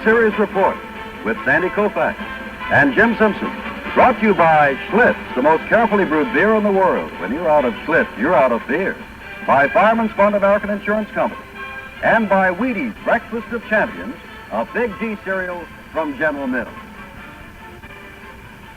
Series Report with Sandy Koufax and Jim Simpson. Brought to you by Schlitz, the most carefully brewed beer in the world. When you're out of Schlitz, you're out of beer. By Fireman's Fund American Insurance Company. And by Wheaties Breakfast of Champions, a Big G cereal from General Mills.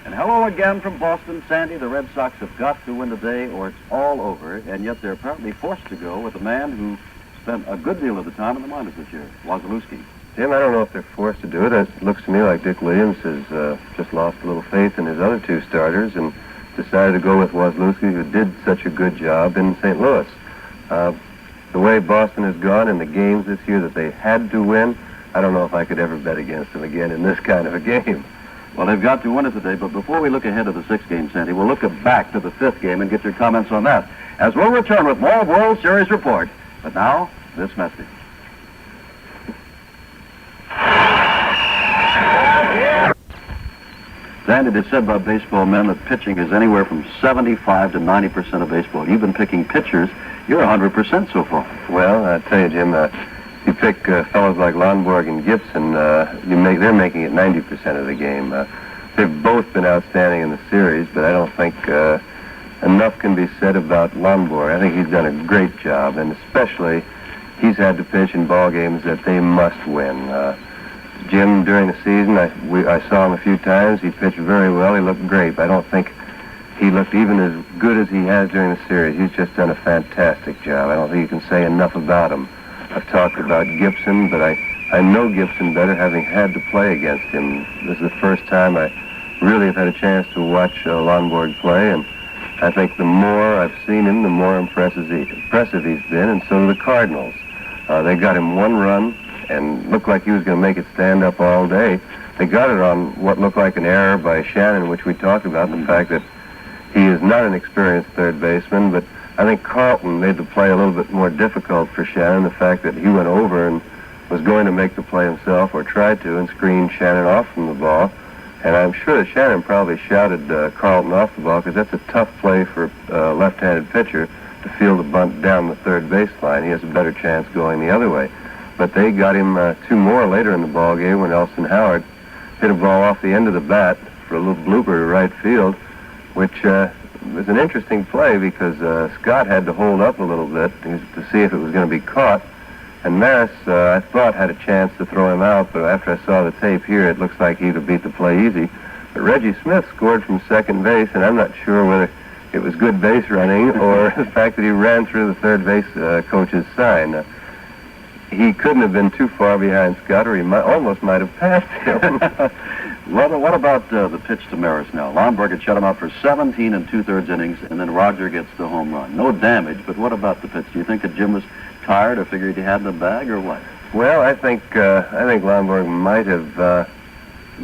And hello again from Boston, Sandy. The Red Sox have got to win today or it's all over, and yet they're apparently forced to go with a man who spent a good deal of the time in the minors this year, Wasilewski. Jim, I don't know if they're forced to do it. It looks to me like Dick Williams has just lost a little faith in his other two starters and decided to go with Wasilewski, who did such a good job in St. Louis. The way Boston has gone in the games this year that they had to win, I don't know if I could ever bet against them again in this kind of a game. Well, they've got to win it today, but before we look ahead to the sixth game, Sandy, we'll look back to the fifth game and get your comments on that, as we'll return with more World Series Report. But now, this message. Sandy, it is said by baseball men that pitching is anywhere from 75 to 90% of baseball. You've been picking pitchers. You're 100% so far. Well, I tell you, Jim, you pick fellows like Lonborg and Gibson, they're making it 90% of the game. They've both been outstanding in the series, but I don't think enough can be said about Lonborg. I think he's done a great job, and especially he's had to pitch in ball games that they must win. Jim, during the season, I saw him a few times. He pitched very well. He looked great. But I don't think he looked even as good as he has during the series. He's just done a fantastic job. I don't think you can say enough about him. I've talked about Gibson, but I know Gibson better, having had to play against him. This is the first time I really have had a chance to watch Lonborg play, and I think the more I've seen him, the more impressive he's been, and so do the Cardinals. They got him one run and looked like he was going to make it stand up all day. They got it on what looked like an error by Shannon, which we talked about, the fact that he is not an experienced third baseman, but I think Carlton made the play a little bit more difficult for Shannon, the fact that he went over and was going to make the play himself, or tried to, and screened Shannon off from the ball. And I'm sure that Shannon probably shouted Carlton off the ball, because that's a tough play for a left-handed pitcher to field a bunt down the third baseline. He has a better chance going the other way. But they got him two more later in the ball game when Elston Howard hit a ball off the end of the bat for a little blooper to right field, which was an interesting play because Scott had to hold up a little bit to see if it was going to be caught. And Maris, I thought, had a chance to throw him out, but after I saw the tape here, it looks like he'd have beat the play easy. But Reggie Smith scored from second base, and I'm not sure whether it was good base running or the fact that he ran through the third base coach's sign. He couldn't have been too far behind Scott, or he almost might have passed him. What about the pitch to Maris now? Lonborg had shut him out for 17 and 2/3 innings, and then Roger gets the home run. No damage, but what about the pitch? Do you think that Jim was tired or figured he had the bag, or what? Well, I think Lonborg might have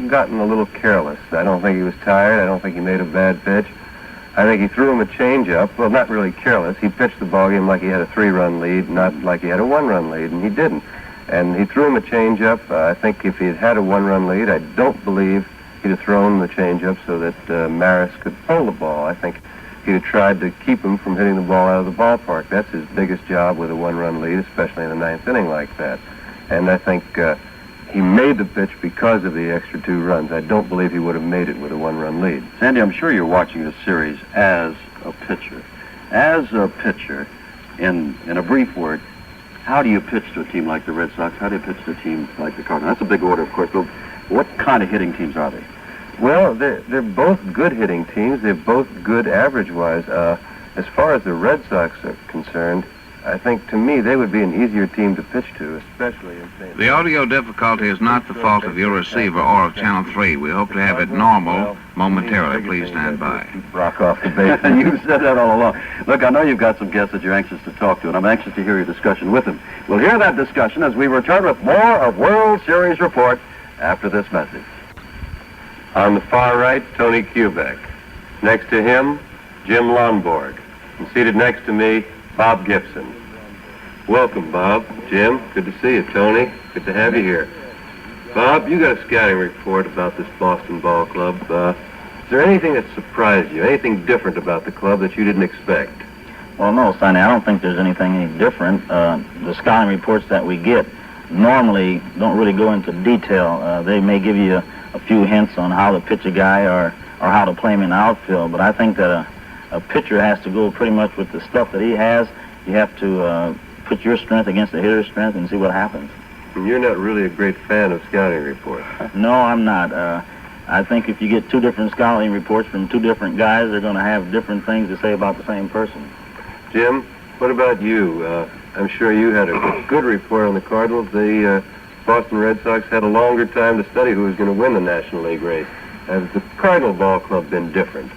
gotten a little careless. I don't think he was tired. I don't think he made a bad pitch. I think he threw him a changeup. Well, not really careless. He pitched the ball game like he had a 3-run lead, not like he had a 1-run lead, and he didn't. And he threw him a changeup. I think if he had had a 1-run lead, I don't believe he'd have thrown the changeup so that Maris could pull the ball. I think he'd have tried to keep him from hitting the ball out of the ballpark. That's his biggest job with a 1-run lead, especially in the ninth inning like that. And I think he made the pitch because of the extra 2 runs. I don't believe he would have made it with a 1-run lead. Sandy, I'm sure you're watching this series as a pitcher. As a pitcher, in a brief word, how do you pitch to a team like the Red Sox? How do you pitch to a team like the Cardinals? That's a big order, of course, but what kind of hitting teams are they? Well, they're both good hitting teams. They're both good average-wise. As far as the Red Sox are concerned, I think, to me, they would be an easier team to pitch to, especially in St. The audio difficulty is not the fault of your receiver or of Channel 3. We hope to have it normal momentarily. Please stand by. Rock off the base. And you've said that all along. Look, I know you've got some guests that you're anxious to talk to, and I'm anxious to hear your discussion with them. We'll hear that discussion as we return with more of World Series Report after this message. On the far right, Tony Kubek. Next to him, Jim Lonborg. And seated next to me, Bob Gibson. Welcome, Bob. Jim, good to see you. Tony, good to have you here. Bob, you got a scouting report about this Boston Ball Club. Is there anything that surprised you? Anything different about the club that you didn't expect? Well, no, Sonny, I don't think there's anything any different. The scouting reports that we get normally don't really go into detail. They may give you a few hints on how to pitch a guy or how to play him in the outfield, but I think that a pitcher has to go pretty much with the stuff that he has. You have to put your strength against the hitter's strength and see what happens. And you're not really a great fan of scouting reports. No, I'm not. I think if you get two different scouting reports from two different guys, they're going to have different things to say about the same person. Jim, what about you? I'm sure you had a good report on the Cardinals. The Boston Red Sox had a longer time to study who was going to win the National League race. Has the Cardinal ball club been different?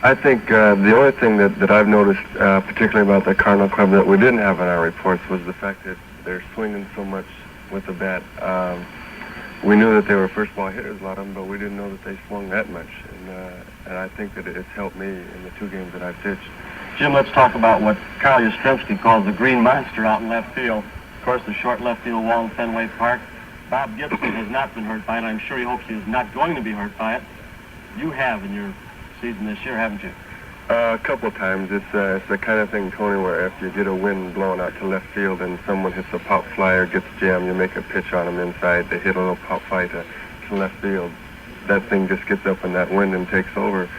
I think the only thing that I've noticed, particularly about the Cardinal club, that we didn't have in our reports was the fact that they're swinging so much with the bat. We knew that they were first ball hitters, a lot of them, but we didn't know that they swung that much. And I think that it's helped me in the 2 games that I've pitched. Jim, let's talk about what Carl Yastrzemski calls the green monster out in left field. Of course, the short left field wall in Fenway Park. Bob Gibson has not been hurt by it. I'm sure he hopes he is not going to be hurt by it. You have in your season this year, haven't you? A couple of times. It's the kind of thing, Tony, where if you get a wind blowing out to left field and someone hits a pop fly or gets jammed, you make a pitch on them inside. They hit a little pop fly to left field. That thing just gets up in that wind and takes over.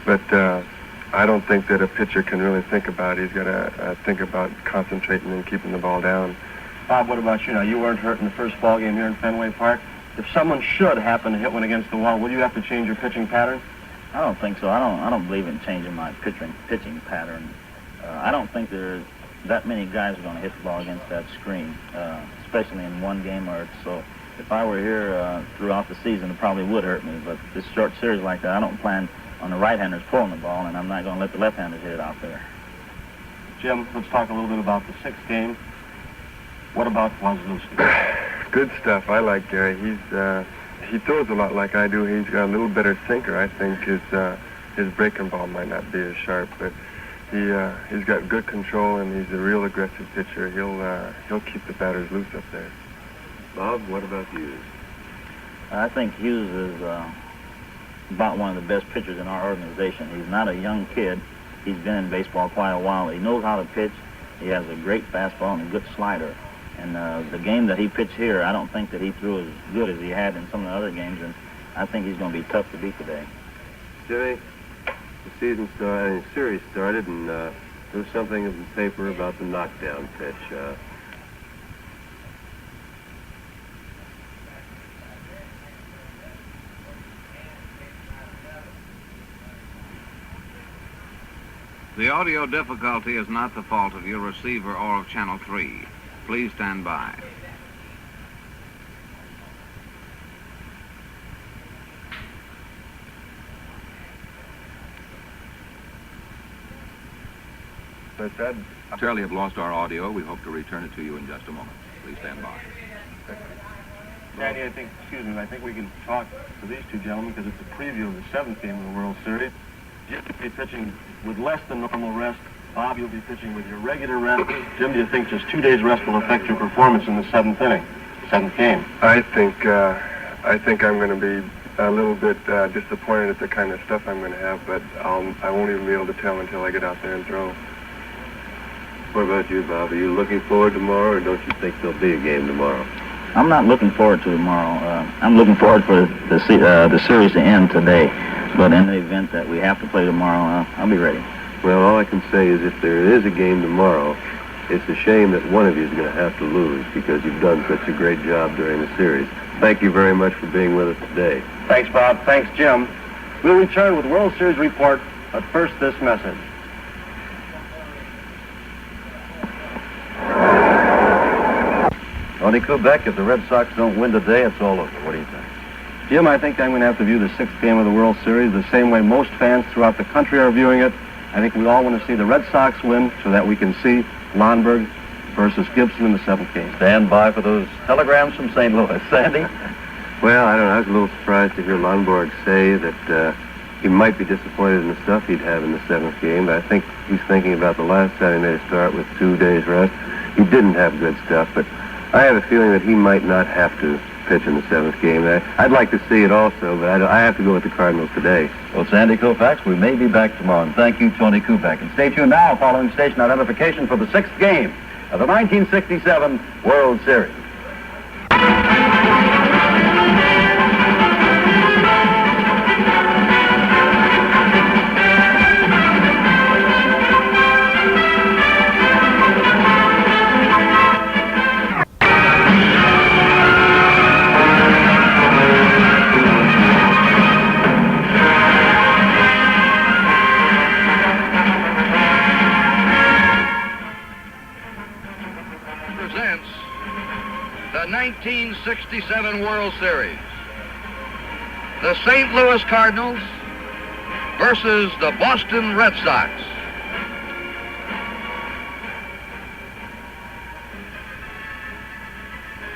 But I don't think that a pitcher can really think about it. He's got to think about concentrating and keeping the ball down. Bob, what about you now? You weren't hurt in the first ball game here in Fenway Park. If someone should happen to hit one against the wall, will you have to change your pitching pattern? I don't think so. I don't believe in changing my pitching pattern. I don't think there's that many guys are going to hit the ball against that screen, especially in one game or so. If I were here throughout the season, it probably would hurt me. But this short series like that, I don't plan on the right-handers pulling the ball, and I'm not going to let the left-handers hit it out there. Jim, let's talk a little bit about the 6th game. What about Wazlewski? Good stuff. I like Gary. He throws a lot like I do. He's got a little better sinker. I think his breaking ball might not be as sharp, but he's got good control and he's a real aggressive pitcher. He'll keep the batters loose up there. Bob, what about Hughes? I think Hughes is about one of the best pitchers in our organization. He's not a young kid. He's been in baseball quite a while. He knows how to pitch. He has a great fastball and a good slider. And the game that he pitched here, I don't think that he threw as good as he had in some of the other games, and I think he's going to be tough to beat today. Jimmy, the series started, and there was something in the paper about the knockdown pitch. The audio difficulty is not the fault of your receiver or of Channel 3. Please stand by. Charlie have lost our audio. We hope to return it to you in just a moment. Please stand by. Daddy, I think we can talk to these two gentlemen because it's a preview of the 7th game of the World Series. Jim will be pitching with less than normal rest. Bob, you'll be pitching with your regular rest. Jim, do you think just 2 days rest will affect your performance in the 7th inning, 7th game? I think I'm going to be a little bit disappointed at the kind of stuff I'm going to have, but I won't even be able to tell until I get out there and throw. What about you, Bob? Are you looking forward to tomorrow, or don't you think there'll be a game tomorrow? I'm not looking forward to tomorrow. I'm looking forward for the series to end today. But in the event that we have to play tomorrow, I'll be ready. Well, all I can say is if there is a game tomorrow, it's a shame that one of you is going to have to lose because you've done such a great job during the series. Thank you very much for being with us today. Thanks, Bob. Thanks, Jim. We'll return with World Series report, but first this message. Tony Kubek, if the Red Sox don't win today, it's all over. What do you think? Jim, I think I'm going to have to view the 6th game of the World Series the same way most fans throughout the country are viewing it. I think we all want to see the Red Sox win so that we can see Lonborg versus Gibson in the 7th game. Stand by for those telegrams from St. Louis. Sandy? Well, I don't know. I was a little surprised to hear Lonborg say that he might be disappointed in the stuff he'd have in the 7th game, but I think he's thinking about the last time he made a start with 2 days rest. He didn't have good stuff, but I have a feeling that he might not have to pitch in the 7th game. I'd like to see it also, but I have to go with the Cardinals today. Well, Sandy Koufax, we may be back tomorrow. And thank you, Tony Kubek. And stay tuned now following station identification for the 6th game of the 1967 World Series. the 1967 World Series. The St. Louis Cardinals versus the Boston Red Sox.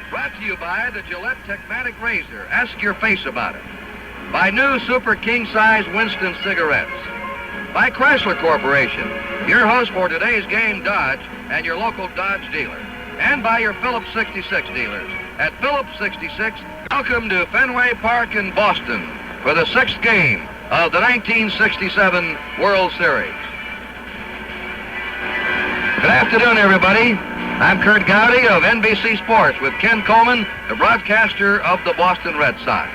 Brought to you by the Gillette Techmatic Razor. Ask your face about it. By new Super King Size Winston cigarettes. By Chrysler Corporation, your host for today's game, Dodge, and your local Dodge dealer. And by your Phillips 66 dealers. At Phillips 66, welcome to Fenway Park in Boston for the 6th game of the 1967 World Series. Good afternoon, everybody. I'm Curt Gowdy of NBC Sports with Ken Coleman, the broadcaster of the Boston Red Sox.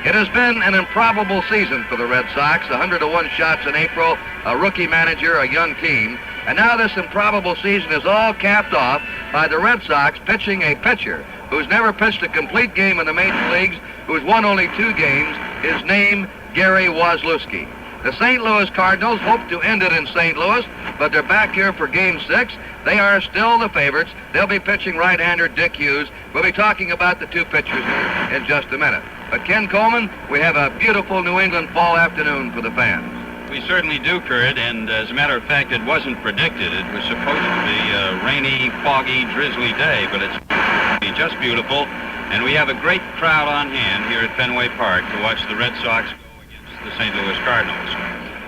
It has been an improbable season for the Red Sox, 101 shots in April, a rookie manager, a young team, and now this improbable season is all capped off by the Red Sox pitching a pitcher who's never pitched a complete game in the major leagues, who's won only 2 games, his name, Gary Wozlewski. The St. Louis Cardinals hope to end it in St. Louis, but they're back here for Game 6. They are still the favorites. They'll be pitching right-hander Dick Hughes. We'll be talking about the 2 pitchers in just a minute. But Ken Coleman, we have a beautiful New England fall afternoon for the fans. We certainly do, Curt, and as a matter of fact, it wasn't predicted. It was supposed to be a rainy, foggy, drizzly day, but it's just beautiful, and we have a great crowd on hand here at Fenway Park to watch the Red Sox go against the St. Louis Cardinals.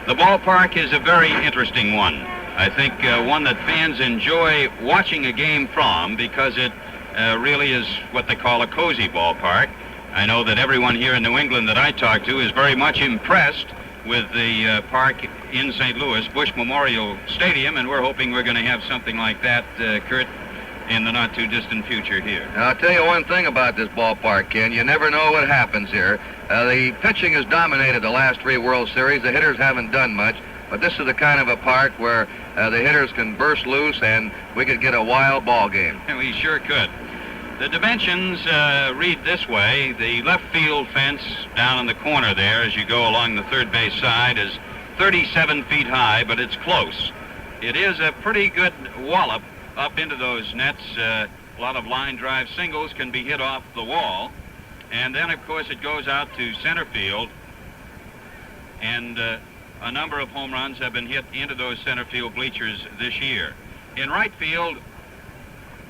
The ballpark is a very interesting one. I think one that fans enjoy watching a game from because it really is what they call a cozy ballpark. I know that everyone here in New England that I talk to is very much impressed with the park in St. Louis, Bush Memorial Stadium, and we're hoping we're going to have something like that, Curt, in the not-too-distant future here. Now, I'll tell you one thing about this ballpark, Ken. You never know what happens here. The pitching has dominated the last 3 World Series. The hitters haven't done much, but this is the kind of a park where the hitters can burst loose and we could get a wild ball game. We sure could. The dimensions read this way. The left field fence down in the corner there as you go along the third base side is 37 feet high, but it's close. It is a pretty good wallop up into those nets. A lot of line drive singles can be hit off the wall. And then, of course, it goes out to center field. And a number of home runs have been hit into those center field bleachers this year. In right field,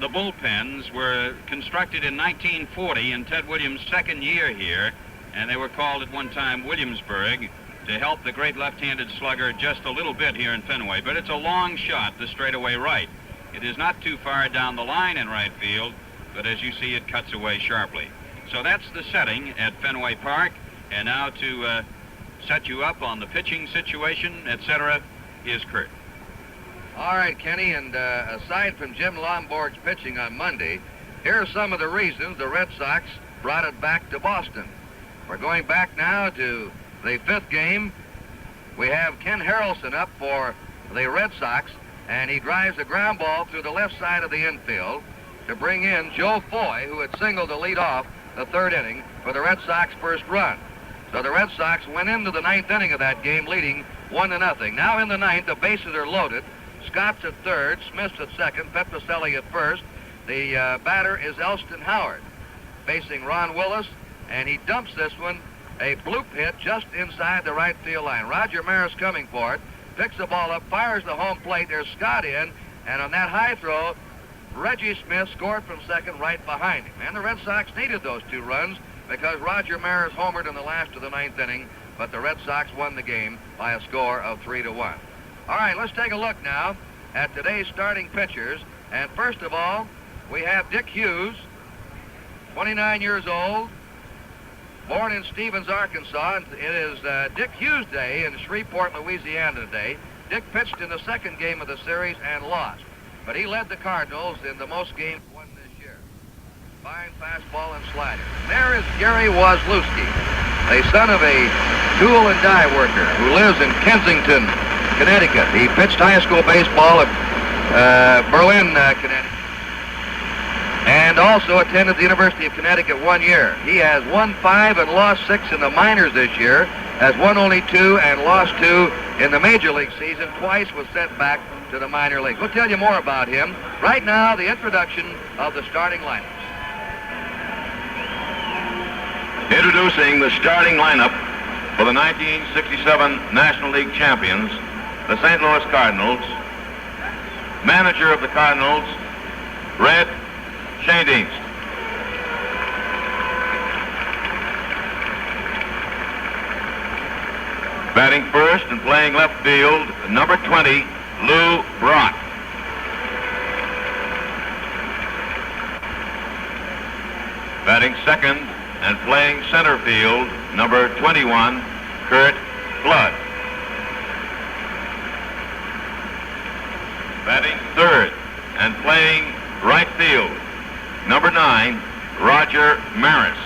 the bullpens were constructed in 1940 in Ted Williams' 2nd year here, and they were called at one time Williamsburg to help the great left-handed slugger just a little bit here in Fenway. But it's a long shot to straightaway right. It is not too far down the line in right field, but as you see, it cuts away sharply. So that's the setting at Fenway Park, and now to set you up on the pitching situation, etc., is Curt. All right, Kenny, and aside from Jim Lonborg's pitching on Monday, here are some of the reasons the Red Sox brought it back to Boston. We're going back now to the 5th game. We have Ken Harrelson up for the Red Sox, and he drives a ground ball through the left side of the infield to bring in Joe Foy, who had singled to lead off the 3rd inning for the Red Sox first run. So the Red Sox went into the 9th inning of that game leading 1-0. Now in the 9th, the bases are loaded. Scott's at 3rd, Smith's at 2nd, Petrocelli at 1st. The batter is Elston Howard, facing Ron Willis, and he dumps this one, a bloop hit just inside the right field line. Roger Maris coming for it, picks the ball up, fires the home plate. There's Scott in, and on that high throw, Reggie Smith scored from 2nd right behind him. And the Red Sox needed those 2 runs because Roger Maris homered in the last of the 9th inning, but the Red Sox won the game by a score of 3-1. All right, let's take a look now at today's starting pitchers. And first of all, we have Dick Hughes, 29 years old, born in Stevens, Arkansas. And it is Dick Hughes Day in Shreveport, Louisiana today. Dick pitched in the 2nd game of the series and lost, but he led the Cardinals in the most games won this year. Fine fastball and slider. There is Gary Wozlewski, the son of a tool and die worker who lives in Kensington, Connecticut. He pitched high school baseball at Berlin, Connecticut, and also attended the University of Connecticut 1 year. He has won 5 and lost 6 in the minors this year, has won only 2 and lost 2 in the major league season. Twice was sent back to the minor league. We'll tell you more about him. Right now, the introduction of the starting lineups. Introducing the starting lineup for the 1967 National League champions, the St. Louis Cardinals. Manager of the Cardinals, Red, Shane East. Batting first and playing left field, number 20, Lou Brock. Batting second and playing center field, number 21, Curt Gowdy. Batting third and playing right field, number 9, Roger Maris.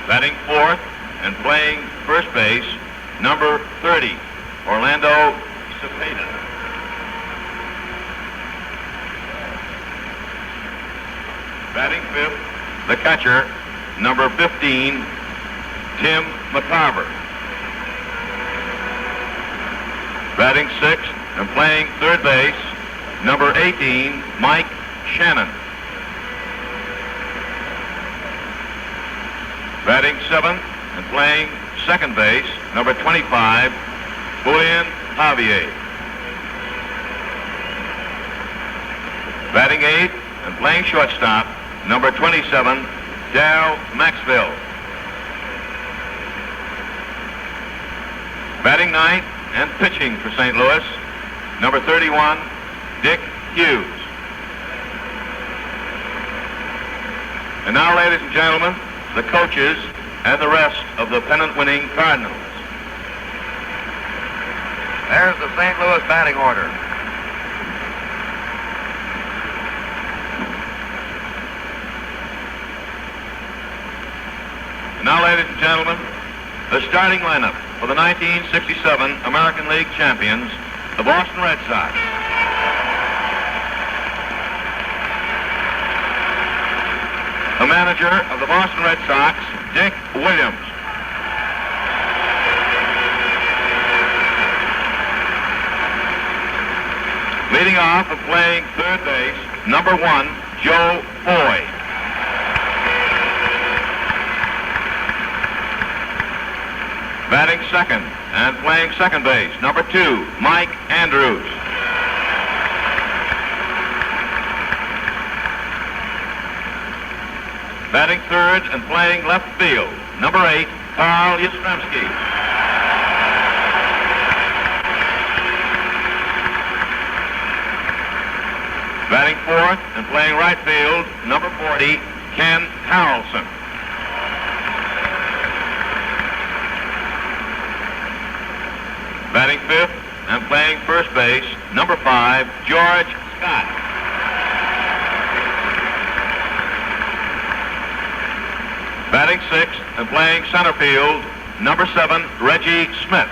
Batting fourth and playing first base, number 30, Orlando Cepeda. Batting fifth, the catcher, number 15, Tim McCarver. Batting sixth and playing third base, number 18, Mike Shannon. Batting seventh and playing second base, number 25, Julian Javier. Batting eighth and playing shortstop, number 27, Darryl Maxwell. Batting ninth and pitching for St. Louis, number 31, Dick Hughes. And now, ladies and gentlemen, the coaches and the rest of the pennant-winning Cardinals. There's the St. Louis batting order. And now, ladies and gentlemen, the starting lineup for the 1967 American League champions, the Boston Red Sox. The manager of the Boston Red Sox, Dick Williams. Leading off and playing third base, number 1, Joe Foy. Batting second and playing second base, number 2, Mike Andrews. Batting third and playing left field, number 8, Carl Yastrzemski. Batting fourth and playing right field, number 40, Ken Harrelson. Batting fifth and playing first base, number 5, George Scott. Batting sixth and playing center field, number 7, Reggie Smith.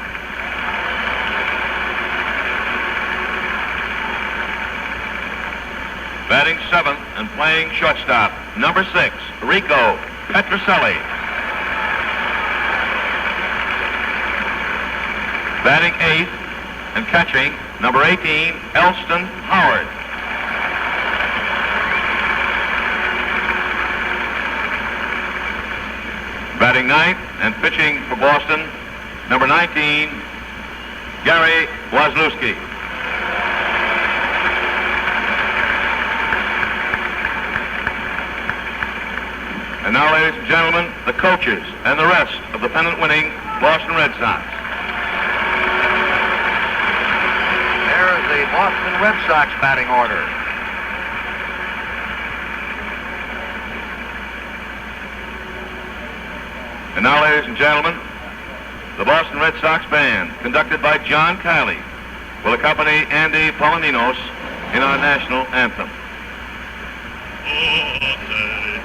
Batting seventh and playing shortstop, number 6, Rico Petrocelli. Batting eighth and catching, number 18, Elston Howard. Batting ninth and pitching for Boston, number 19, Gary Wazlewski. And now, ladies and gentlemen, the coaches and the rest of the pennant-winning Boston Red Sox. There's the Boston Red Sox batting order. And now, ladies and gentlemen, the Boston Red Sox band, conducted by John Kiley, will accompany Andy Poloninos in our national anthem.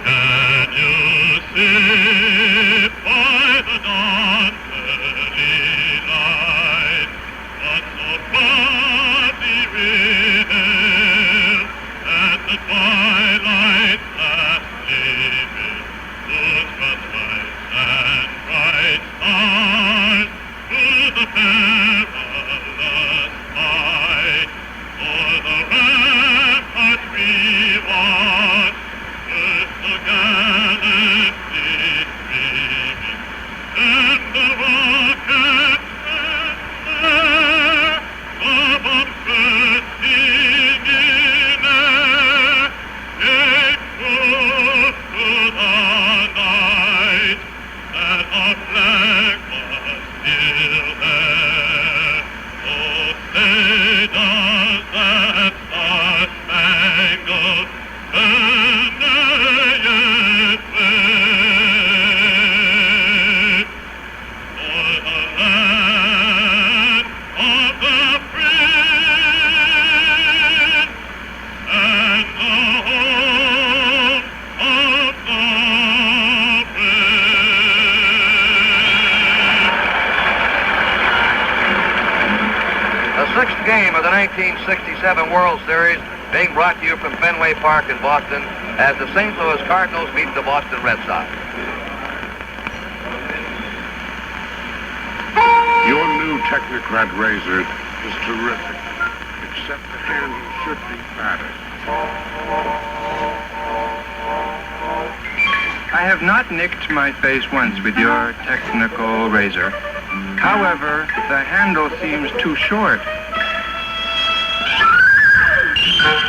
Can you see by the dawn's early light what so far bewailed at the twilight's last gleaming, whose cross-white and bright stars through the perilous fight o'er the ramparts we watch? Hey, does that star-spangled banner yet wave? For the land of the free and the home of the The sixth game of the 1967 World Series being brought to you from Fenway Park in Boston as the St. Louis Cardinals meet the Boston Red Sox. Your new Technocrat razor is terrific, except the handle should be fatter. I have not nicked my face once with your technical razor. However, the handle seems too short.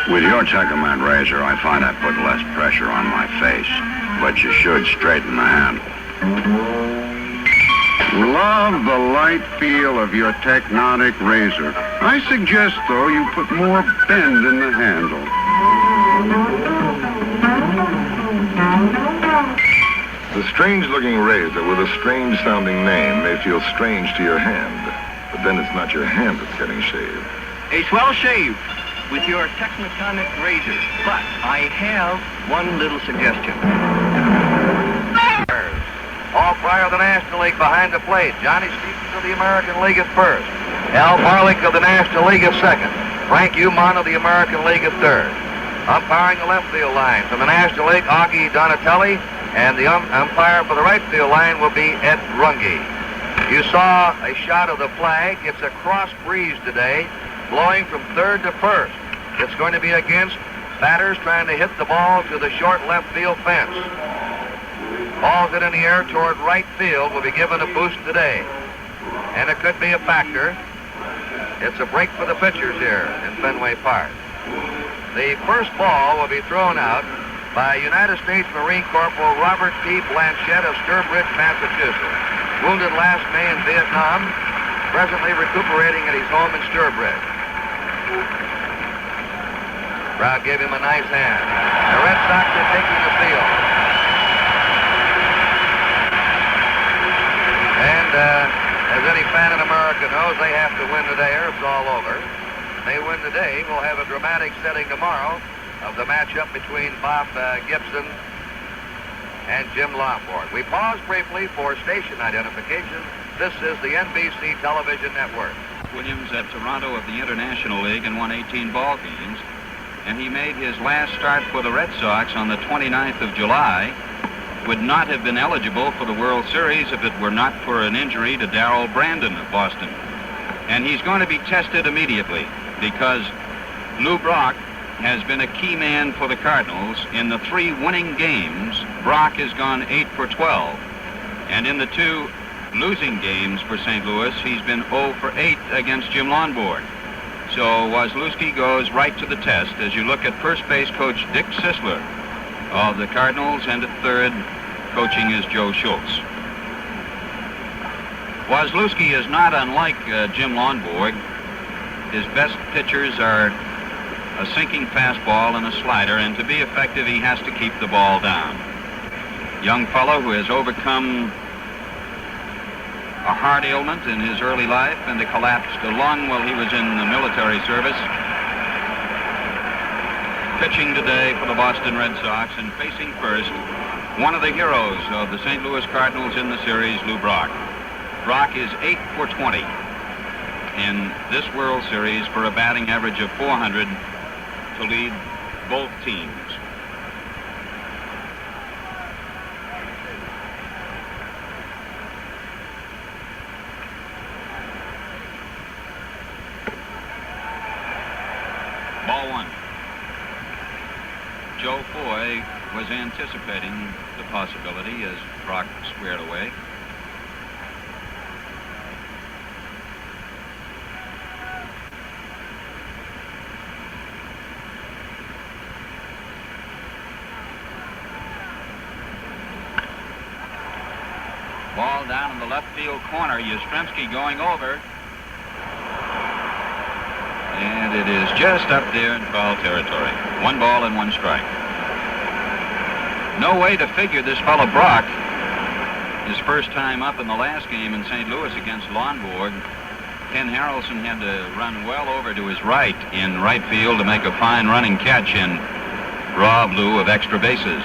With your Technomat razor, I find I put less pressure on my face, but you should straighten the handle. Love the light feel of your Technotic razor. I suggest, though, you put more bend in the handle. The strange-looking razor with a strange-sounding name may feel strange to your hand, but then it's not your hand that's getting shaved. A swell shave with your Technoconic razor, but I have one little suggestion. Paul Pryor of the National League behind the plate. Johnny Stevens of the American League at first. Al Barlick of the National League at second. Frank Umon of the American League at third. Umpiring the left field line from the National League, Augie Donatelli, and the umpire for the right field line will be Ed Runge. You saw a shot of the flag. It's a cross breeze today, blowing from third to first. It's going to be against batters trying to hit the ball to the short left field fence. Balls hit in the air toward right field will be given a boost today. And it could be a factor. It's a break for the pitchers here in Fenway Park. The first ball will be thrown out by United States Marine Corporal Robert P. Blanchette of Sturbridge, Massachusetts. Wounded last May in Vietnam, presently recuperating at his home in Sturbridge. Crowd gave him a nice hand. The Red Sox are taking the field. And as any fan in America knows, they have to win today or it's all over. They win today, we'll have a dramatic setting tomorrow of the matchup between Bob Gibson and Jim Lonborg. We pause briefly for station identification. This is the NBC television network. Williams at Toronto of the International League and won 18 ball games. And he made his last start for the Red Sox on the 29th of July. Would not have been eligible for the World Series if it were not for an injury to Darrell Brandon of Boston. And he's going to be tested immediately because Lou Brock has been a key man for the Cardinals. In the 3 winning games, Brock has gone 8 for 12. And in the 2 losing games for St. Louis, he's been 0 for 8 against Jim Lonborg. So Wazlewski goes right to the test as you look at first base coach Dick Sisler of the Cardinals, and at third, coaching is Joe Schultz. Wazlewski is not unlike Jim Lonborg. His best pitchers are a sinking fastball and a slider, and to be effective, he has to keep the ball down. Young fellow who has overcome a heart ailment in his early life and a collapsed lung while he was in the military service. Pitching today for the Boston Red Sox and facing first, one of the heroes of the St. Louis Cardinals in the series, Lou Brock. Brock is 8 for 20 in this World Series for a batting average of 400 to lead both teams. Ball 1. Joe Foy was anticipating the possibility as Brock squared away. Ball down in the left field corner. Yastrzemski going over. and it is just up there in foul territory. 1 ball and 1 strike. No way to figure this fellow Brock, his first time up in the last game in St. Louis against Lonborg. Ken Harrelson had to run well over to his right in right field to make a fine running catch in raw blue of extra bases.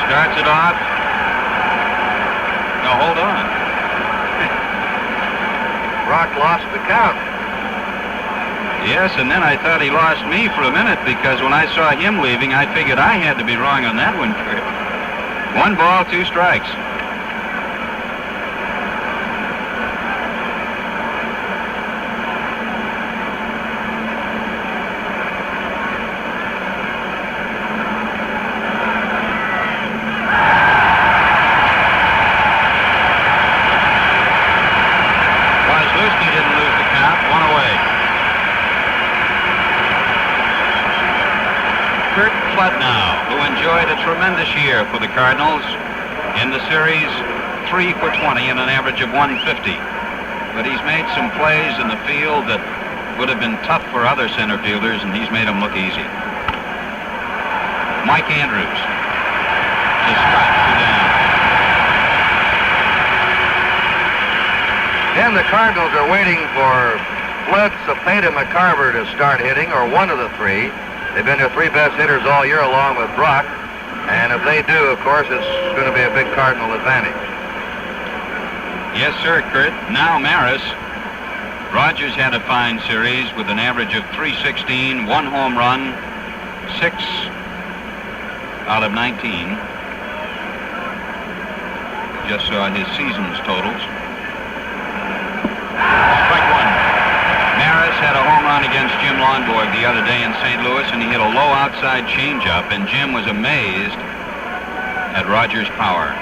Starts it off. No, hold on. Brock lost the count. Yes, and then I thought he lost me for a minute because when I saw him leaving, I figured I had to be wrong on that one. 1 ball, 2 strikes. Now, who enjoyed a tremendous year for the Cardinals in the series, 3 for 20 and an average of 150. But he's made some plays in the field that would have been tough for other center fielders, and he's made them look easy. Mike Andrews just strikes 2 down. And the Cardinals are waiting for Flood, Cepeda, McCarver to start hitting, or one of the 3. They've been their 3 best hitters all year along with Brock. And if they do, of course, it's going to be a big Cardinal advantage. Yes, sir, Curt. Now Maris. Rogers had a fine series with an average of 316, 1 home run, 6 out of 19. Just saw his season's totals. Strike 1. Maris had a home run against Jim Lonborg the other day in St. Louis, and he hit a low outside changeup, and Jim was amazed at Rogers' power.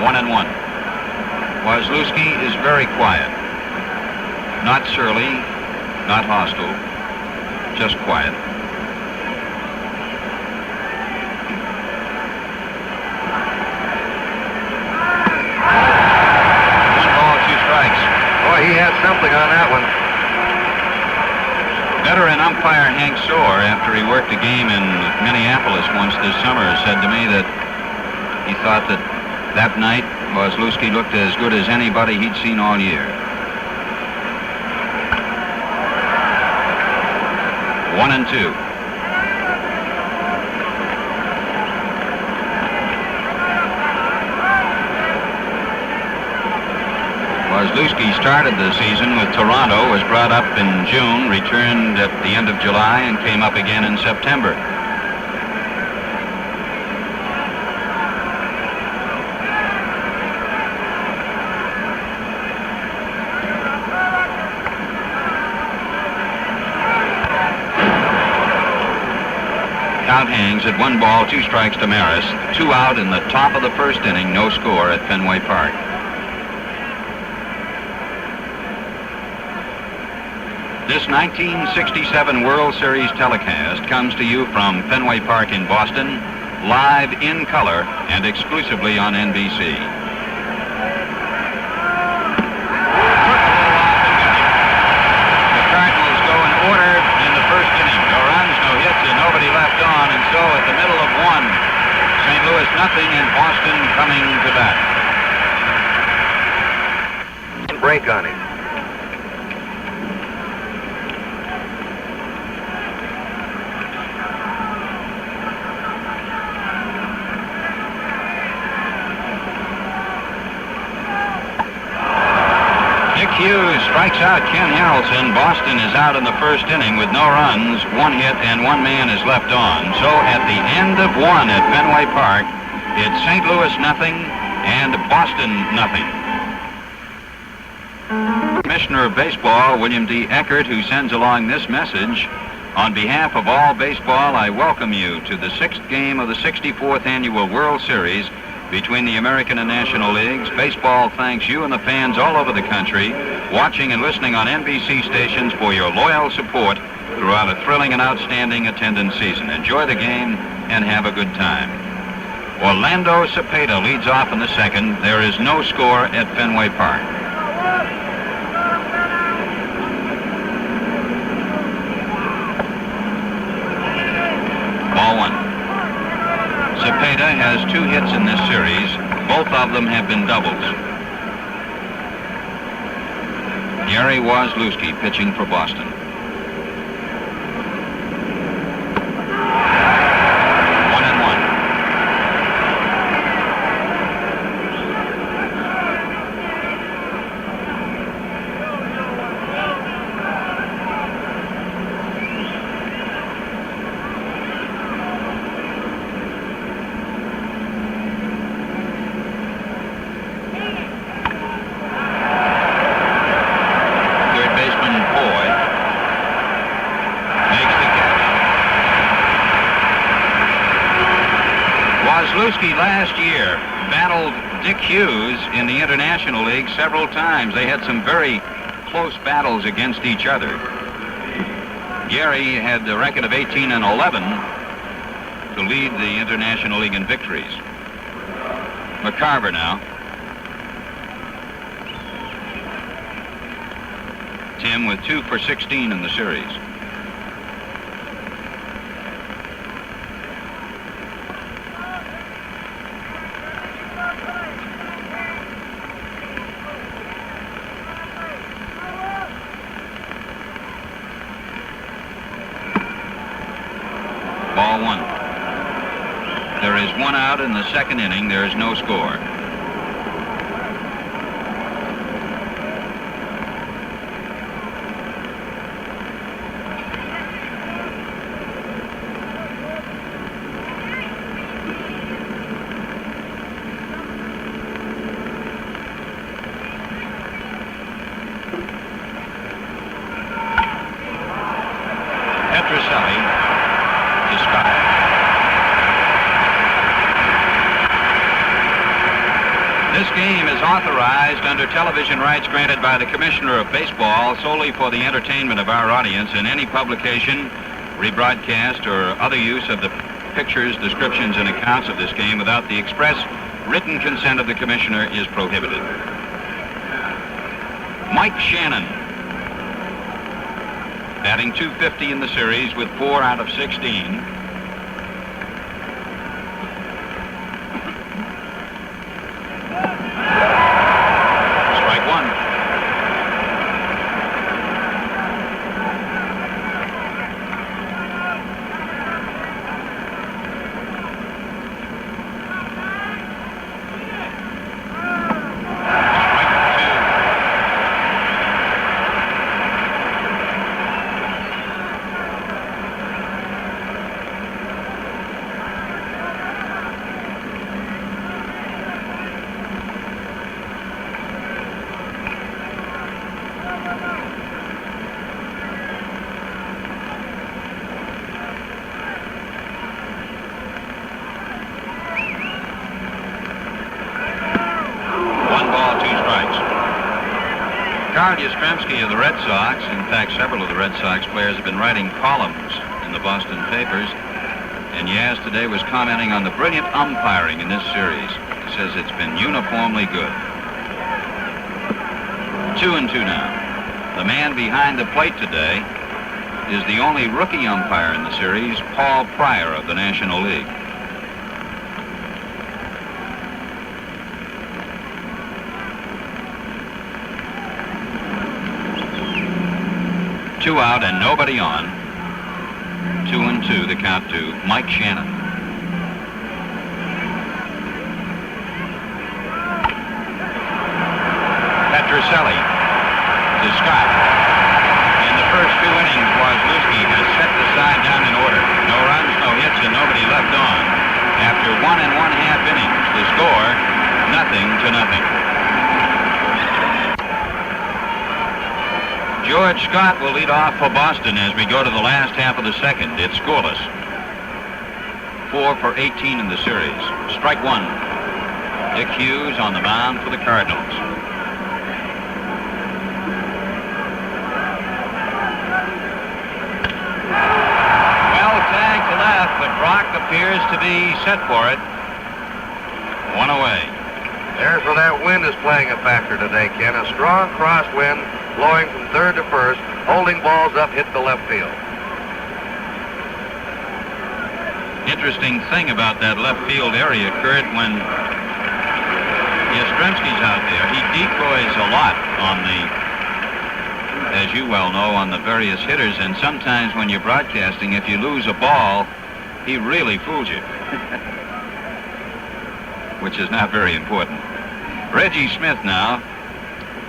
One and 1. Wazlewski is very quiet. Not surly, not hostile, just quiet. He had something on that one. Veteran umpire Hank Soar, after he worked a game in Minneapolis once this summer, said to me that he thought that night Wazlewski looked as good as anybody he'd seen all year. 1 and 2. Wazlewski started the season with Toronto, was brought up in June, returned at the end of July, and came up again in September. Count hangs at 1 ball, 2 strikes to Maris. 2 out in the top of the first inning, no score at Fenway Park. This 1967 World Series telecast comes to you from Fenway Park in Boston, live in color and exclusively on NBC. The Cardinals go in order in the first inning. No runs, no hits, and nobody left on, and so at the middle of 1, St. Louis nothing and Boston coming to bat. Break on him. Hughes strikes out Ken Harrelson. Boston is out in the first inning with no runs, 1 hit, and 1 man is left on. So at the end of 1 at Fenway Park, it's St. Louis nothing and Boston nothing. Commissioner of Baseball, William D. Eckert, who sends along this message, On behalf of all baseball, I welcome you to the 6th game of the 64th Annual World Series between the American and National Leagues. Baseball thanks you and the fans all over the country watching and listening on NBC stations for your loyal support throughout a thrilling and outstanding attendance season. Enjoy the game and have a good time. Orlando Cepeda leads off in the second. There is no score at Fenway Park. Ball one. Cepeda has 2 hits in this series. Both of them have been doubles. Gary Yastrzemski pitching for Boston. Yastrzemski last year battled Dick Hughes in the International League several times. They had some very close battles against each other. Gary had the record of 18-11 to lead the International League in victories. McCarver now. Tim with 2 for 16 in the series. Ball one. There is 1 out in the second inning. There is no score. Petrocelli to Scott. This game is authorized under television rights granted by the Commissioner of Baseball solely for the entertainment of our audience, and any publication, rebroadcast, or other use of the pictures, descriptions, and accounts of this game without the express written consent of the Commissioner is prohibited. Mike Shannon, batting .250 in the series with 4 out of 16. Yastrzemski of the Red Sox, in fact several of the Red Sox players have been writing columns in the Boston papers, and Yaz today was commenting on the brilliant umpiring in this series. He says it's been uniformly good. 2-2 now. The man behind the plate today is the only rookie umpire in the series, Paul Pryor of the National League. Two out and nobody on. 2-2, the count to Mike Shannon. Petrocelli to Scott. In the first 2 innings, Yastrzemski has set the side down in order. No runs, no hits, and nobody left on. After 1 1/2 innings, the score, 0-0. George Scott will lead off for Boston as we go to the last half of the second. It's scoreless. 4 for 18 in the series. Strike one. Dick Hughes on the mound for the Cardinals. Well tagged to left, but Brock appears to be set for it. One away. There's where that wind is playing a factor today, Ken. A strong crosswind blowing from third to first, holding balls up, hit the left field. Interesting thing about that left field area, Curt, when Yastrzemski's out there, he decoys a lot on the, as you well know, on the various hitters, and sometimes when you're broadcasting, if you lose a ball, he really fools you, which is not very important. Reggie Smith now,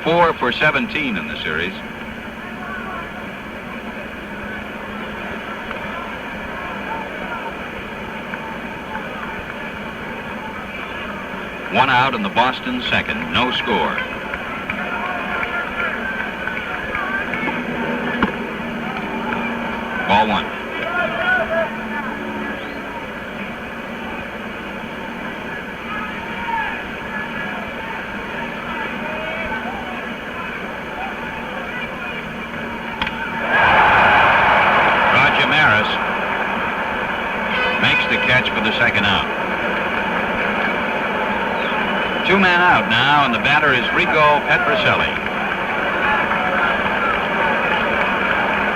4 for 17 in the series. One out in the Boston second, no score. Ball one. Roger Maris makes the catch for the second out. Two-man out now, and the batter is Rico Petrocelli.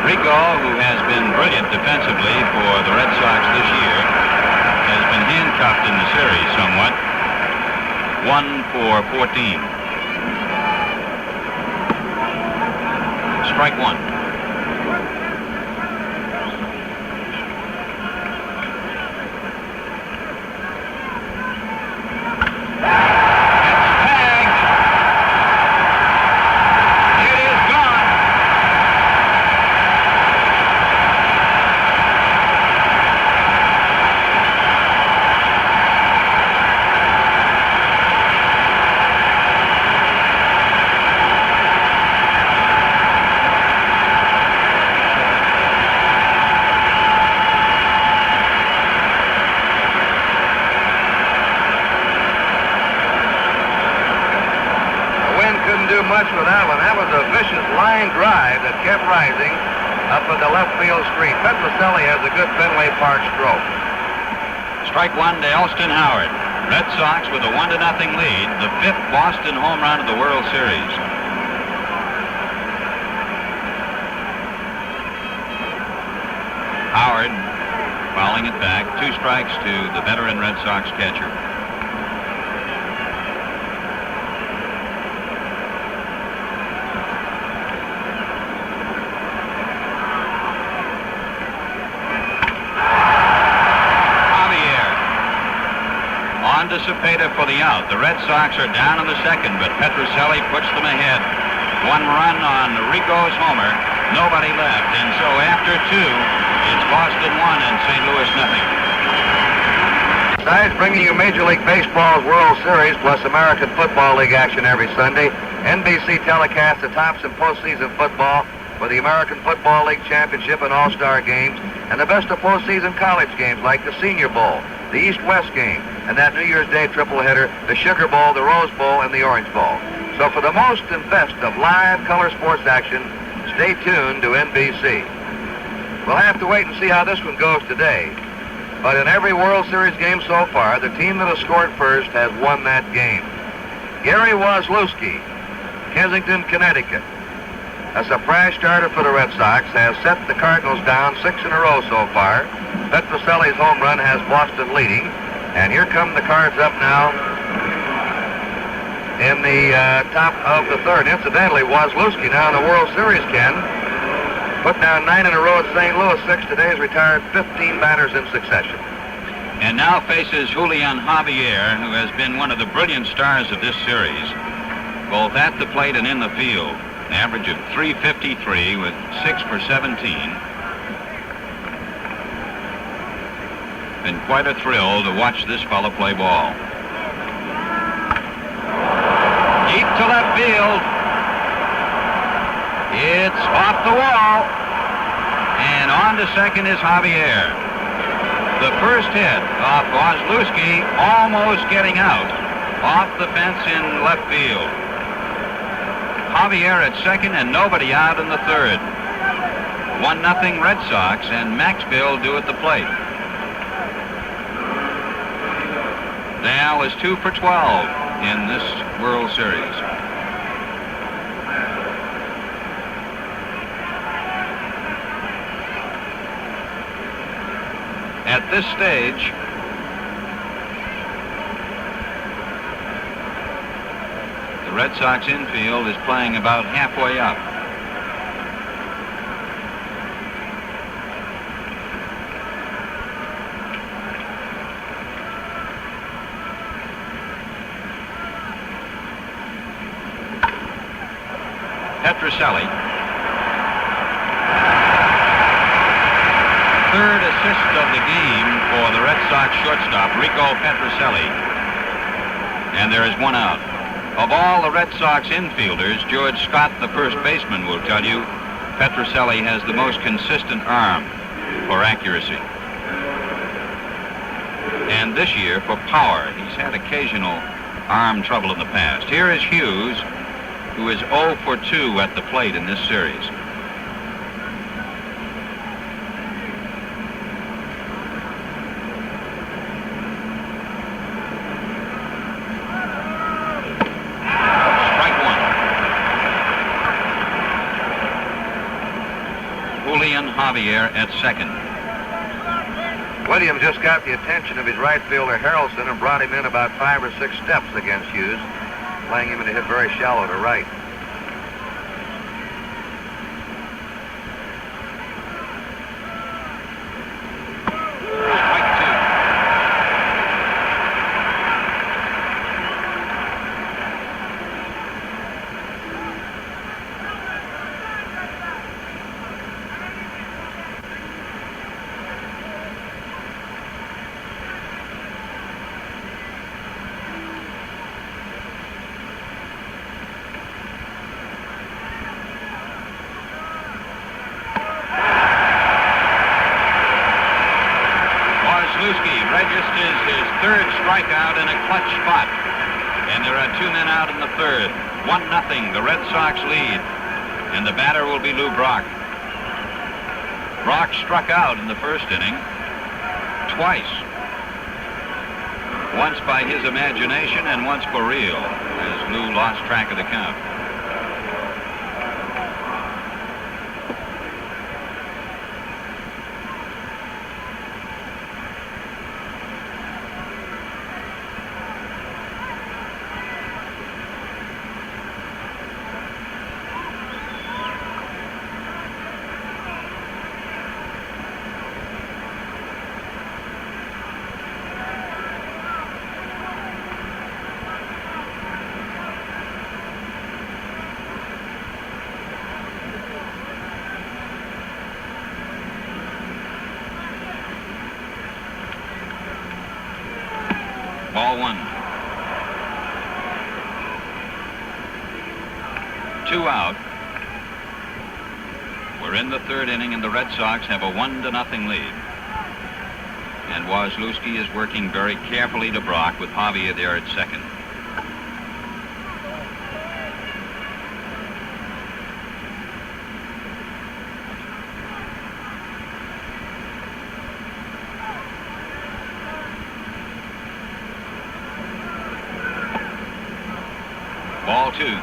Rico, who has been brilliant defensively for the Red Sox this year, has been handcuffed in the series somewhat. 1 for 14. Strike one. Much with that one. That was a vicious line drive that kept rising up at the left field screen. Petrocelli has a good Fenway Park stroke. Strike one to Elston Howard. Red Sox with a 1-0 lead. The 5th Boston home run of the World Series. Howard fouling it back. 2 strikes to the veteran Red Sox catcher. Cepeda for the out. The Red Sox are down in the second, but Petrocelli puts them ahead. 1 run on Rico's homer. Nobody left, and so after 2, it's Boston 1 and St. Louis nothing. Besides bringing you Major League Baseball's World Series plus American Football League action every Sunday, NBC telecasts the tops in postseason football for the American Football League Championship and All-Star games, and the best of postseason college games like the Senior Bowl, the East-West game, and that New Year's Day tripleheader, the Sugar Bowl, the Rose Bowl, and the Orange Bowl. So for the most and best of live color sports action, stay tuned to NBC. We'll have to wait and see how this one goes today. But in every World Series game so far, the team that has scored first has won that game. Gary Wozlewski, Kensington, Connecticut. A surprise starter for the Red Sox, has set the Cardinals down 6 in a row so far. Petrocelli's home run has Boston leading. And here come the Cards up now in the top of the third. Incidentally, Wozlewski now in the World Series, Ken, put down 9 in a row at St. Louis. 6 today, has retired 15 batters in succession. And now faces Julian Javier, who has been one of the brilliant stars of this series, both at the plate and in the field. An average of .353 with 6 for 17. Been quite a thrill to watch this fellow play ball. Deep to left field It's off the wall. And on to second is Javier. The first hit off Wozlewski, almost getting out. Off the fence in left field. Javier at second and nobody out in the third. 1-0 Red Sox, and Maxville due at the plate. Now is 2 for 12 in this World Series. At this stage, the Red Sox infield is playing about halfway up. Petrocelli. Third assist of the game for the Red Sox shortstop, Rico Petrocelli. And there is one out. Of all the Red Sox infielders, George Scott, the first baseman, will tell you, Petrocelli has the most consistent arm for accuracy. And this year, for power, he's had occasional arm trouble in the past. Here is Hughes, who is 0 for 2 at the plate in this series. Javier at second. Williams just got the attention of his right fielder Harrelson and brought him in about 5 or 6 steps against Hughes, playing him to hit very shallow to right. Registers his third strikeout in a clutch spot. And there are 2 men out in the third. 1-0, the Red Sox lead. And the batter will be Lou Brock. Brock struck out in the first inning twice. Once by his imagination and once for real, as Lou lost track of the count. Ball 1. 2 out. We're in the third inning, and the Red Sox have a 1-0 lead. And Wozlewski is working very carefully to Brock with Javier there at second. Ball 2.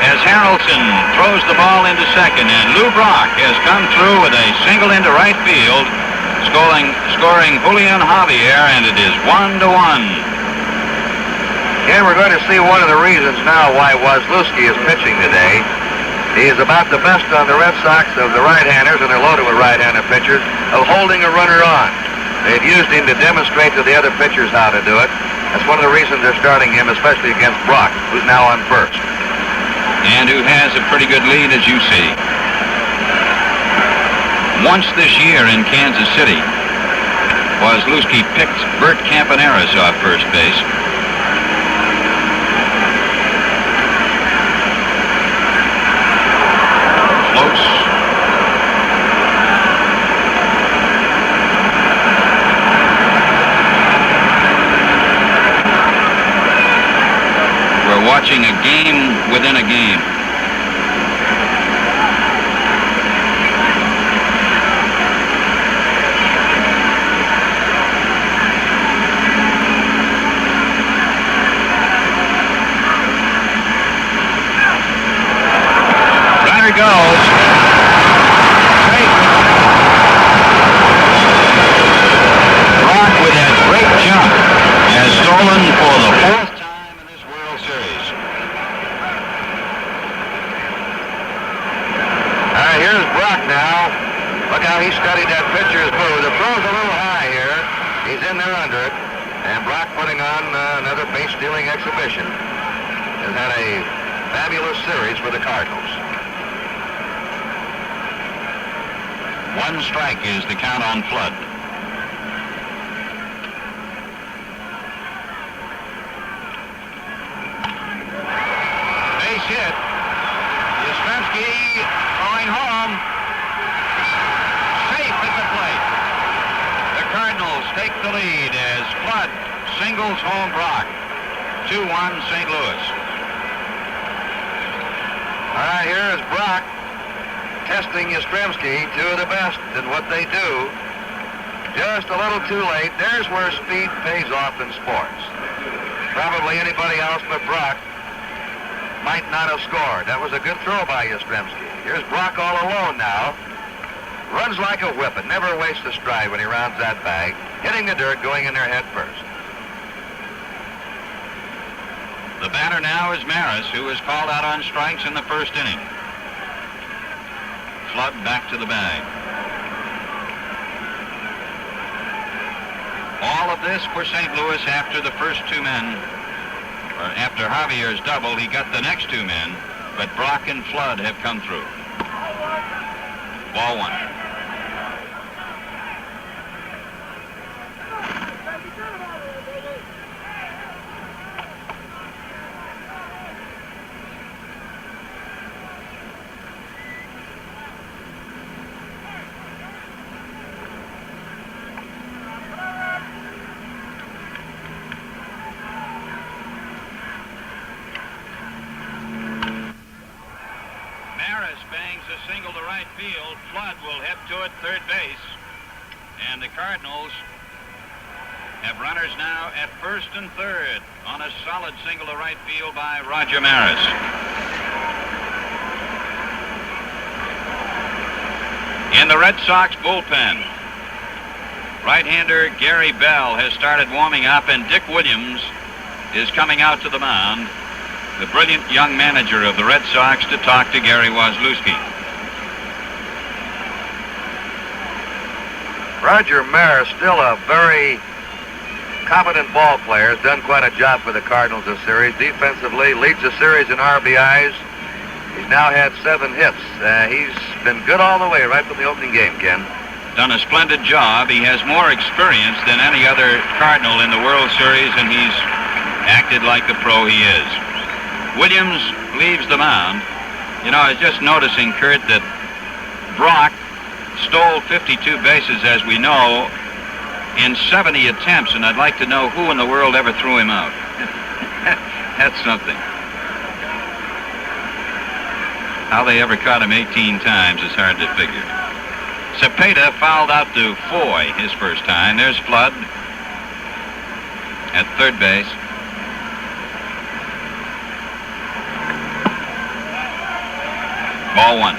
as Harrelson throws the ball into second, and Lou Brock has come through with a single into right field, scoring Julian Javier, and it is 1-1. And we're going to see one of the reasons now why Wazlewski is pitching today. He is about the best on the Red Sox of the right-handers, and they're loaded with right-handed pitchers, of holding a runner on. They've used him to demonstrate to the other pitchers how to do it. That's one of the reasons they're starting him, especially against Brock, who's now on first. And who has a pretty good lead, as you see. Once this year in Kansas City, Wazlewski picked Bert Campaneris off first base. Close. We're watching a game within a game. Runner goes. Brock with that great jump has stolen for the fourth time in this World Series. All right, here's Brock now. Look how he studied that pitcher's move. The throw's a little high here. He's in there under it. And Brock putting on another base-stealing exhibition. Has had a fabulous series for the Cardinals. 1 strike is the count on Flood. Base hit. Yastrzemski going home. Safe at the plate. The Cardinals take the lead as Flood singles home Brock. 2-1 St. Louis. All right, here's Brock testing Yastrzemski, two of the best in what they do. Just a little too late. There's where speed pays off in sports. Probably anybody else but Brock might not have scored. That was a good throw by Yastrzemski. Here's Brock all alone now. Runs like a whip and never wastes a stride when he rounds that bag, hitting the dirt, going in there head first. The batter now is Maris, who was called out on strikes in the first inning. Flood back to the bag. All of this for St. Louis after the first two men, or after Javier's double, he got the next two men, but Brock and Flood have come through. Ball 1. Single to right field. Flood will hit to it third base. And the Cardinals have runners now at first and third on a solid single to right field by Roger Maris. In the Red Sox bullpen, right-hander Gary Bell has started warming up, and Dick Williams is coming out to the mound, the brilliant young manager of the Red Sox, to talk to Gary Wazlewski. Roger Maris, still a very competent ball player, has done quite a job for the Cardinals this series. Defensively, leads the series in RBIs. He's now had 7 hits. He's been good all the way, right from the opening game, Ken. Done a splendid job. He has more experience than any other Cardinal in the World Series, and he's acted like the pro he is. Williams leaves the mound. You know, I was just noticing, Curt, that Brock stole 52 bases, as we know, in 70 attempts, and I'd like to know who in the world ever threw him out. That's something. How they ever caught him 18 times is hard to figure. Cepeda fouled out to Foy his first time. There's Flood at third base. Ball one.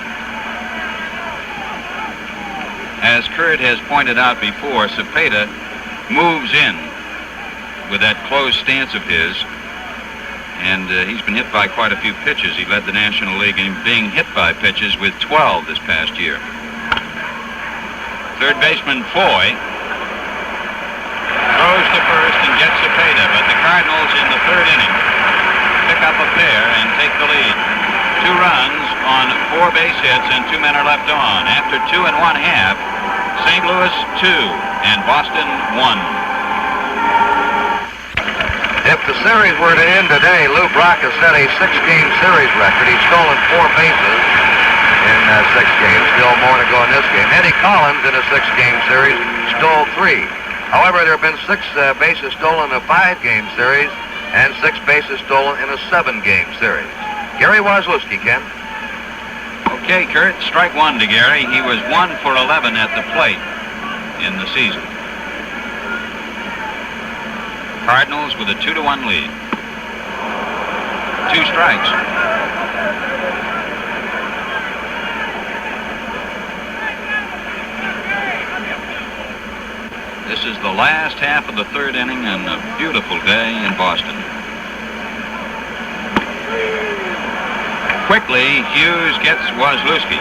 As Curt has pointed out before, Cepeda moves in with that closed stance of his, and he's been hit by quite a few pitches. He led the National League in being hit by pitches with 12 this past year. Third baseman Foy throws to first and gets Cepeda, but the Cardinals in the third inning pick up a pair and take the lead. 2 runs on 4 base hits and 2 men are left on. After 2 1/2, St. Louis 2 and Boston 1. If the series were to end today, Lou Brock has set a 6-game series record. He's stolen 4 bases in 6 games. Still more to go in this game. Eddie Collins in a 6-game series stole 3. However, there have been 6 bases stolen in a 5-game series and 6 bases stolen in a 7-game series. Gary Wozlowski, Ken. Okay, Curt, strike one to Gary. He was 1 for 11 at the plate in the season. Cardinals with a 2-1 lead. 2 strikes. This is the last half of the third inning and a beautiful day in Boston. Quickly, Hughes gets Wozlowski.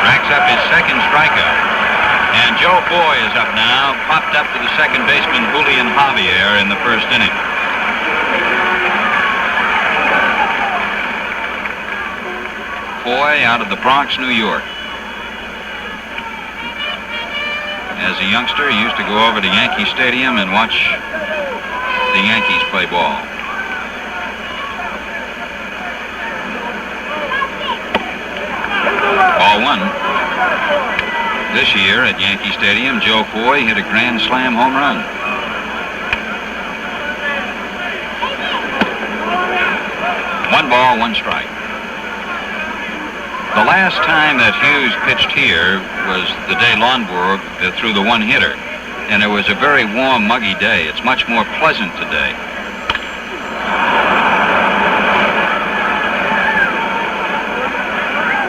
Racks up his second strikeout. And Joe Foy is up now, popped up to the second baseman, Julian Javier, in the first inning. Foy out of the Bronx, New York. As a youngster, he used to go over to Yankee Stadium and watch the Yankees play ball. Ball one. This year at Yankee Stadium, Joe Foy hit a grand slam home run. One ball, 1 strike. The last time that Hughes pitched here was the day Lonborg threw the 1-hitter, and it was a very warm, muggy day. It's much more pleasant today.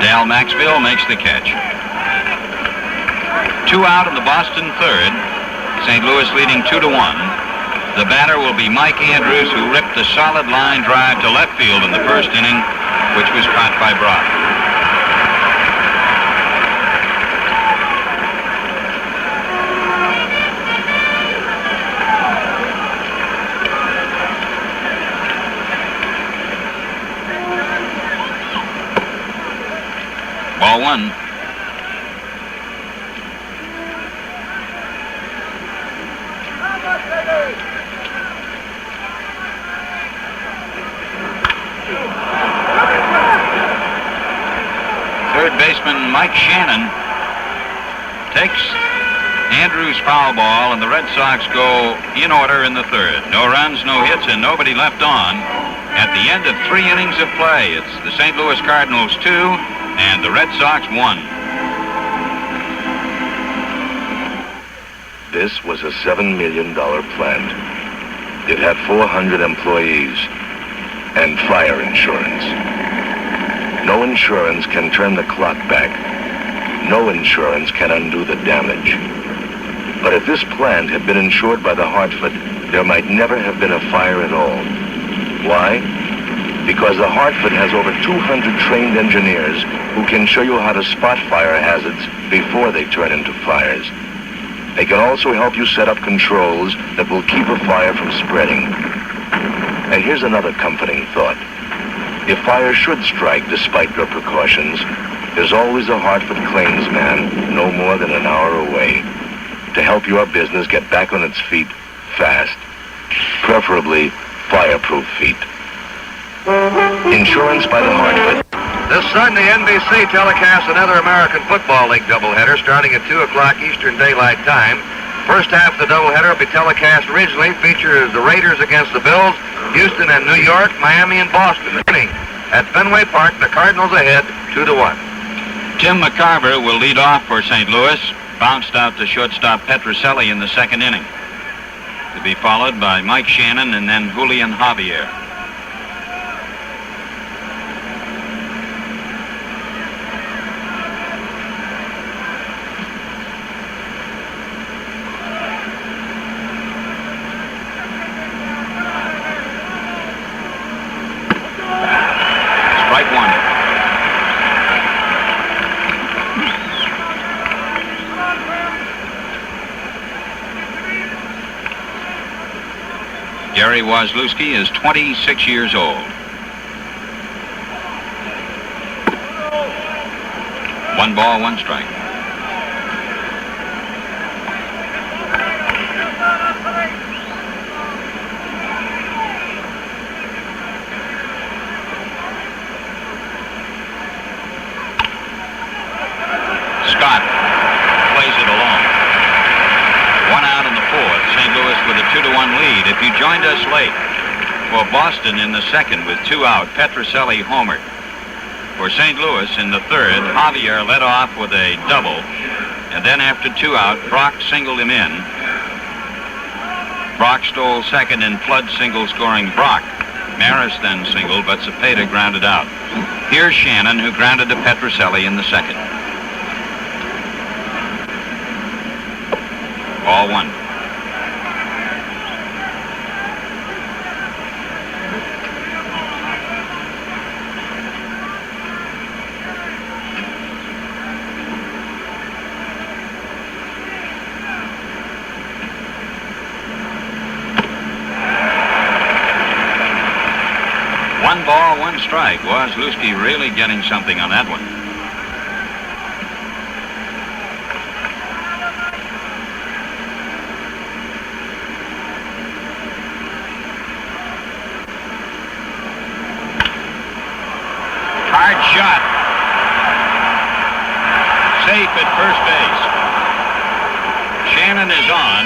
Dal Maxfield makes the catch. 2 out in the Boston third. St. Louis leading 2-1. The batter will be Mike Andrews, who ripped a solid line drive to left field in the first inning, which was caught by Brock. Ball one. Third baseman Mike Shannon takes Andrews' foul ball, and the Red Sox go in order in the third. No runs, no hits, and nobody left on at the end of 3 innings of play. It's the St. Louis Cardinals 2 and the Red Sox 1. This was a $7 million plant. It had 400 employees and fire insurance. No insurance can turn the clock back. No insurance can undo the damage. But if this plant had been insured by the Hartford, there might never have been a fire at all. Why? Because the Hartford has over 200 trained engineers who can show you how to spot fire hazards before they turn into fires. They can also help you set up controls that will keep a fire from spreading. And here's another comforting thought. If fire should strike despite your precautions, there's always a Hartford claims man no more than an hour away to help your business get back on its feet fast, preferably fireproof feet. Insurance by the Hartford. This Sunday, NBC telecasts another American Football League doubleheader starting at 2 o'clock Eastern Daylight Time. First half of the doubleheader will be telecast originally, features the Raiders against the Bills, Houston and New York, Miami and Boston. At Fenway Park, the Cardinals ahead 2-1. Tim McCarver will lead off for St. Louis, bounced out to shortstop Petrocelli in the second inning, to be followed by Mike Shannon and then Julian Javier. Jerry Wozlewski is 26 years old. 1 ball, 1 strike. Scott plays it along. 1 out in the 4th. St. Louis with a 2-1 lead. If you joined us late, for Boston in the 2nd with 2 out, Petrocelli homered. For St. Louis in the 3rd, Javier led off with a double, and then after 2 out, Brock singled him in. Brock stole 2nd, and Flood single scoring Brock. Maris then singled, but Cepeda grounded out. Here's Shannon, who grounded to Petrocelli in the 2nd. Ball 1. One ball, 1 strike. Wozlewski really getting something on that one. Hard shot. Safe at first base. Shannon is on.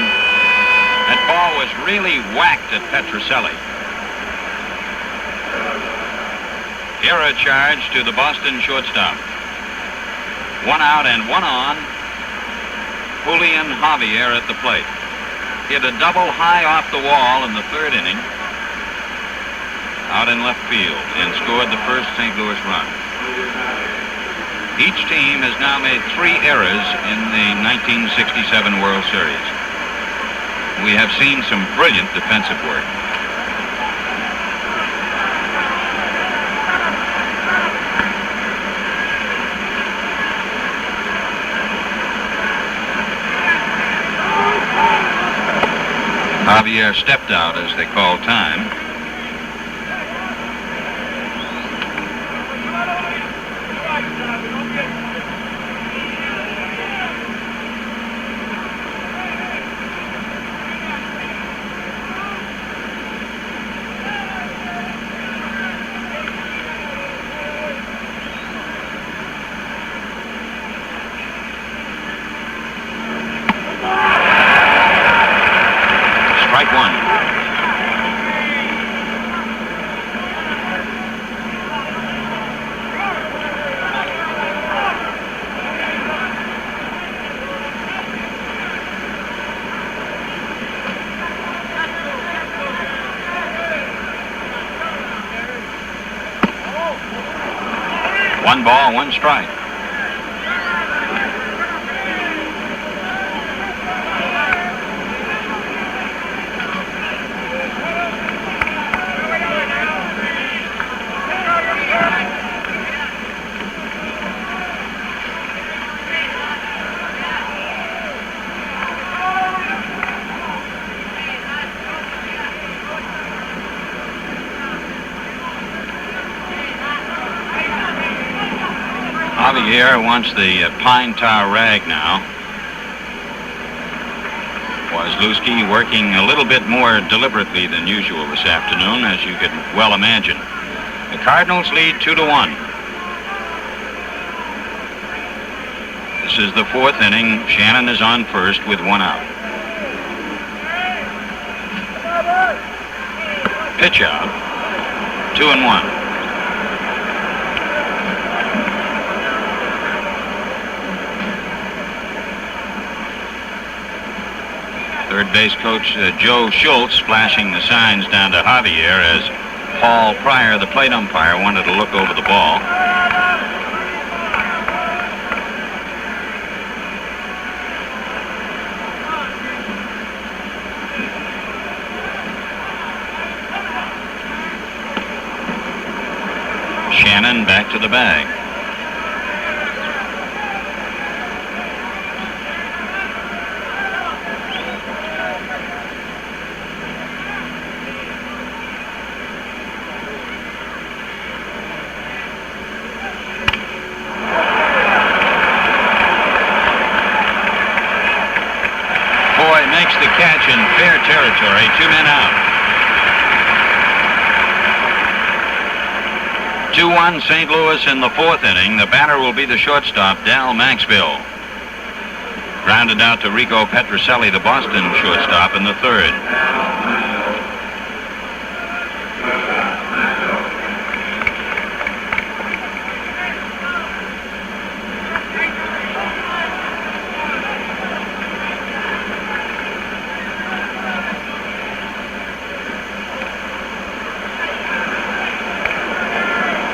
That ball was really whacked at Petrocelli. Error charge to the Boston shortstop. 1 out and 1 on. Julian Javier at the plate. Hit a double high off the wall in the 3rd inning. Out in left field and scored the first St. Louis run. Each team has now made 3 errors in the 1967 World Series. We have seen some brilliant defensive work. Javier stepped out as they called time. Strike 1. One ball, 1 strike. Javier wants the pine tar rag now. Wozlewski working a little bit more deliberately than usual this afternoon, as you can well imagine. The Cardinals lead 2-1. This is the 4th inning. Shannon is on first with 1 out. Pitch out. 2-1. Third base coach Joe Schultz flashing the signs down to Javier as Paul Pryor, the plate umpire, wanted to look over the ball. Shannon back to the bag. catch in fair territory. 2 men out. 2-1 St. Louis in the 4th inning. The batter will be the shortstop, Dal Maxville. Grounded out to Rico Petrocelli, the Boston shortstop, in the 3rd.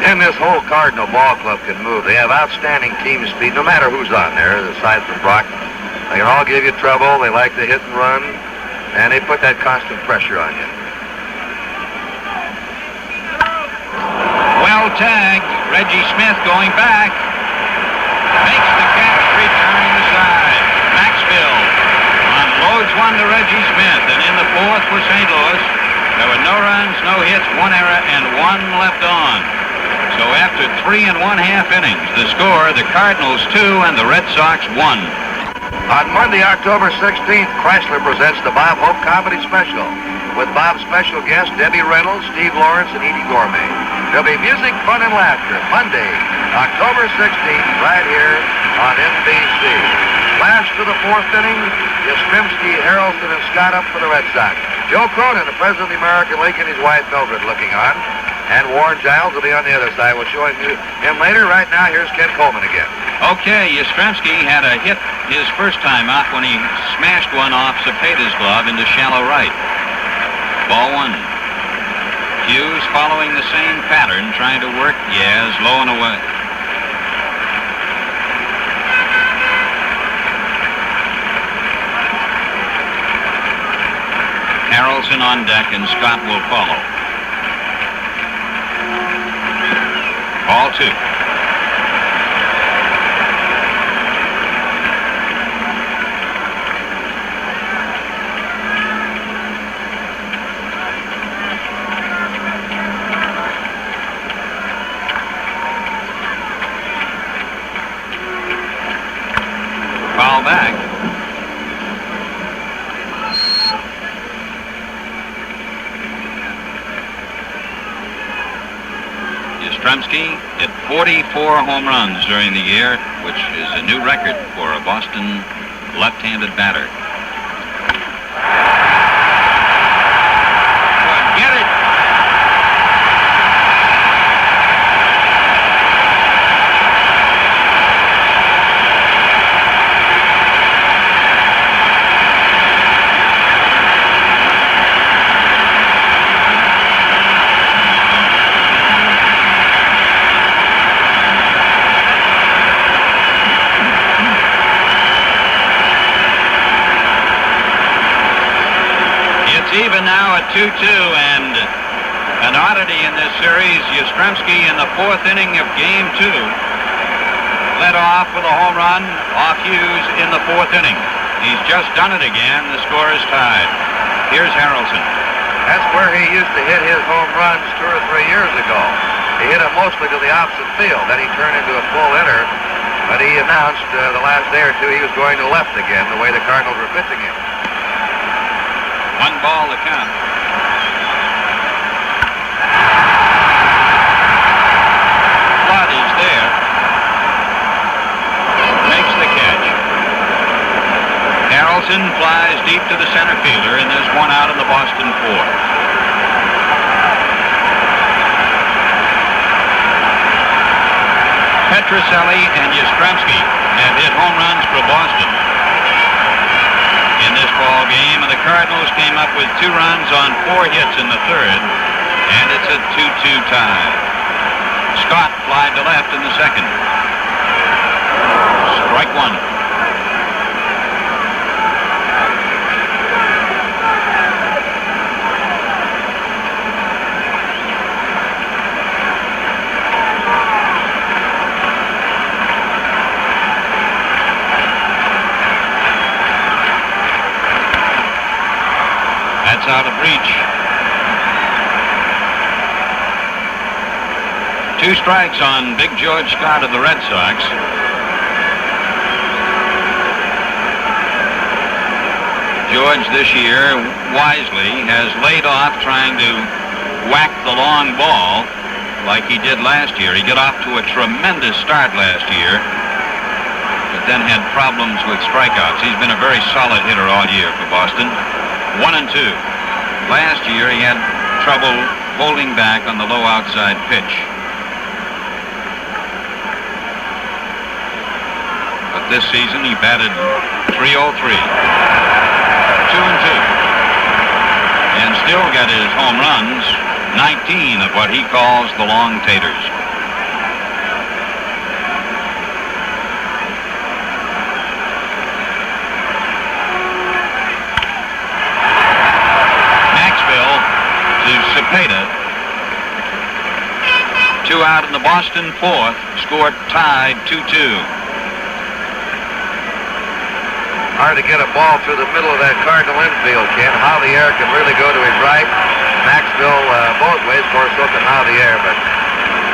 And this whole Cardinal ball club can move. They have outstanding team speed, no matter who's on there, aside from Brock. They can all give you trouble. They like to hit and run, and they put that constant pressure on you. Well tagged. Reggie Smith going back. Makes the catch, returning the side. Maxville unloads one to Reggie Smith, and in the 4th for St. Louis, there were no runs, no hits, 1 error, and 1 left on. So after 3 1/2 innings, the score, the Cardinals 2 and the Red Sox 1. On Monday, October 16th, Chrysler presents the Bob Hope Comedy Special with Bob's special guests Debbie Reynolds, Steve Lawrence, and Edie Gourmet. There'll be music, fun, and laughter Monday, October 16th, right here on NBC. Last to the 4th inning, Yastrzemski, Harrelson, and Scott up for the Red Sox. Joe Cronin, the president of the American League, and his wife Mildred looking on. And Warren Giles will be on the other side. We'll show him later. Right now, here's Ken Coleman again. Okay, Yastrzemski had a hit his first time out when he smashed one off Cepeda's glove into shallow right. Ball 1. Hughes following the same pattern, trying to work Yaz low and away. Harrelson on deck, and Scott will follow. Ball 2. Foul back. Yastrzemski hit 44 home runs during the year, which is a new record for a Boston left-handed batter. Get it! Even now at 2-2, and an oddity in this series, Yastrzemski in the 4th inning of Game 2 led off with a home run off Hughes in the 4th inning. He's just done it again. The score is tied. Here's Harrelson. That's where he used to hit his home runs 2 or 3 years ago. He hit them mostly to the opposite field. Then he turned into a full hitter, but he announced the last day or two he was going to left again, the way the Cardinals were pitching him. 1 ball to count. Flood is there. Makes the catch. Harrelson flies deep to the center fielder, and there's 1 out in the Boston 4th. Petrocelli and Yastrzemski have hit home runs for Boston in this ball game, and the Cardinals came up with 2 runs on 4 hits in the 3rd, and it's a 2-2 tie. Scott flied to left in the 2nd. Strike 1. That's out of reach. 2 strikes on Big George Scott of the Red Sox. George this year, wisely, has laid off trying to whack the long ball like he did last year. He got off to a tremendous start last year, but then had problems with strikeouts. He's been a very solid hitter all year for Boston. 1-2. Last year he had trouble holding back on the low outside pitch. But this season he batted .303. 2-2. And still got his home runs, 19 of what he calls the long taters. Maxville to Cepeda. 2 out in the Boston fourth. Score tied 2-2. Hard to get a ball through the middle of that Cardinal infield, Ken. Javier can really go to his right. Maxville both ways, of course, so can Javier, but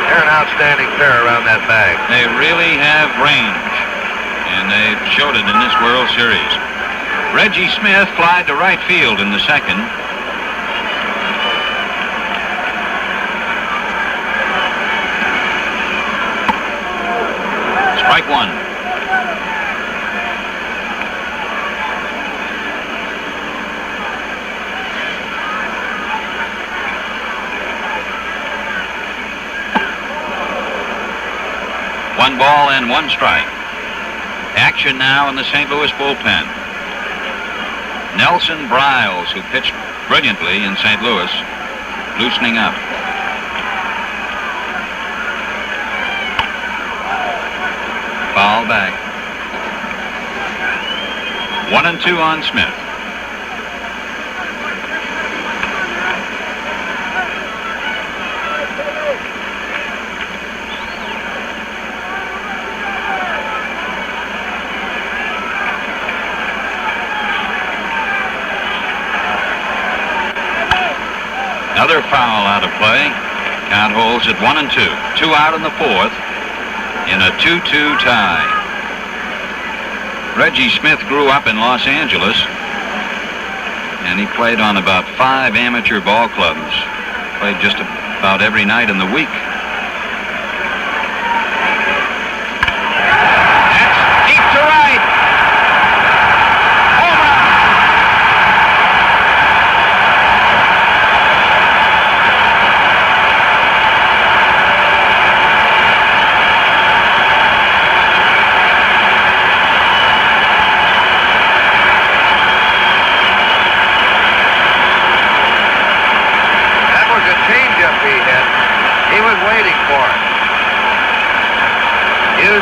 they're an outstanding pair around that bag. They really have range, and they showed it in this World Series. Reggie Smith flied to right field in the second. Strike one. One ball and one strike. Action now in the St. Louis bullpen. Nelson Briles, who pitched brilliantly in St. Louis, loosening up. Foul back. 1-2 on Smith. Another foul out of play. Count holds at 1-2. 2 out in the fourth in a 2-2 tie. Reggie Smith grew up in Los Angeles, and he played on about 5 amateur ball clubs. Played just about every night in the week. That's deep to right. Home run.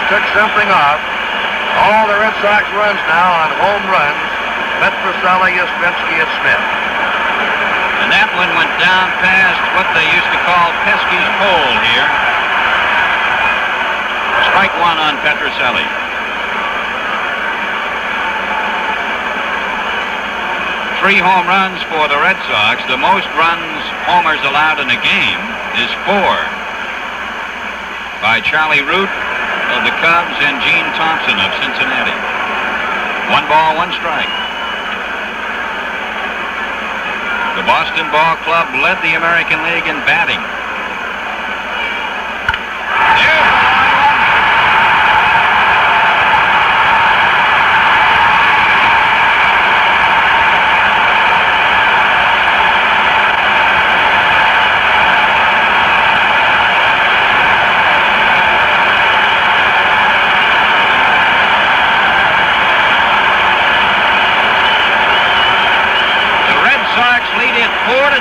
Took something off. All the Red Sox runs now on home runs. Petrocelli, Yastrzemski, and Smith. And that one went down past what they used to call Pesky's pole here. Strike one on Petrocelli. Three home runs for the Red Sox. The most runs homers allowed in a game is 4 by Charlie Root of the Cubs and Gene Thompson of Cincinnati. 1 ball, 1 strike. The Boston Ball Club led the American League in batting.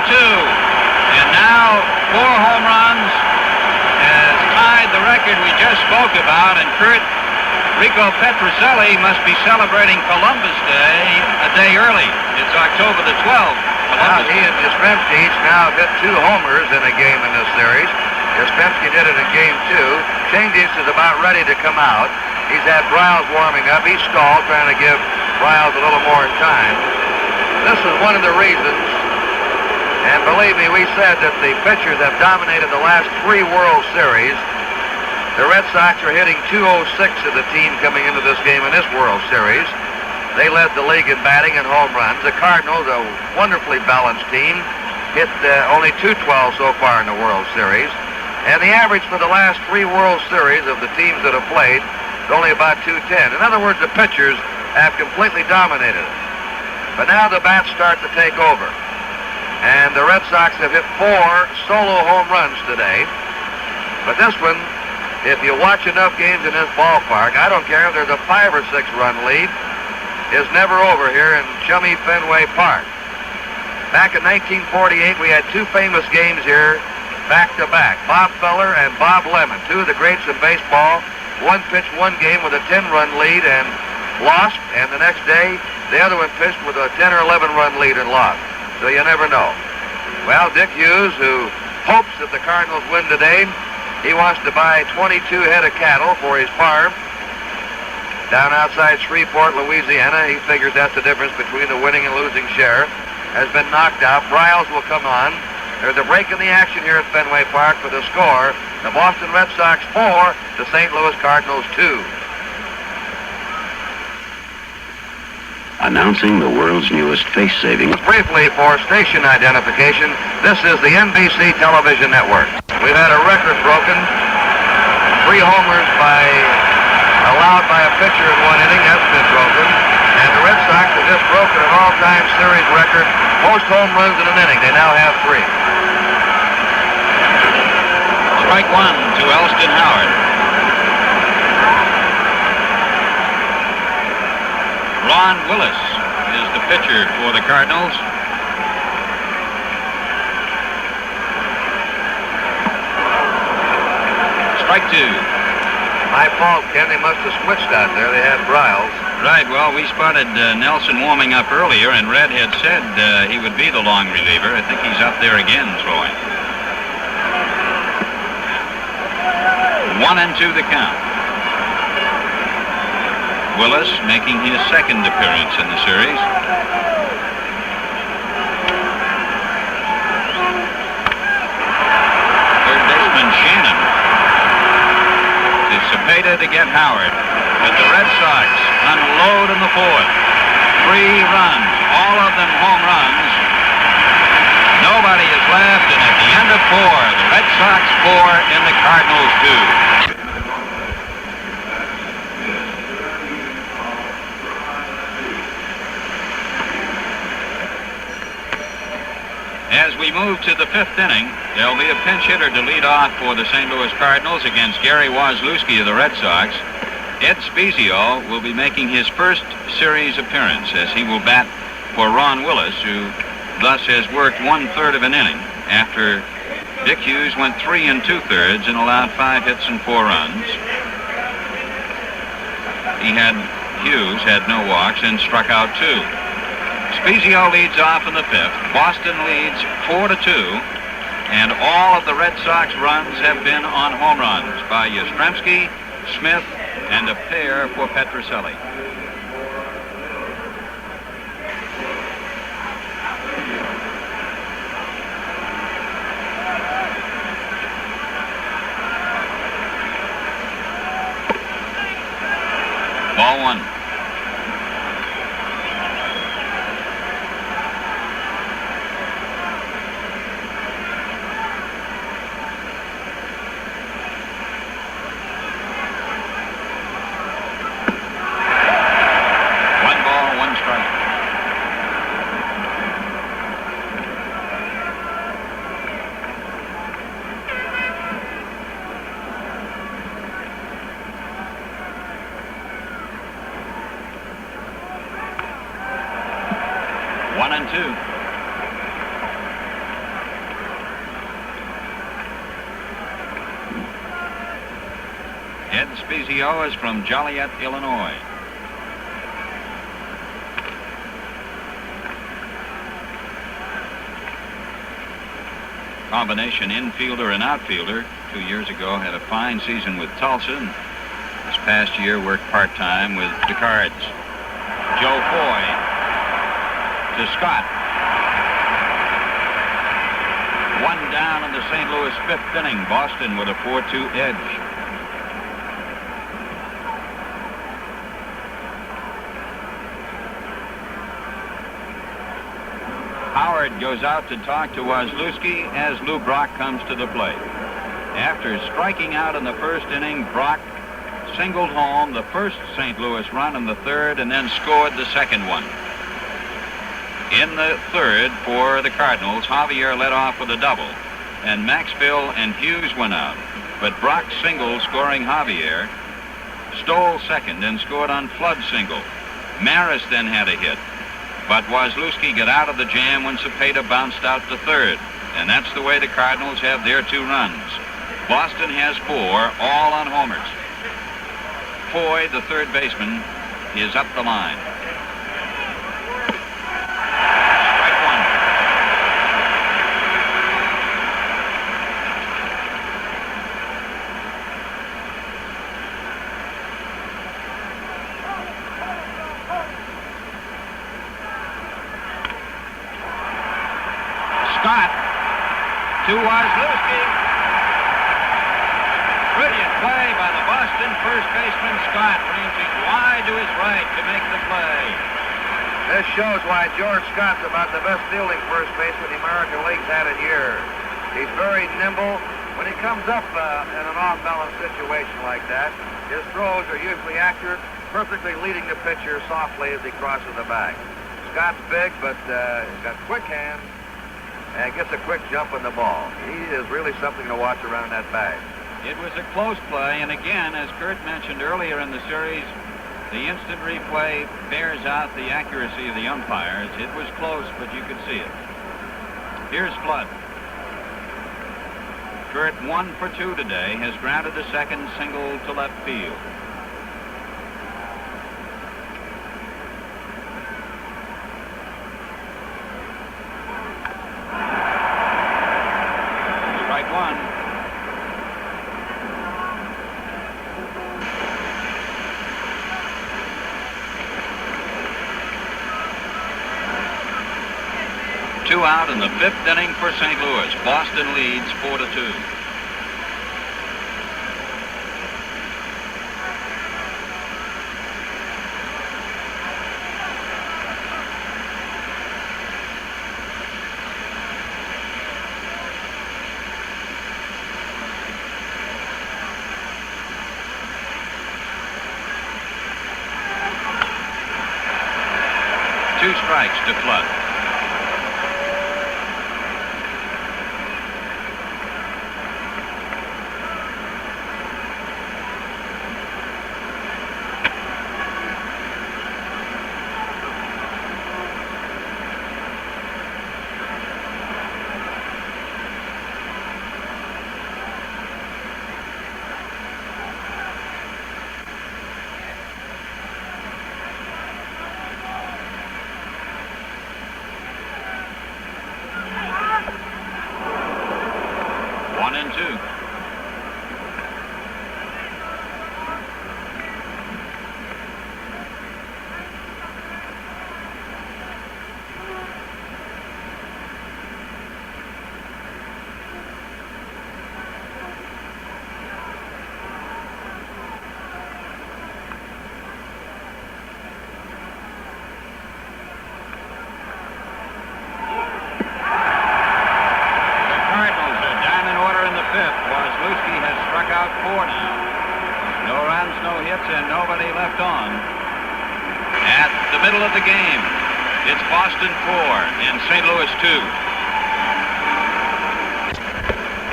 And now 4 home runs has tied the record we just spoke about, and Rico Petrocelli must be celebrating Columbus Day a day early. It's October the 12th. He and Yastrzemski each now have hit 2 homers in a game in this series. Yastrzemski did it in game 2. Changis is about ready to come out. He's had Briles warming up. He's stalled, trying to give Briles a little more time. This is one of the reasons. And believe me, we said that the pitchers have dominated the last 3 World Series. The Red Sox are hitting .206 of the team coming into this game in this World Series. They led the league in batting and home runs. The Cardinals, a wonderfully balanced team, hit only .212 so far in the World Series. And the average for the last 3 World Series of the teams that have played is only about .210. In other words, the pitchers have completely dominated it. But now the bats start to take over. And the Red Sox have hit 4 solo home runs today. But this one, if you watch enough games in this ballpark, I don't care if there's a 5 or 6 run lead, is never over here in chummy Fenway Park. Back in 1948, we had 2 famous games here back-to-back. Bob Feller and Bob Lemon, 2 of the greats in baseball. One pitched one game with a 10-run lead and lost, and the next day, the other one pitched with a 10 or 11-run lead and lost. So you never know. Well, Dick Hughes, who hopes that the Cardinals win today, he wants to buy 22 head of cattle for his farm down outside Shreveport, Louisiana. He figures that's the difference between the winning and losing share. Has been knocked out. Bryles will come on. There's a break in the action here at Fenway Park for the score. The Boston Red Sox 4, the St. Louis Cardinals 2. Announcing the world's newest face-saving. Briefly, for station identification, this is the NBC television network. We've had a record broken. 3 homers allowed by a pitcher in 1 inning. That's been broken. And the Red Sox have just broken an all-time series record, most home runs in an inning. They now have 3. Strike 1 to Elston Howard. Ron Willis is the pitcher for the Cardinals. Strike 2. My fault, Ken. They must have switched out there. They had Bryles. Right. Well, we spotted Nelson warming up earlier, and Red had said he would be the long reliever. I think he's up there again throwing. 1-2 the count. Willis making his 2nd appearance in the series. Third baseman Shannon. Cepeda to get Howard. But the Red Sox unload in the 4th. 3 runs, all of them home runs. Nobody is left, and at the end of 4, the Red Sox 4 and the Cardinals 2. As we move to the 5th inning, there'll be a pinch hitter to lead off for the St. Louis Cardinals against Gary Wozlewski of the Red Sox. Ed Spezio will be making his first series appearance as he will bat for Ron Willis, who thus has worked 1/3 of an inning after Dick Hughes went 3 2/3 and allowed 5 hits and 4 runs. Hughes had no walks and struck out 2. Spezio leads off in the 5th. Boston leads 4-2, and all of the Red Sox runs have been on home runs by Yastrzemski, Smith, and a pair for Petrocelli. Ball 1. Ed Spezio is from Joliet, Illinois. Combination infielder and outfielder. 2 years ago had a fine season with Tulsa, and this past year worked part-time with the Cards. Joe Foy to Scott. 1 down in the St. Louis 5th inning. Boston with a 4-2 edge. Howard goes out to talk to Wazlewski as Lou Brock comes to the plate. After striking out in the first inning, Brock singled home the first St. Louis run in the third and then scored the second one. In the third for the Cardinals, Javier led off with a double, and Maxfield and Hughes went out. But Brock single, scoring Javier, stole second and scored on Flood's single. Maris then had a hit, but Wazlewski got out of the jam when Cepeda bounced out to third, and that's the way the Cardinals have their 2 runs. Boston has 4, all on homers. Foy, the third baseman, is up the line. Strike one. Scott to Wazlewski. Brilliant play by the Boston first baseman Scott, ranging wide to his right to make the play. This shows why George Scott's about the best fielding first baseman the American League's had in years. He's very nimble. When he comes up in an off-balance situation like that, his throws are usually accurate, perfectly leading the pitcher softly as he crosses the bag. Scott's big, but he's got quick hands and gets a quick jump on the ball. He is really something to watch around that bag. It was a close play, and again, as Curt mentioned earlier in the series, the instant replay bears out the accuracy of the umpires. It was close, but you could see it. Here's Flood. Curt 1 for 2 today, has grounded the second single to left field. Strike one. Two out in the 5th inning for St. Louis. Boston leads 4-2. Two strikes to Flood. And nobody left on. At the middle of the game, it's Boston 4 and St. Louis 2.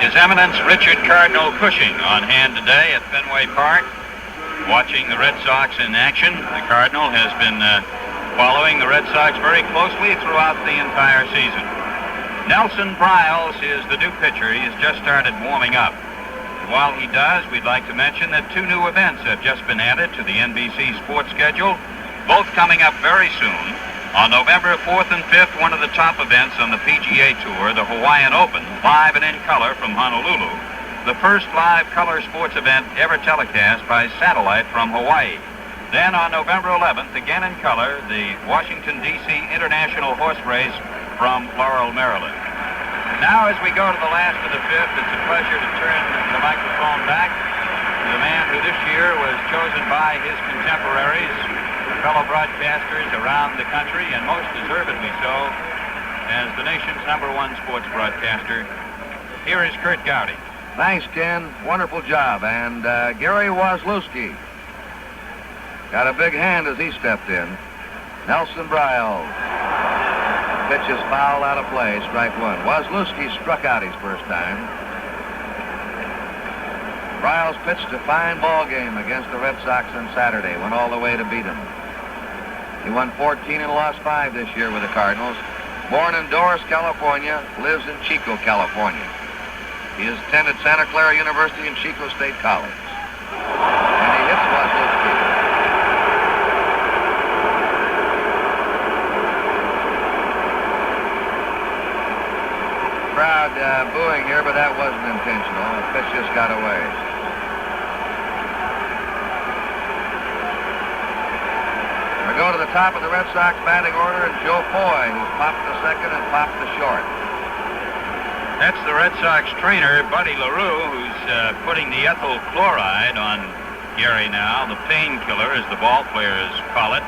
His Eminence Richard Cardinal Cushing on hand today at Fenway Park, watching the Red Sox in action. The Cardinal has been following the Red Sox very closely throughout the entire season. Nelson Briles is the new pitcher. He has just started warming up. While he does, we'd like to mention that 2 new events have just been added to the NBC sports schedule, both coming up very soon. On November 4th and 5th, one of the top events on the PGA Tour, the Hawaiian Open, live and in color from Honolulu, the first live color sports event ever telecast by satellite from Hawaii. Then on November 11th, again in color, the Washington, D.C. International Horse Race from Laurel, Maryland. Now, as we go to the last of the 5th, it's a pleasure to turn the microphone back to the man who this year was chosen by his contemporaries, fellow broadcasters around the country, and most deservedly so, as the nation's #1 sports broadcaster, here is Curt Gowdy. Thanks, Ken. Wonderful job. And Gary Wozlewski got a big hand as he stepped in. Nelson Bryles. Pitch is fouled out of play, strike one. Wozlewski struck out his first time. Bryles pitched a fine ball game against the Red Sox on Saturday, went all the way to beat them. He won 14 and lost 5 this year with the Cardinals. Born in Doris, California, lives in Chico, California. He has attended Santa Clara University and Chico State College. And he hits Wozlewski. Crowd booing here, but that wasn't intentional. The pitch just got away. We go to the top of the Red Sox batting order, and Joe Foy, who's popped the second and popped the short. That's the Red Sox trainer, Buddy LaRue, who's putting the ethyl chloride on Gary now, the painkiller, as the ball players call it.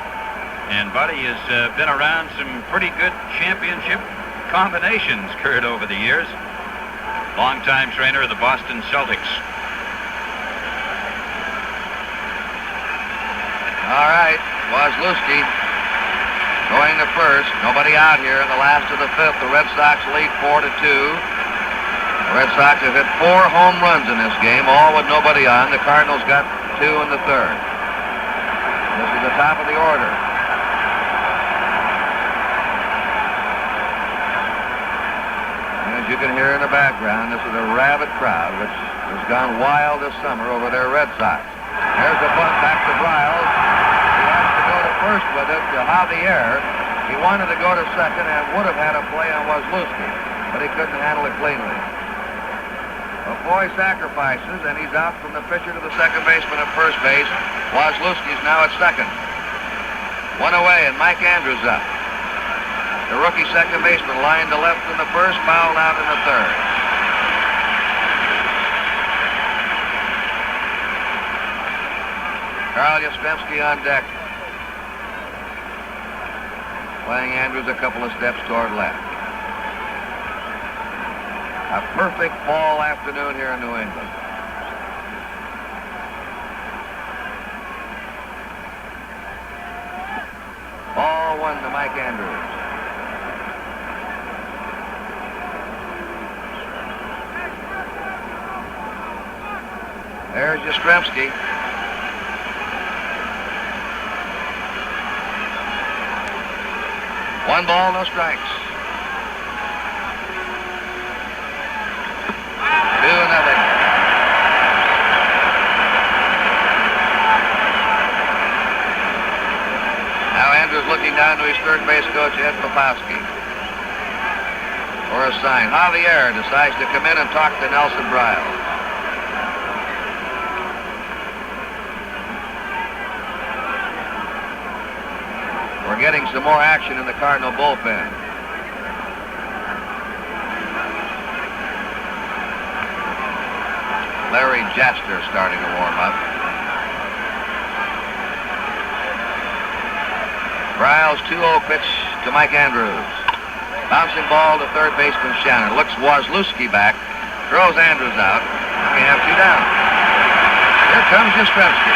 And Buddy has been around some pretty good championship combinations, Curt, over the years. Longtime trainer of the Boston Celtics. All right, Wozlewski going to first. Nobody out here in the last of the 5th. The Red Sox lead 4-2. The Red Sox have hit 4 home runs in this game, all with nobody on. The Cardinals got 2 in the 3rd. This is the top of the order. You can hear in the background, this is a rabid crowd which has gone wild this summer over their Red Sox. There's the bunt back to Bryles. He has to go to first with it to Javier. He wanted to go to second and would have had a play on Wozlewski, but he couldn't handle it cleanly. Foy sacrifices, and he's out from the pitcher to the second baseman at first base. Wozlewski's now at second. One away, and Mike Andrews up. The rookie second baseman lined to left in the first, fouled out in the 3rd. Carl Yastrzemski on deck. Playing Andrews a couple of steps toward left. A perfect fall afternoon here in New England. Ball 1 to Mike Andrews. There's Yastrzemski. One ball, no strikes. 2-0. Now Andrews looking down to his third base coach, Ed Popowski, for a sign. Javier decides to come in and talk to Nelson Bryles. We're getting some more action in the Cardinal bullpen. Larry Jaster starting to warm up. Bryles 2-0 pitch to Mike Andrews. Bouncing ball to third baseman Shannon. Looks Wozlewski back. Throws Andrews out. And we have 2 down. Here comes Yastrzemski.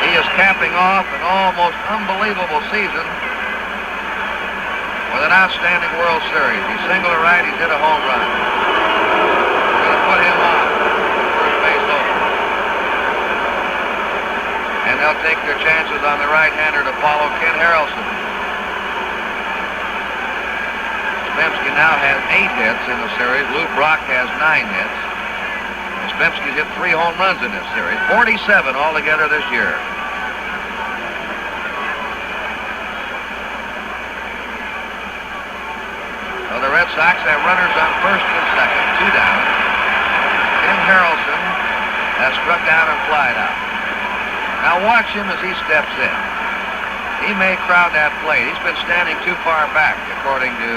He is capping off an almost unbelievable season with an outstanding World Series. He's singled a right, he's hit a home run. We're going to put him on first base over. And they'll take their chances on the right-hander to follow Ken Harrelson. Yastrzemski now has 8 hits in the series. Lou Brock has 9 hits. Yastrzemski's hit 3 home runs in this series. 47 altogether this year. So the Red Sox have runners on first and second, 2 down. Ken Harrelson has struck out and flied out. Now watch him as he steps in. He may crowd that plate. He's been standing too far back, according to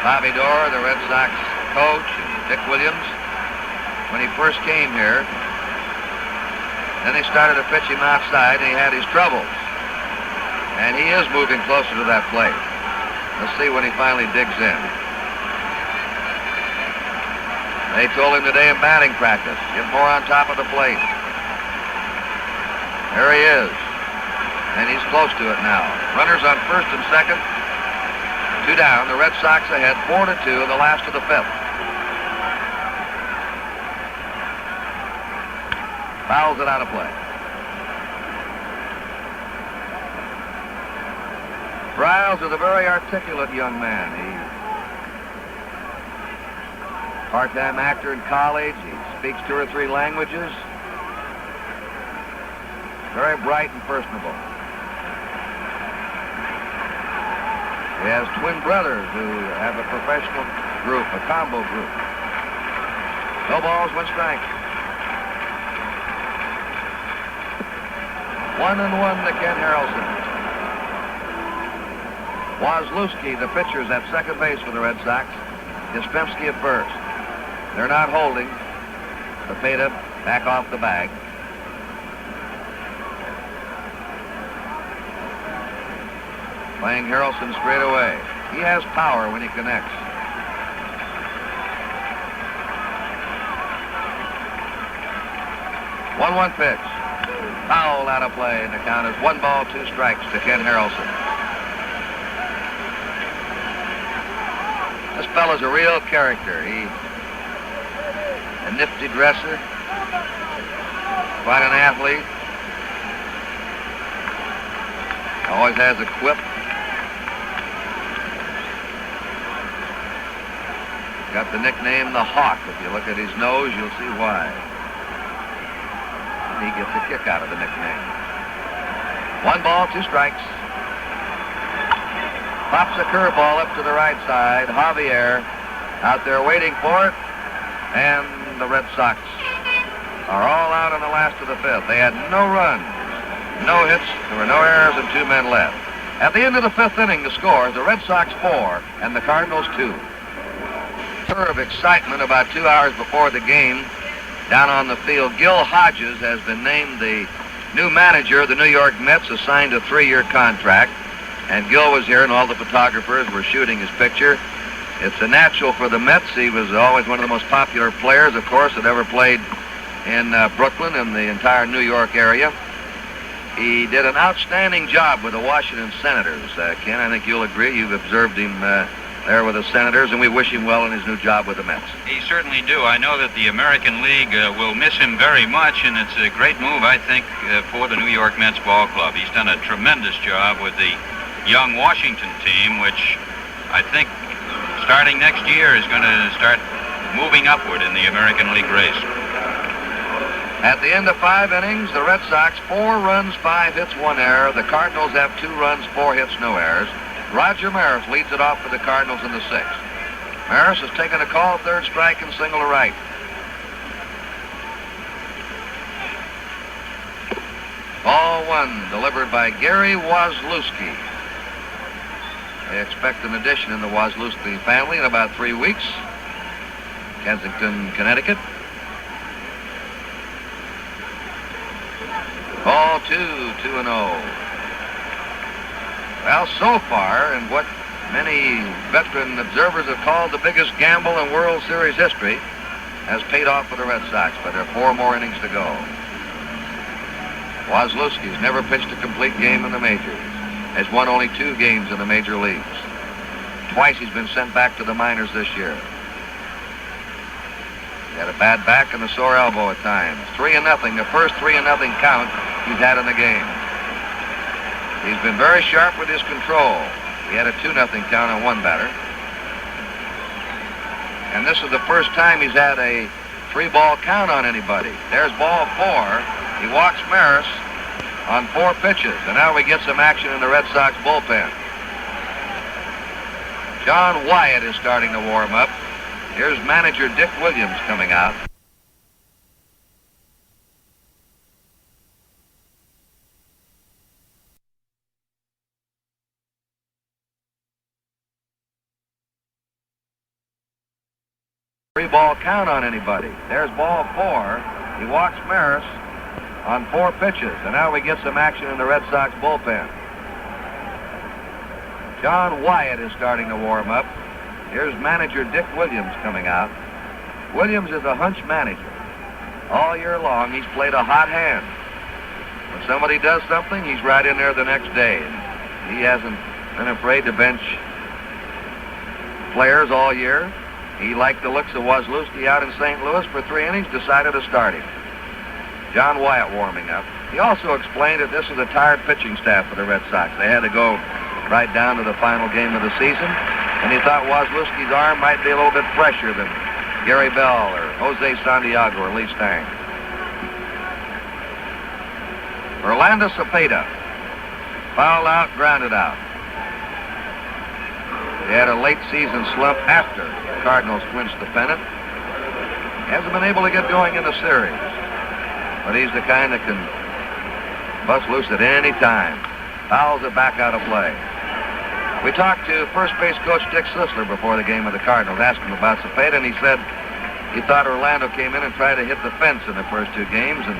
Bobby Doerr, the Red Sox coach, and Dick Williams. when he first came here. Then they started to pitch him outside, and he had his troubles. And he is moving closer to that plate. Let's see when he finally digs in. They told him today in batting practice, get more on top of the plate. There he is. And he's close to it now. Runners on first and second. 2 down. The Red Sox ahead 4-2 in the last of the 5th. Fouls it out of play. Riles is a very articulate young man. He's a part-time actor in college. He speaks 2 or 3 languages. Very bright and personable. He has twin brothers who have a professional group, a combo group. No balls, 1 strike. 1-1 to Ken Harrelson. Wozlewski, the pitcher, is at second base for the Red Sox. Yastrzemski at first. They're not holding. Cepeda back off the bag. Playing Harrelson straight away. He has power when he connects. One pitch. Foul out of play, and the count is 1 ball, 2 strikes to Ken Harrelson. This fella's a real character. He's a nifty dresser, quite an athlete. Always has a quip. Got the nickname the Hawk. If you look at his nose, you'll see why. And he gets a kick out of the nickname. 1 ball, 2 strikes. Pops a curveball up to the right side. Javier out there waiting for it. And the Red Sox are all out in the last of the 5th. They had no runs, no hits, there were no errors, and 2 men left. At the end of the 5th inning, the score is the Red Sox 4 and the Cardinals 2. Of excitement about 2 hours before the game down on the field. Gil Hodges has been named the new manager of the New York Mets, assigned a 3-year contract. And Gil was here, and all the photographers were shooting his picture. It's a natural for the Mets. He was always one of the most popular players, of course, that ever played in Brooklyn and the entire New York area. He did an outstanding job with the Washington Senators. Ken, I think you'll agree. You've observed him there with the Senators, and we wish him well in his new job with the Mets. He certainly do. I know that the American League will miss him very much, and it's a great move, I think, for the New York Mets ball club. He's done a tremendous job with the young Washington team, which I think starting next year is going to start moving upward in the American League race. At the end of 5 innings, the Red Sox 4 runs, 5 hits, 1 error. The Cardinals have 2 runs, 4 hits, no errors. Roger Maris leads it off for the Cardinals in the 6th. Maris has taken a call, 3rd strike, and single to right. Ball 1 delivered by Gary Wozlewski. They expect an addition in the Wozlewski family in about 3 weeks. Kensington, Connecticut. Ball 2, 2-0. Well, so far, in what many veteran observers have called the biggest gamble in World Series history, has paid off for the Red Sox, but there are 4 more innings to go. Wozlewski's never pitched a complete game in the majors. Has won only 2 games in the major leagues. Twice he's been sent back to the minors this year. He had a bad back and a sore elbow at times. 3-0, the first 3-0 count he's had in the game. He's been very sharp with his control. He had a 2-0 count on 1 batter. And this is the first time he's had a 3-ball count on anybody. There's ball 4. He walks Maris on 4 pitches. And now we get some action in the Red Sox bullpen. John Wyatt is starting to warm up. Here's manager Dick Williams coming out. 3-ball count on anybody. There's ball 4. He walks Maris on 4 pitches, and now we get some action in the Red Sox bullpen. John Wyatt is starting to warm up. Here's manager Dick Williams coming out. Williams is a hunch manager. All year long, he's played a hot hand. When somebody does something, he's right in there the next day. He hasn't been afraid to bench players all year. He liked the looks of Wazlewski out in St. Louis for 3 innings, decided to start him. John Wyatt warming up. He also explained that this was a tired pitching staff for the Red Sox. They had to go right down to the final game of the season, and he thought Wazlewski's arm might be a little bit fresher than Gary Bell or Jose Santiago or Lee Stang. Orlando Cepeda, fouled out, grounded out. He had a late season slump after the Cardinals clinched the pennant. He hasn't been able to get going in the series, but he's the kind that can bust loose at any time. Fouls it back out of play. We talked to first base coach Dick Sisler before the game of the Cardinals, asked him about Cepeda, and he said he thought Orlando came in and tried to hit the fence in the first 2 games and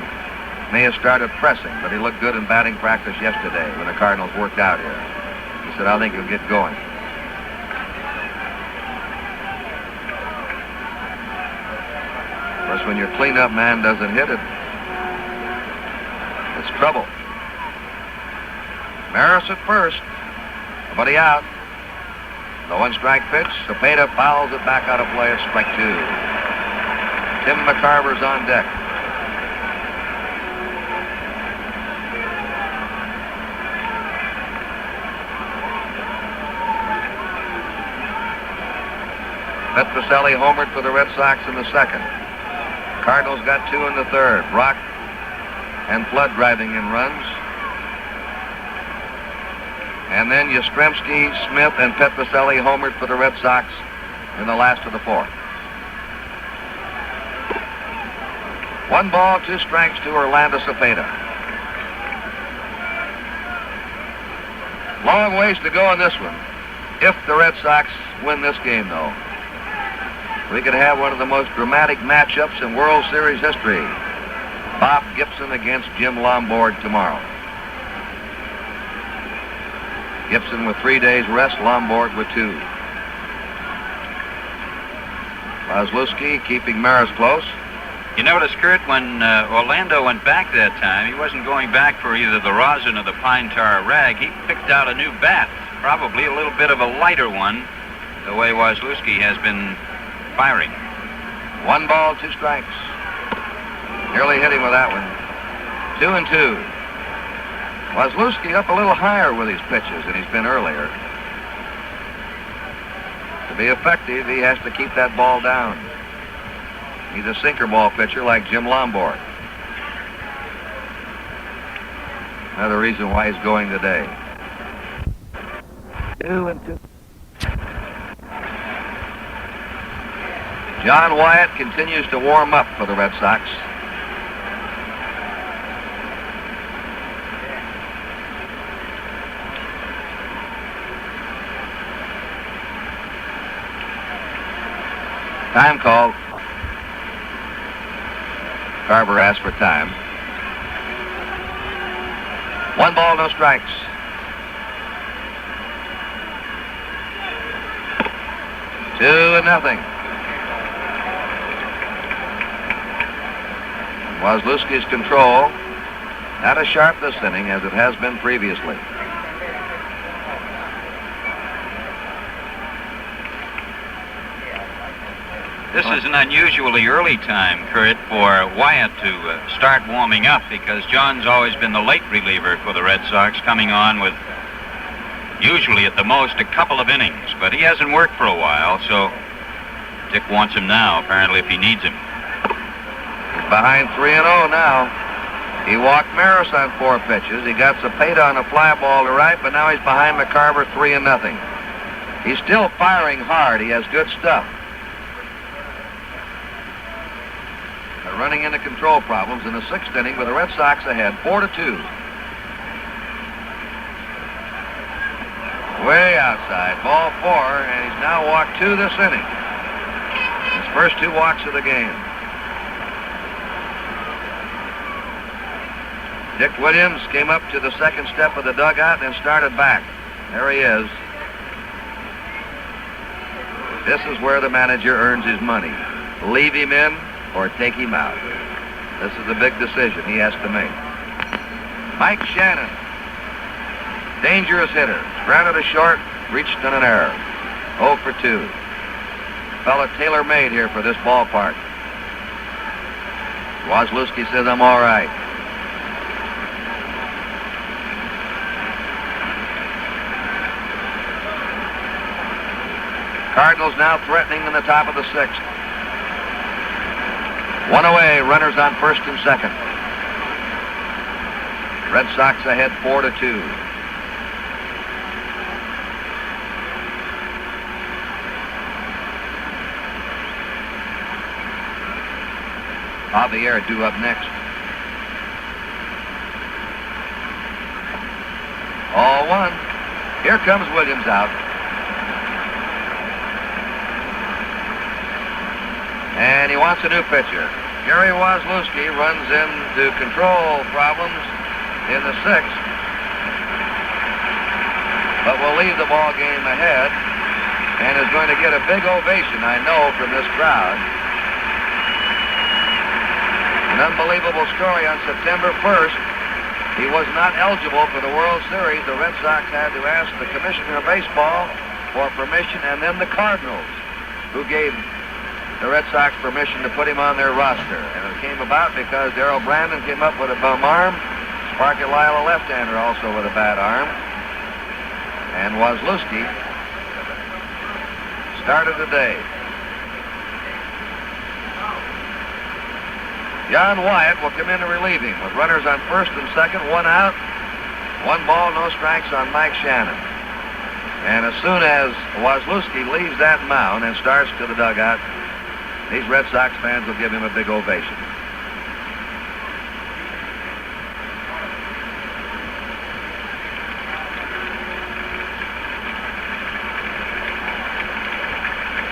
may have started pressing, but he looked good in batting practice yesterday when the Cardinals worked out here. He said, I think he'll get going. Of course, when your cleanup man doesn't hit it, it's trouble. Maris at first. Nobody out. The 1-strike pitch. Cepeda fouls it back out of play at strike 2. Tim McCarver's on deck. Petrocelli homered for the Red Sox in the 2nd. Cardinals got 2 in the 3rd. Brock and Flood driving in runs. And then Yastrzemski, Smith, and Petrocelli homered for the Red Sox in the last of the 4th. 1 ball, 2 strikes to Orlando Cepeda. Long ways to go in this one. If the Red Sox win this game, though, we could have one of the most dramatic matchups in World Series history. Bob Gibson against Jim Lonborg tomorrow. Gibson with 3 days rest, Lonborg with 2. Wazlewski keeping Maris close. You notice, Curt, when Orlando went back that time, he wasn't going back for either the rosin or the pine tar rag. He picked out a new bat, probably a little bit of a lighter one, the way Wazlewski has been firing. 1 ball, 2 strikes. Nearly hit him with that one. 2-2. Wazlewski up a little higher with his pitches than he's been earlier. To be effective, he has to keep that ball down. He's a sinker ball pitcher like Jim Lonborg. Another reason why he's going today. 2-2. John Wyatt continues to warm up for the Red Sox. Time called. Carver asked for time. 1 ball, no strikes. Two and nothing. Wazlewski's control, not as sharp this inning as it has been previously. This is an unusually early time, Curt, for Wyatt to start warming up, because John's always been the late reliever for the Red Sox, coming on with usually at the most a couple of innings. But he hasn't worked for a while, so Dick wants him now, apparently, if he needs him. He's behind 3-0 now. He walked Maris on 4 pitches. He got Cepeda on a fly ball to right, but now he's behind McCarver 3-0. He's still firing hard. He has good stuff. They're running into control problems in the 6th inning with the Red Sox ahead, 4-2. Way outside, ball 4, and he's now walked 2 this inning. His first 2 walks of the game. Dick Williams came up to the second step of the dugout and started back. There he is. This is where the manager earns his money. Leave him in or take him out. This is a big decision he has to make. Mike Shannon, dangerous hitter. Grounded a short, reached on an error. 0 for 2. Fella tailor-made here for this ballpark. Wozlewski says, I'm all right. Cardinals now threatening in the top of the 6th. 1 away, runners on first and second. Red Sox ahead 4-2. Javier due up next. All 1. Here comes Williams out. And he wants a new pitcher. Gary Wozlewski runs into control problems in the 6th, but will leave the ball game ahead and is going to get a big ovation, I know, from this crowd. An unbelievable story. On September 1st, he was not eligible for the World Series. The Red Sox had to ask the Commissioner of Baseball for permission, and then the Cardinals, who gave the Red Sox permission to put him on their roster. And it came about because Darrell Brandon came up with a bum arm. Sparky Lyle, a left-hander, also with a bad arm. And Wozlewski started the day. John Wyatt will come in to relieve him with runners on first and second, 1 out, 1 ball, no strikes on Mike Shannon. And as soon as Wozlewski leaves that mound and starts to the dugout, these Red Sox fans will give him a big ovation.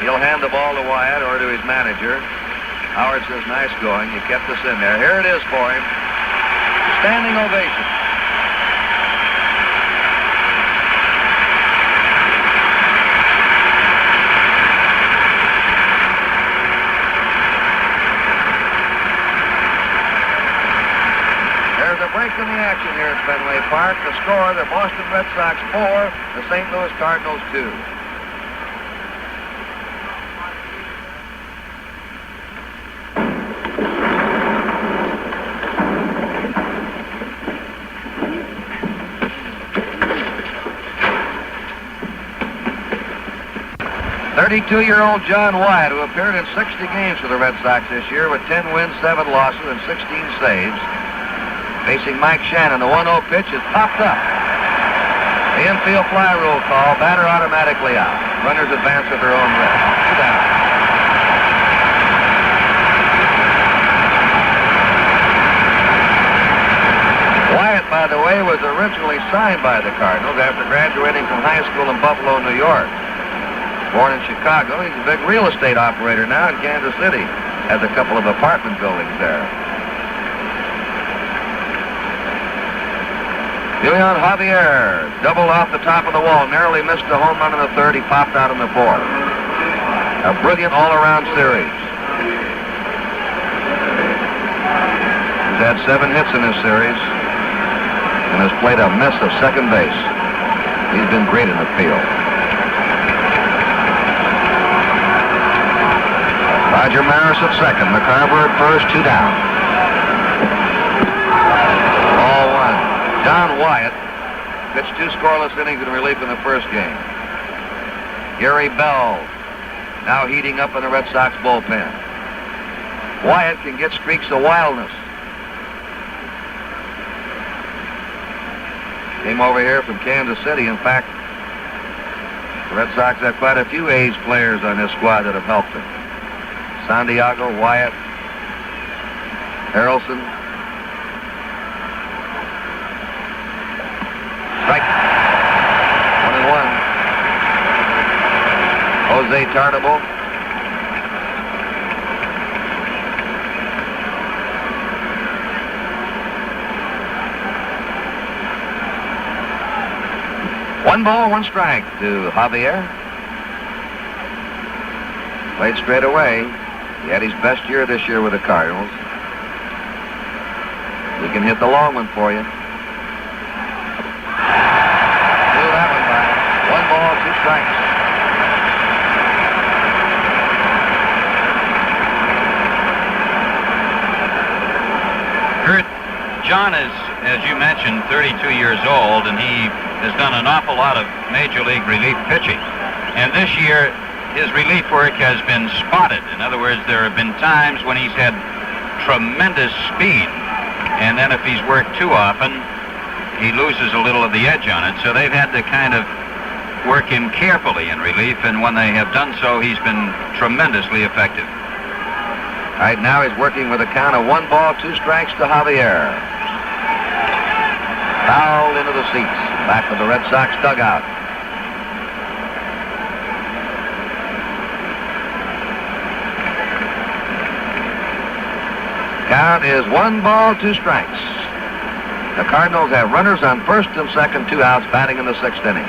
He'll hand the ball to Wyatt or to his manager. Howard says, nice going. You kept us in there. Here it is for him. Standing ovation. There's a break in the action here at Fenway Park. The score, the Boston Red Sox 4, the St. Louis Cardinals 2. Thirty-two-year-old John Wyatt, who appeared in 60 games for the Red Sox this year with 10 wins, 7 losses, and 16 saves. Facing Mike Shannon, the 1-0 pitch is popped up. The infield fly rule call, batter automatically out. Runners advance at their own risk. 2 down. Wyatt, by the way, was originally signed by the Cardinals after graduating from high school in Buffalo, New York. Born in Chicago, he's a big real estate operator now in Kansas City. Has a couple of apartment buildings there. Julian Javier doubled off the top of the wall, narrowly missed the home run in the 3rd. He popped out in the 4th. A brilliant all-around series. He's had 7 hits in this series and has played a mess of second base. He's been great in the field. Roger Maris at second. McCarver at first, 2 down. Ball 1. John Wyatt pitched 2 scoreless innings in relief in the first game. Gary Bell now heating up in the Red Sox bullpen. Wyatt can get streaks of wildness. Came over here from Kansas City. In fact, the Red Sox have quite a few A's players on this squad that have helped them. Santiago, Wyatt, Harrelson. Strike. 1-1. Jose Tartable. 1 ball, 1 strike to Javier. Played straight away. He had his best year this year with the Cardinals. He can hit the long one for you. Blew that one by. 1 ball, 2 strikes. Curt, John is, as you mentioned, 32 years old, and he has done an awful lot of Major League relief pitching. And this year, his relief work has been spotted. In other words, there have been times when he's had tremendous speed, and then if he's worked too often, he loses a little of the edge on it. So they've had to kind of work him carefully in relief, and when they have done so, he's been tremendously effective. Right now he's working with a count of 1 ball, 2 strikes to Javier. Fouled into the seats, back of the Red Sox dugout. Count is 1 ball, 2 strikes. The Cardinals have runners on first and second, 2 outs, batting in the 6th inning.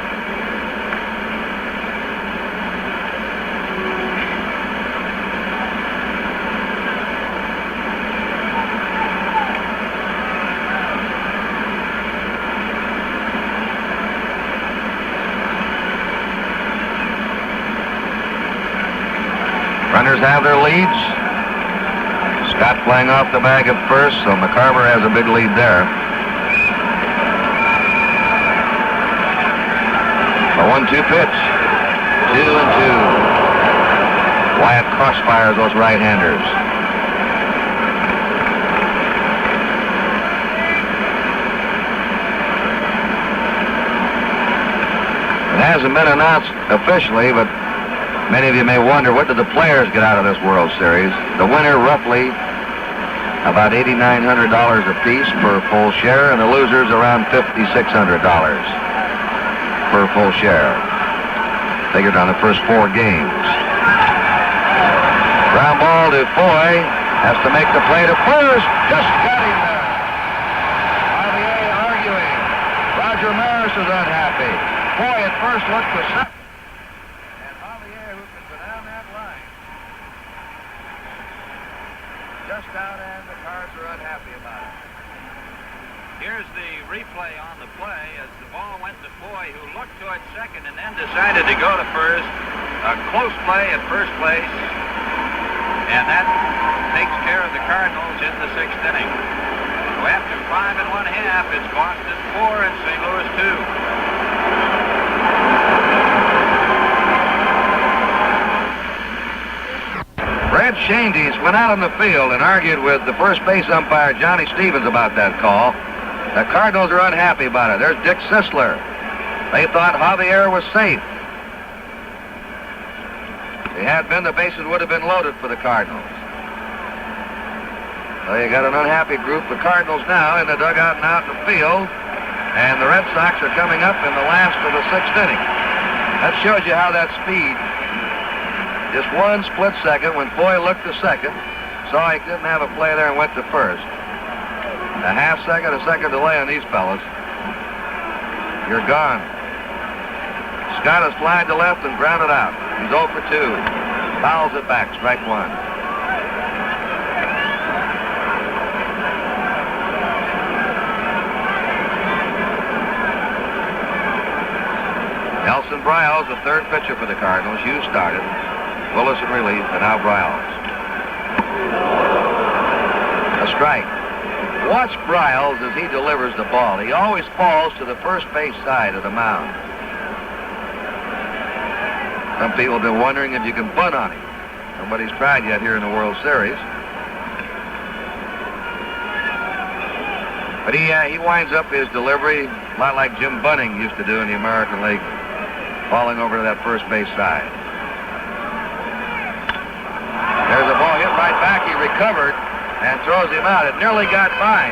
Runners have their leads. Scott playing off the bag at first, so McCarver has a big lead there. A 1-2 pitch. 2-2. Wyatt crossfires those right-handers. It hasn't been announced officially, but many of you may wonder, what did the players get out of this World Series? The winner, roughly about $8,900 apiece per full share, and the losers around $5,600 per full share. Figured on the first 4 games. Ground ball to Foy. Has to make the play to first. Just got him there. Javier arguing. Roger Maris is unhappy. Foy at first looked to second. And Javier, who can go down that line, just out, and the Cards are unhappy about it. Here's the replay on the play as the ball went to Foy, who looked toward second and then decided to go to first. A close play at first place, and that takes care of the Cardinals in the 6th inning. So after 5 1/2, it's Boston 4 and St. Louis 2. Brad Shandes went out on the field and argued with the first base umpire, Johnny Stevens, about that call. The Cardinals are unhappy about it. There's Dick Sisler. They thought Javier was safe. If he had been, the bases would have been loaded for the Cardinals. So you got an unhappy group of Cardinals now in the dugout and out in the field. And the Red Sox are coming up in the last of the 6th inning. That shows you how that speed, just 1 split second when Foy looked to second, saw he didn't have a play there and went to first. A half second, a second delay on these fellas. You're gone. Scott has flied to left and grounded out. He's 0 for 2. Fouls it back, strike 1. Nelson Bryles, the 3rd pitcher for the Cardinals. Hughes started. Willis in relief, and now Bryles. A strike. Watch Bryles as he delivers the ball. He always falls to the first base side of the mound. Some people have been wondering if you can bunt on him. Nobody's tried yet here in the World Series. But he winds up his delivery a lot like Jim Bunning used to do in the American League, falling over to that first base side. There's a ball hit right back. He recovered and throws him out. It nearly got by.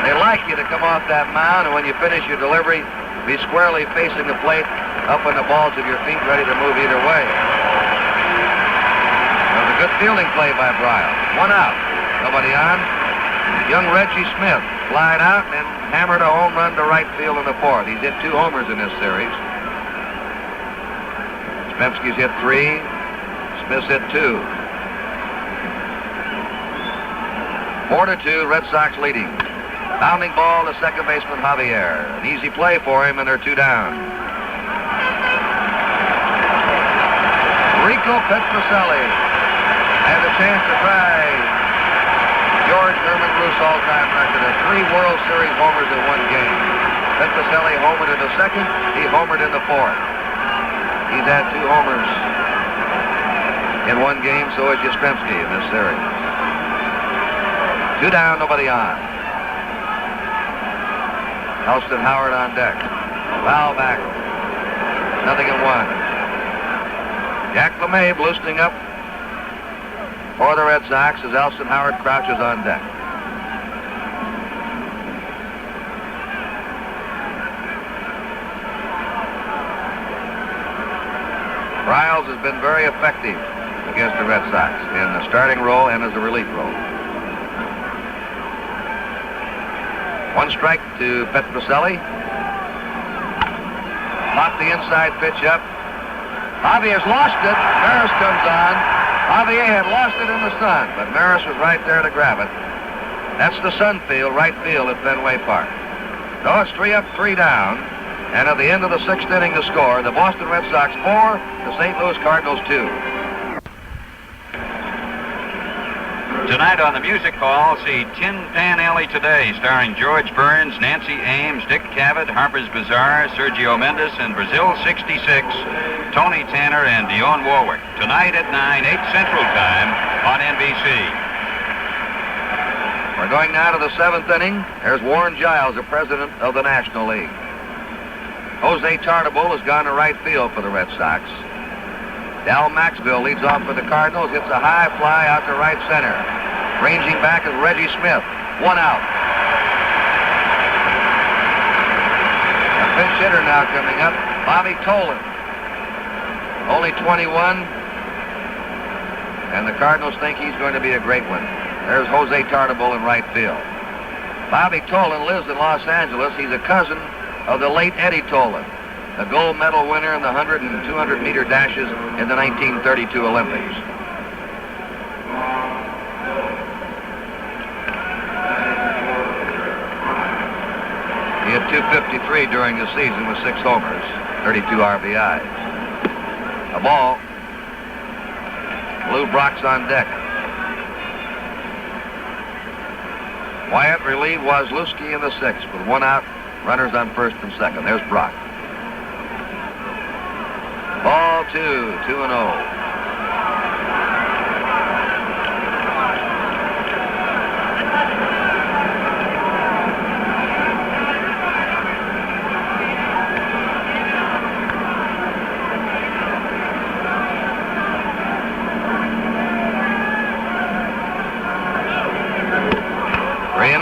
They like you to come off that mound, and when you finish your delivery, be squarely facing the plate, up on the balls of your feet, ready to move either way. That was a good fielding play by Bryles. 1 out. Nobody on. Young Reggie Smith flied out and hammered a home run to right field in the fourth. He's hit 2 homers in this series. Yastrzemski's hit 3. Smith's hit 2. 4-2, Red Sox leading. Bounding ball to second baseman Javier. An easy play for him, and they're 2 down. Rico Petrocelli has a chance to try George Herman Bruce all-time record of 3 World Series homers in 1 game. Petrocelli homered in the second. He homered in the fourth. He's had 2 homers in 1 game, so is Yastrzemski in this series. 2 down, nobody on. Elston Howard on deck. Foul back. 0-1. Jack LeMahieu loosening up for the Red Sox as Elston Howard crouches on deck. Riles has been very effective against the Red Sox in the starting role and as a relief role. 1 strike to Petrocelli. Popped the inside pitch up. Javier's lost it. Maris comes on. Javier had lost it in the sun, but Maris was right there to grab it. That's the sun field, right field at Fenway Park. So it's 3 up, 3 down. And at the end of the 6th inning to score, the Boston Red Sox 4, the St. Louis Cardinals 2. Tonight on the Music Hall, see Tin Pan Alley Today, starring George Burns, Nancy Ames, Dick Cavett, Harper's Bazaar, Sergio Mendes, and Brazil 66, Tony Tanner, and Dionne Warwick. Tonight at 9, 8 Central Time on NBC. We're going now to the 7th inning. There's Warren Giles, the president of the National League. Jose Tartabull has gone to right field for the Red Sox. Dal Maxville leads off for the Cardinals, hits a high fly out to right center. Ranging back is Reggie Smith. 1 out. A pinch hitter now coming up, Bobby Tolan. Only 21. And the Cardinals think he's going to be a great one. There's Jose Tartabull in right field. Bobby Tolan lives in Los Angeles. He's a cousin of the late Eddie Tolan, a gold medal winner in the 100 and 200 meter dashes in the 1932 Olympics. He had 253 during the season with 6 homers, 32 RBIs. A ball. Lou Brock's on deck. Wyatt relieved Wazlewski in the 6th with 1 out, runners on first and second. There's Brock. Ball 2, 2-0.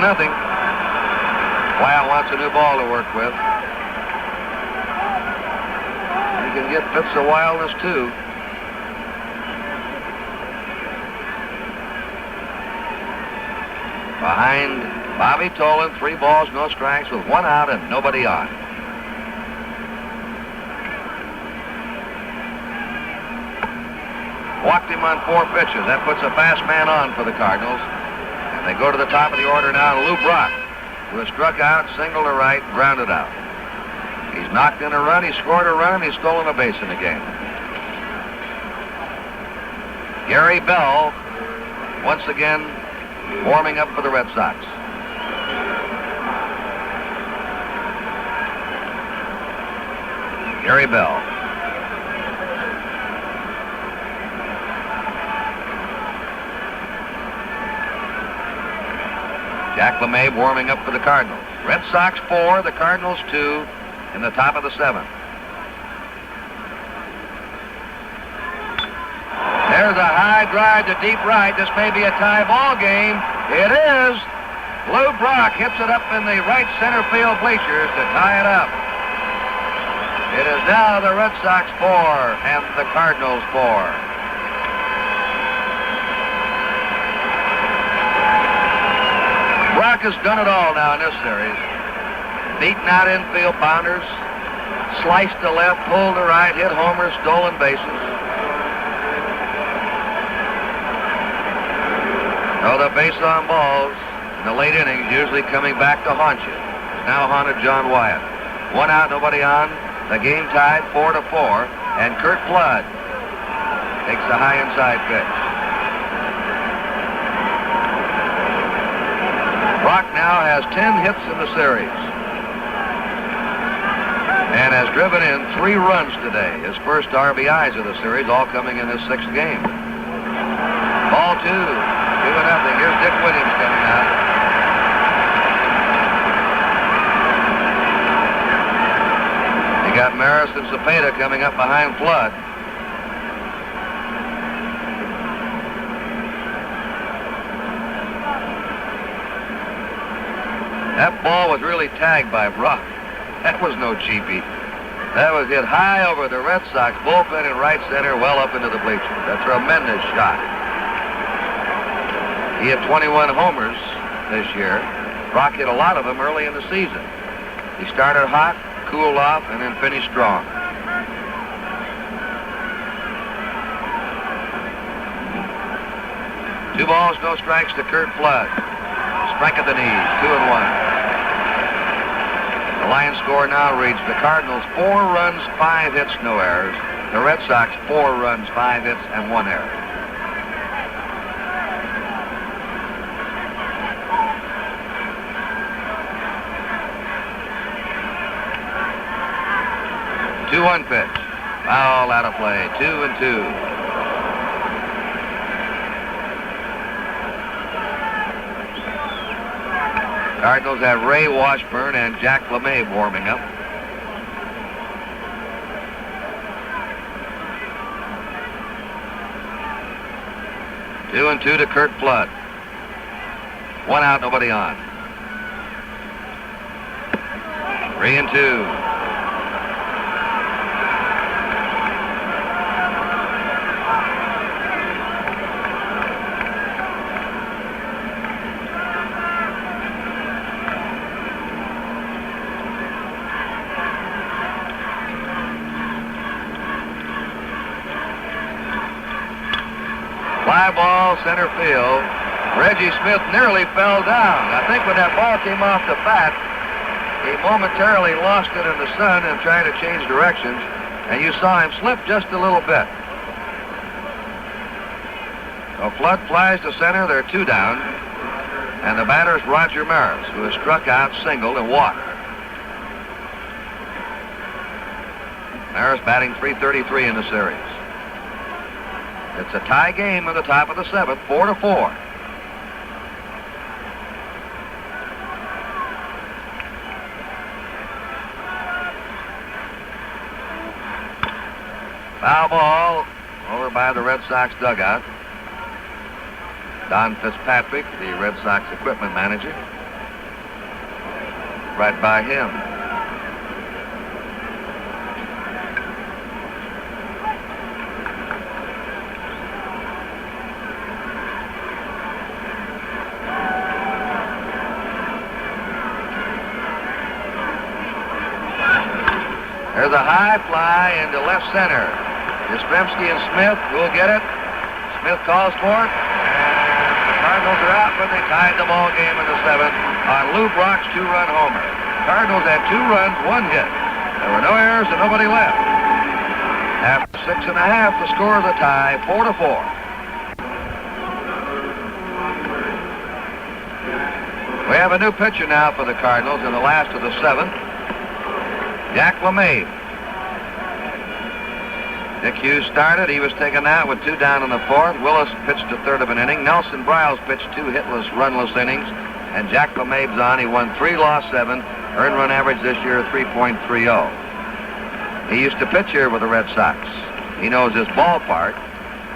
Nothing. Wyatt wants a new ball to work with. You can get fits of wildness too. Behind Bobby Tolan, 3 balls, no strikes with 1 out and nobody on. Walked him on 4 pitches. That puts a fast man on for the Cardinals. They go to the top of the order now, Lou Brock, who has struck out, single to right, grounded out. He's knocked in a run, he scored a run, and he's stolen a base in the game. Gary Bell, once again, warming up for the Red Sox. Gary Bell. Jack LeMahieu warming up for the Cardinals. Red Sox 4, the Cardinals 2 in the top of the 7th. There's a high drive to deep right. This may be a tie ball game. It is. Lou Brock hits it up in the right center field bleachers to tie it up. It is now the Red Sox 4 and the Cardinals 4. Brock has done it all now in this series. Beaten out infield bounders, sliced to left, pulled to right, hit homers, stolen bases. Oh, the base on balls in the late innings usually coming back to haunt you. Now haunted John Wyatt. 1 out, nobody on. The game tied 4-4, and Curt Flood takes the high inside pitch. Brock now has 10 hits in the series and has driven in 3 runs today. His first RBIs of the series, all coming in his 6th game. Ball 2, 2-0. Here's Dick Williams coming out. You got Maris and Cepeda coming up behind Flood. That ball was really tagged by Brock. That was no cheapie. That was hit high over the Red Sox bullpen in right center, well up into the bleachers. A tremendous shot. He had 21 homers this year. Brock hit a lot of them early in the season. He started hot, cooled off, and then finished strong. Two balls, no strikes to Curt Flood. Strike at the knees, 2-1. The line score now reads the Cardinals 4 runs, 5 hits, no errors. The Red Sox 4 runs, 5 hits, and 1 error. Two-one pitch. Foul out of play. 2-2. Cardinals have Ray Washburn and Jack LeMay warming up. Two and two to Curt Flood. 1 out, nobody on. 3-2. Fly ball, center field. Reggie Smith nearly fell down. I think when that ball came off the bat, he momentarily lost it in the sun and trying to change directions, and you saw him slip just a little bit. So Flood flies to center. There are 2 down, and the batter is Roger Maris, who has struck out, singled, and walked. Maris batting .333 in the series. It's a tie game in the top of the 7th, 4-4. Foul ball over by the Red Sox dugout. Don Fitzpatrick, the Red Sox equipment manager, right by him. There's a high fly into left center. Yastrzemski and Smith will get it. Smith calls for it. And the Cardinals are out, but they tied the ball game in the 7th on Lou Brock's 2-run homer. Cardinals had 2 runs, 1 hit. There were no errors and nobody left. After 6.5, the score is a tie, 4-4. We have a new pitcher now for the Cardinals in the last of the 7th. Jack LeMay. Dick Hughes started. He was taken out with 2 down in the 4th. Willis pitched a 1/3 of an inning. Nelson Briles pitched 2 hitless, runless innings. And Jack LeMay's on. He won 3, lost 7. Earned run average this year 3.30. He used to pitch here with the Red Sox. He knows this ballpark.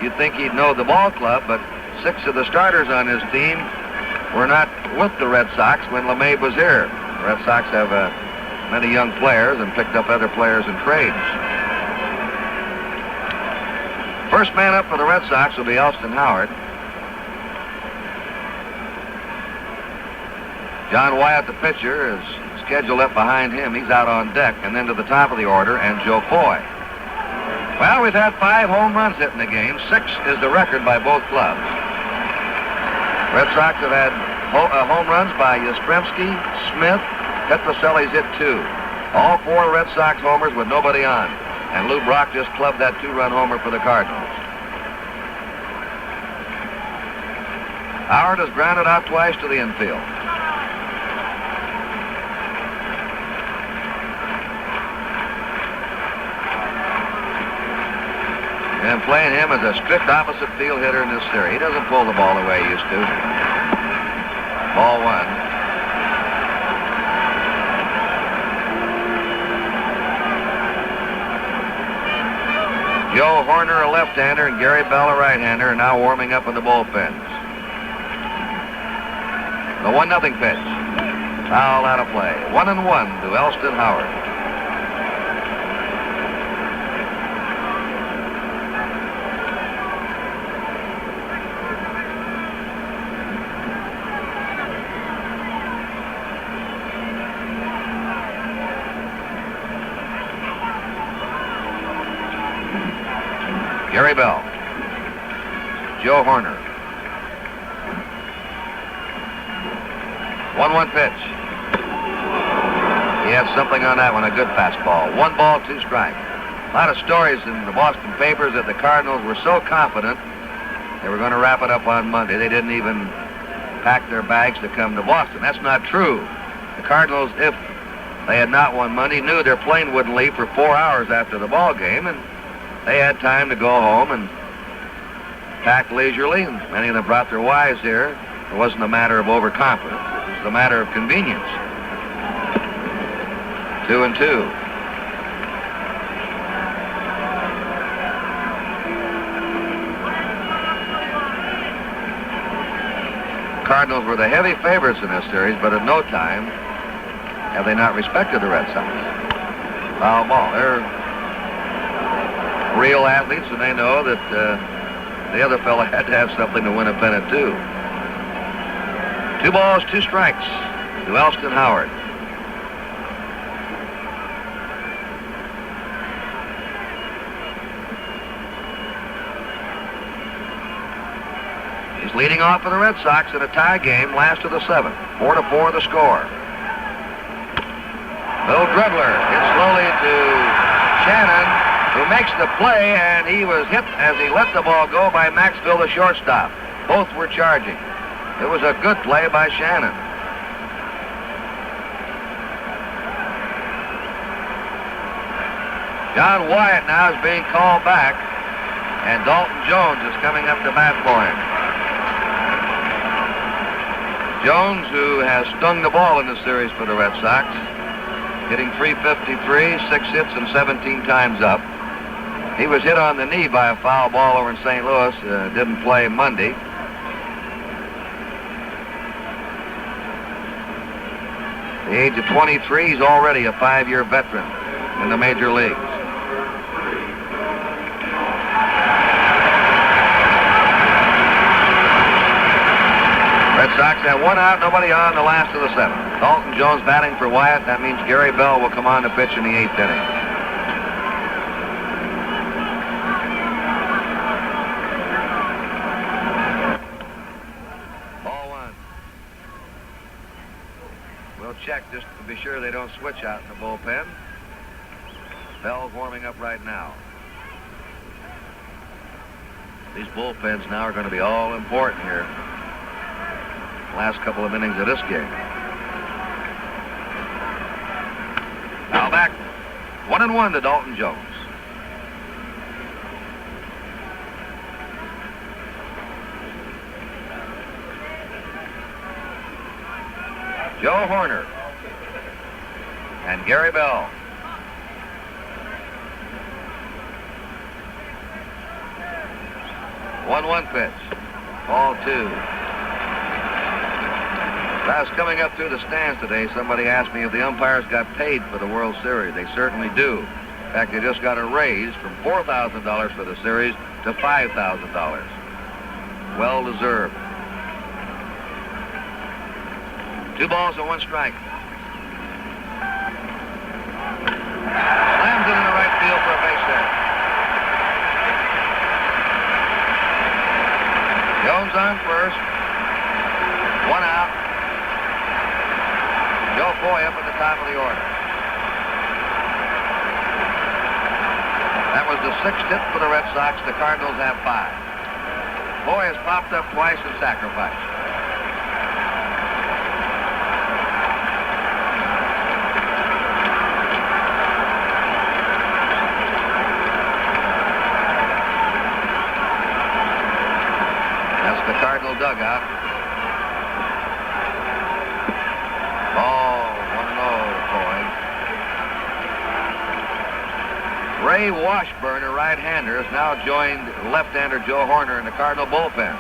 You'd think he'd know the ball club, but 6 of the starters on his team were not with the Red Sox when LeMay was here. The Red Sox have many young players and picked up other players in trades. First man up for the Red Sox will be Elston Howard. John Wyatt, the pitcher, is scheduled up behind him. He's out on deck. And then to the top of the order, and Joe Foy. Well, we've had 5 home runs hit in the game. 6 is the record by both clubs. Red Sox have had home runs by Yastrzemski, Smith. Petrocelli's hit 2. All 4 Red Sox homers with nobody on. And Lou Brock just clubbed that 2-run homer for the Cardinals. Howard has grounded out twice to the infield. And playing him as a strict opposite field hitter in this series. He doesn't pull the ball the way he used to. Ball 1. Joe Horner, a left-hander, and Gary Bell, a right-hander, are now warming up in the bullpens. The 1-0 pitch. Foul out of play. 1-1 to Elston Howard. Gary Bell. Joe Horner. 1-1 pitch. He had something on that one, a good fastball. 1 ball, 2 strikes. A lot of stories in the Boston papers that the Cardinals were so confident they were going to wrap it up on Monday. They didn't even pack their bags to come to Boston. That's not true. The Cardinals, if they had not won Monday, knew their plane wouldn't leave for 4 hours after the ball game, and they had time to go home and pack leisurely, and many of them brought their wives here. It wasn't a matter of overconfidence. It was a matter of convenience. 2-2. Cardinals were the heavy favorites in this series, but at no time have they not respected the Red Sox. Foul ball. They're real athletes, and they know that the other fella had to have something to win a pennant too. 2 balls, 2 strikes to Elston Howard. He's leading off for the Red Sox in a tie game, last of the 7th. 4-4 the score. Bill Dribbler hits slowly to Shannon, who makes the play, and he was hit as he let the ball go by Maxville, the shortstop. Both were charging. It was a good play by Shannon. John Wyatt now is being called back, and Dalton Jones is coming up to bat for him. Jones, who has stung the ball in the series for the Red Sox, hitting .353, 6 hits and 17 times up. He was hit on the knee by a foul ball over in St. Louis. Didn't play Monday. At the age of 23, he's already a 5-year veteran in the major leagues. Red Sox have 1 out, nobody on, the last of the 7th. Dalton Jones batting for Wyatt. That means Gary Bell will come on to pitch in the 8th inning. Ball 1. We'll check just to be sure they don't switch out in the bullpen. Bell's warming up right now. These bullpens now are going to be all important here. Last couple of innings of this game. Now back 1-1 to Dalton Jones. Joe Horner and Gary Bell. One pitch. Ball 2. As I was coming up through the stands today, somebody asked me if the umpires got paid for the World Series. They certainly do. In fact, they just got a raise from $4,000 for the series to $5,000. Well deserved. 2 balls and 1 strike. Slams it in the right field for a base hit. Jones on first. 1 out. Joe Foy up at the top of the order. That was the 6th hit for the Red Sox. The Cardinals have 5. Foy has popped up twice and sacrificed. That's the Cardinal dugout. Oh, 1-0, Foy. Ray Washburn, a right-hander, has now joined left-hander Joe Horner in the Cardinal bullpen.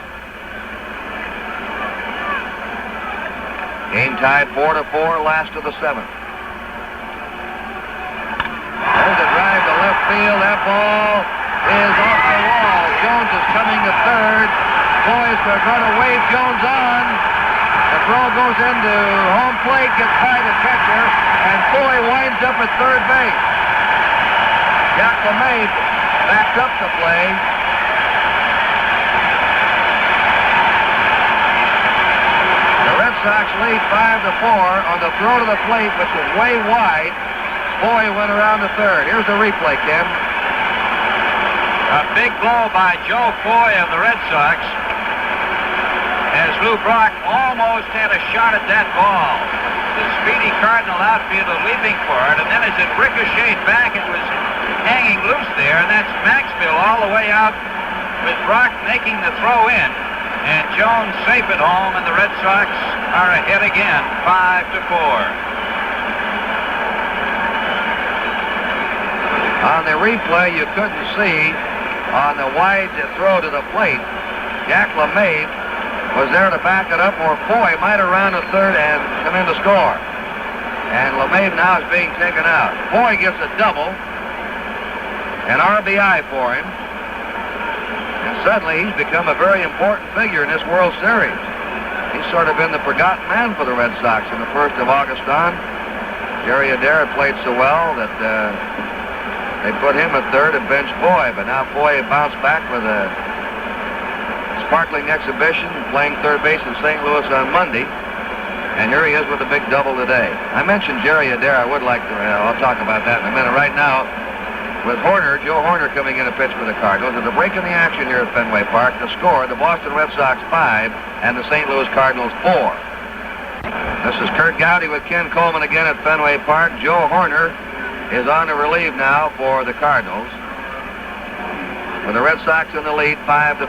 Game tied 4-4, last of the 7th. There's a drive to left field. That ball is off the wall. Jones is coming to third. Foy's going to wave Jones on. The throw goes into home plate, gets by the catcher, and Foy winds up at third base. Jack LeMay backed up the play. The Red Sox lead 5-4 on the throw to the plate, which was way wide. Foy went around to third. Here's the replay, Ken. A big blow by Joe Foy of the Red Sox, as Lou Brock almost had a shot at that ball. The speedy Cardinal outfielder leaping for it, and then as it ricocheted back, it was hanging loose there, and that's Maxfield all the way out with Brock making the throw in, and Jones safe at home, and the Red Sox are ahead again, 5-4. On the replay, you couldn't see on the wide throw to the plate, Jack LeMay was there to back it up, or Foy might have rounded third and come in to score. And LeMay now is being taken out. Foy gets a double, an RBI for him, and suddenly he's become a very important figure in this World Series. He's sort of been the forgotten man for the Red Sox in the 1st of August on. Jerry Adair played so well that they put him at third and benched Foy, but now Foy bounced back with a sparkling exhibition, playing third base in St. Louis on Monday, and here he is with a big double today. I mentioned Jerry Adair. I would like to, I'll talk about that in a minute. Right now, with Horner, Joe Horner coming in to pitch for the Cardinals, and the break in the action here at Fenway Park, the score, the Boston Red Sox 5 and the St. Louis Cardinals 4. This is Curt Gowdy with Ken Coleman again at Fenway Park. Joe Horner is on to relieve now for the Cardinals, with the Red Sox in the lead 5-4.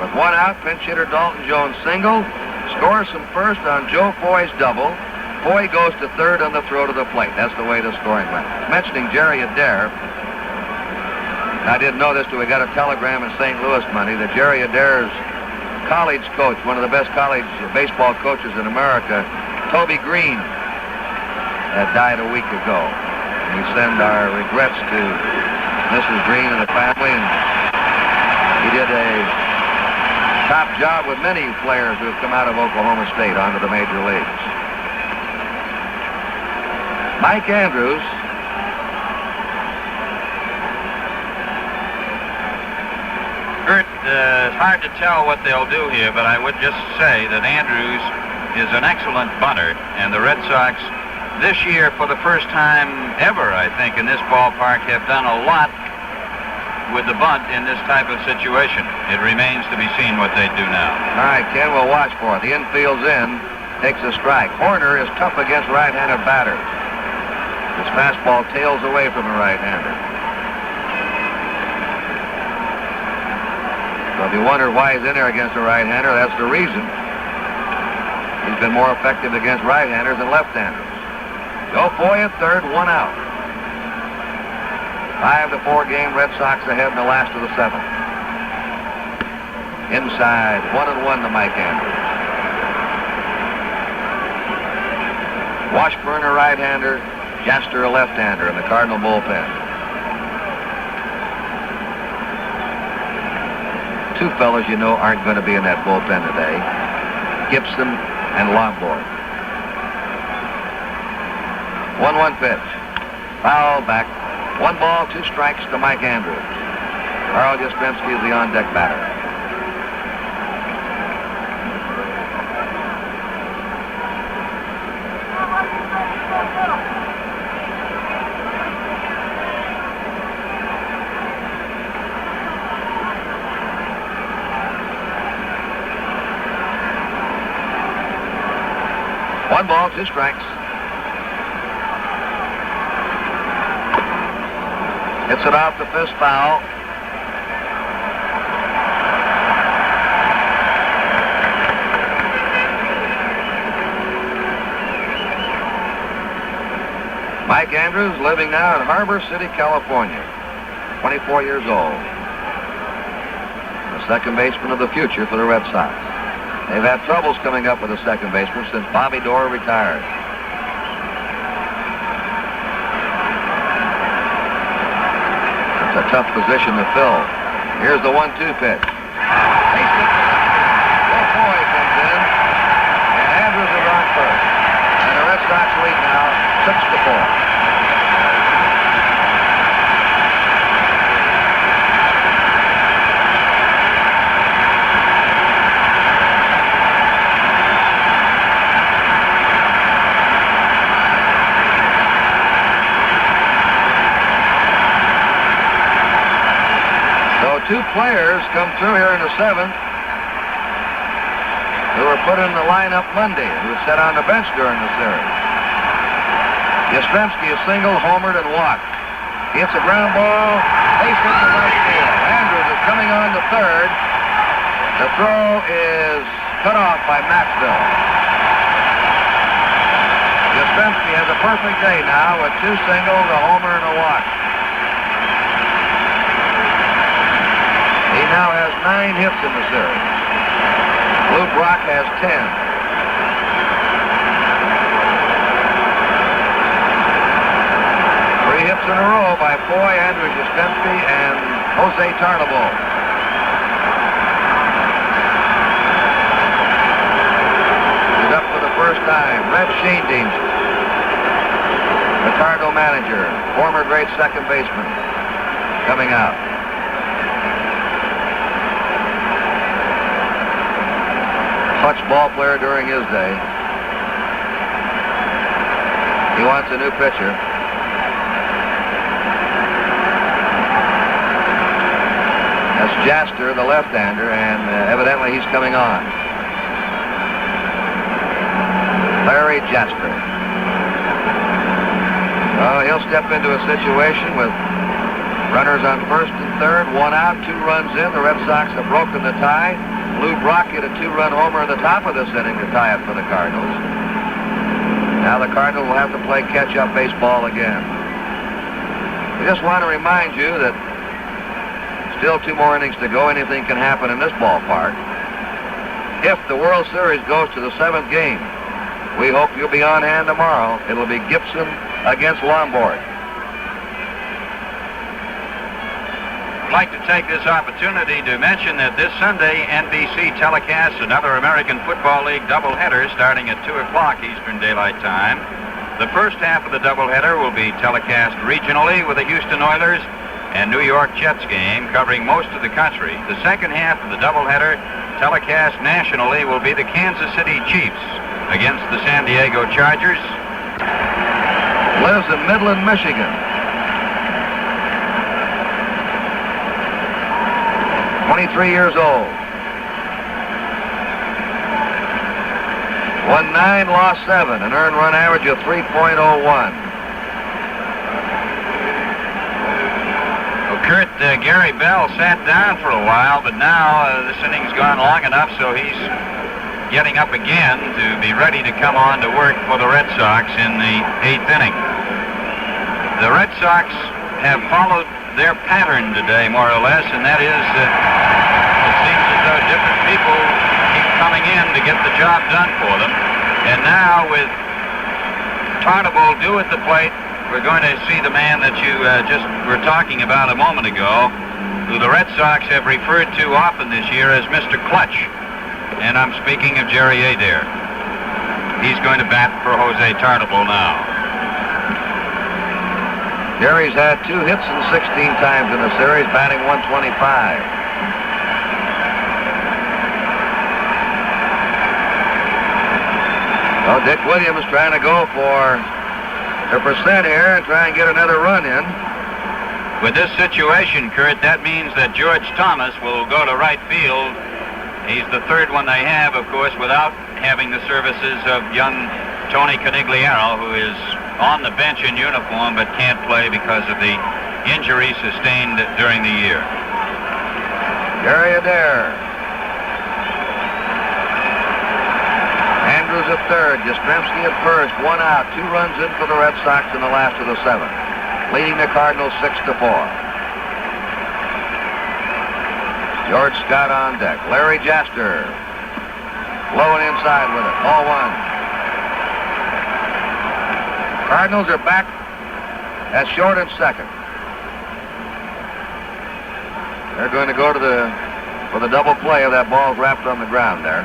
With 1 out, pinch hitter Dalton Jones single, scores from first on Joe Foy's double. Foy goes to third on the throw to the plate. That's the way the scoring went. Mentioning Jerry Adair, I didn't know this till we got a telegram in St. Louis Monday that Jerry Adair's college coach, one of the best college baseball coaches in America, Toby Green, had died a week ago. And we send our regrets to Mrs. Green and the family, and he did a top job with many players who have come out of Oklahoma State onto the major leagues. Mike Andrews Curt, it's hard to tell what they'll do here, but I would just say that Andrews is an excellent bunter, and the Red Sox this year, for the first time ever, I think, in this ballpark, have done a lot with the bunt in this type of situation. It remains to be seen what they do now. All right, Ken, we'll watch for it. The infield's in, takes a strike. Horner is tough against right-handed batters. His fastball tails away from the right-hander. So if you wonder why he's in there against a right-hander, that's the reason. He's been more effective against right-handers than left-handers. Joe Foy at third, 1 out. 5-4 game, Red Sox ahead in the last of the 7th. Inside, 1-1 to Mike Andrews. Washburn a right-hander, Yastrzemski a left-hander in the Cardinal bullpen. 2 fellows you know aren't going to be in that bullpen today, Gibson and Lonborg. 1-1 pitch. Foul back. 1 ball, 2 strikes to Mike Andrews. Carl Yastrzemski is the on-deck batter. One ball, 2 strikes. Hits it off the fist foul. Mike Andrews living now in Harbor City, California. 24 years old. The second baseman of the future for the Red Sox. They've had troubles coming up with a second baseman since Bobby Doerr retired. It's a tough position to fill. Here's the 1-2 pitch. Will Foy comes in, and Andrews is on first. And the Red Sox lead now 6-4. Two players come through here in the 7th who were put in the lineup Monday, who sat on the bench during the series. Yastrzemski is single, homered, and walked. He hits a ground ball, base hit to right field. Andrews is coming on to third. The throw is cut off by Maxwell. Yastrzemski has a perfect day now with 2 singles, a homer, and a walk. He now has 9 hits in the series. Lou Brock has 10. 3 hits in a row by Foy, Andrews, Yastrzemski, and Jose Tarnable. He's up for the first time. Red Sheen, the Cardinal manager, former great second baseman, coming out. Clutch ball player during his day. He wants a new pitcher. That's Jaster, the left-hander, and evidently he's coming on. Larry Jaster. Oh, he'll step into a situation with runners on first and third, 1 out, 2 runs in. The Red Sox have broken the tie. Lou Brock hit a 2-run homer at the top of this inning to tie it for the Cardinals. Now the Cardinals will have to play catch-up baseball again. We just want to remind you that still 2 more innings to go. Anything can happen in this ballpark. If the World Series goes to the 7th game, we hope you'll be on hand tomorrow. It'll be Gibson against Lonborg. I'd like to take this opportunity to mention that this Sunday, NBC telecasts another American Football League doubleheader starting at 2 o'clock Eastern Daylight Time. The first half of the doubleheader will be telecast regionally with the Houston Oilers and New York Jets game covering most of the country. The second half of the doubleheader, telecast nationally, will be the Kansas City Chiefs against the San Diego Chargers. Lives in Midland, Michigan. 23 years old. Won 9, lost 7, an earned run average of 3.01. Well, Curt, Gary Bell sat down for a while, but now this inning's gone long enough, so he's getting up again to be ready to come on to work for the Red Sox in the 8th inning. The Red Sox have followed their pattern today, more or less, and that is it seems as though different people keep coming in to get the job done for them. And now with Tarnable due at the plate, we're going to see the man that you just were talking about a moment ago, who the Red Sox have referred to often this year as Mr. Clutch. And I'm speaking of Jerry Adair. He's going to bat for Jose Tarnable now. Jerry's had 2 hits and 16 times in the series, batting .125. Well, Dick Williams trying to go for a percent here and try and get another run in. With this situation, Curt, that means that George Thomas will go to right field. He's the third one they have, of course, without having the services of young Tony Conigliaro, who is on the bench in uniform but can't play because of the injury sustained during the year. Gary Adair. Andrews at third, Yastrzemski at first, 1 out, 2 runs in for the Red Sox in the last of the 7th, leading the Cardinals 6-4. George Scott on deck. Larry Jaster blowing inside with it. Ball 1. Cardinals are back at short and second. They're going to go to for the double play of that ball wrapped on the ground there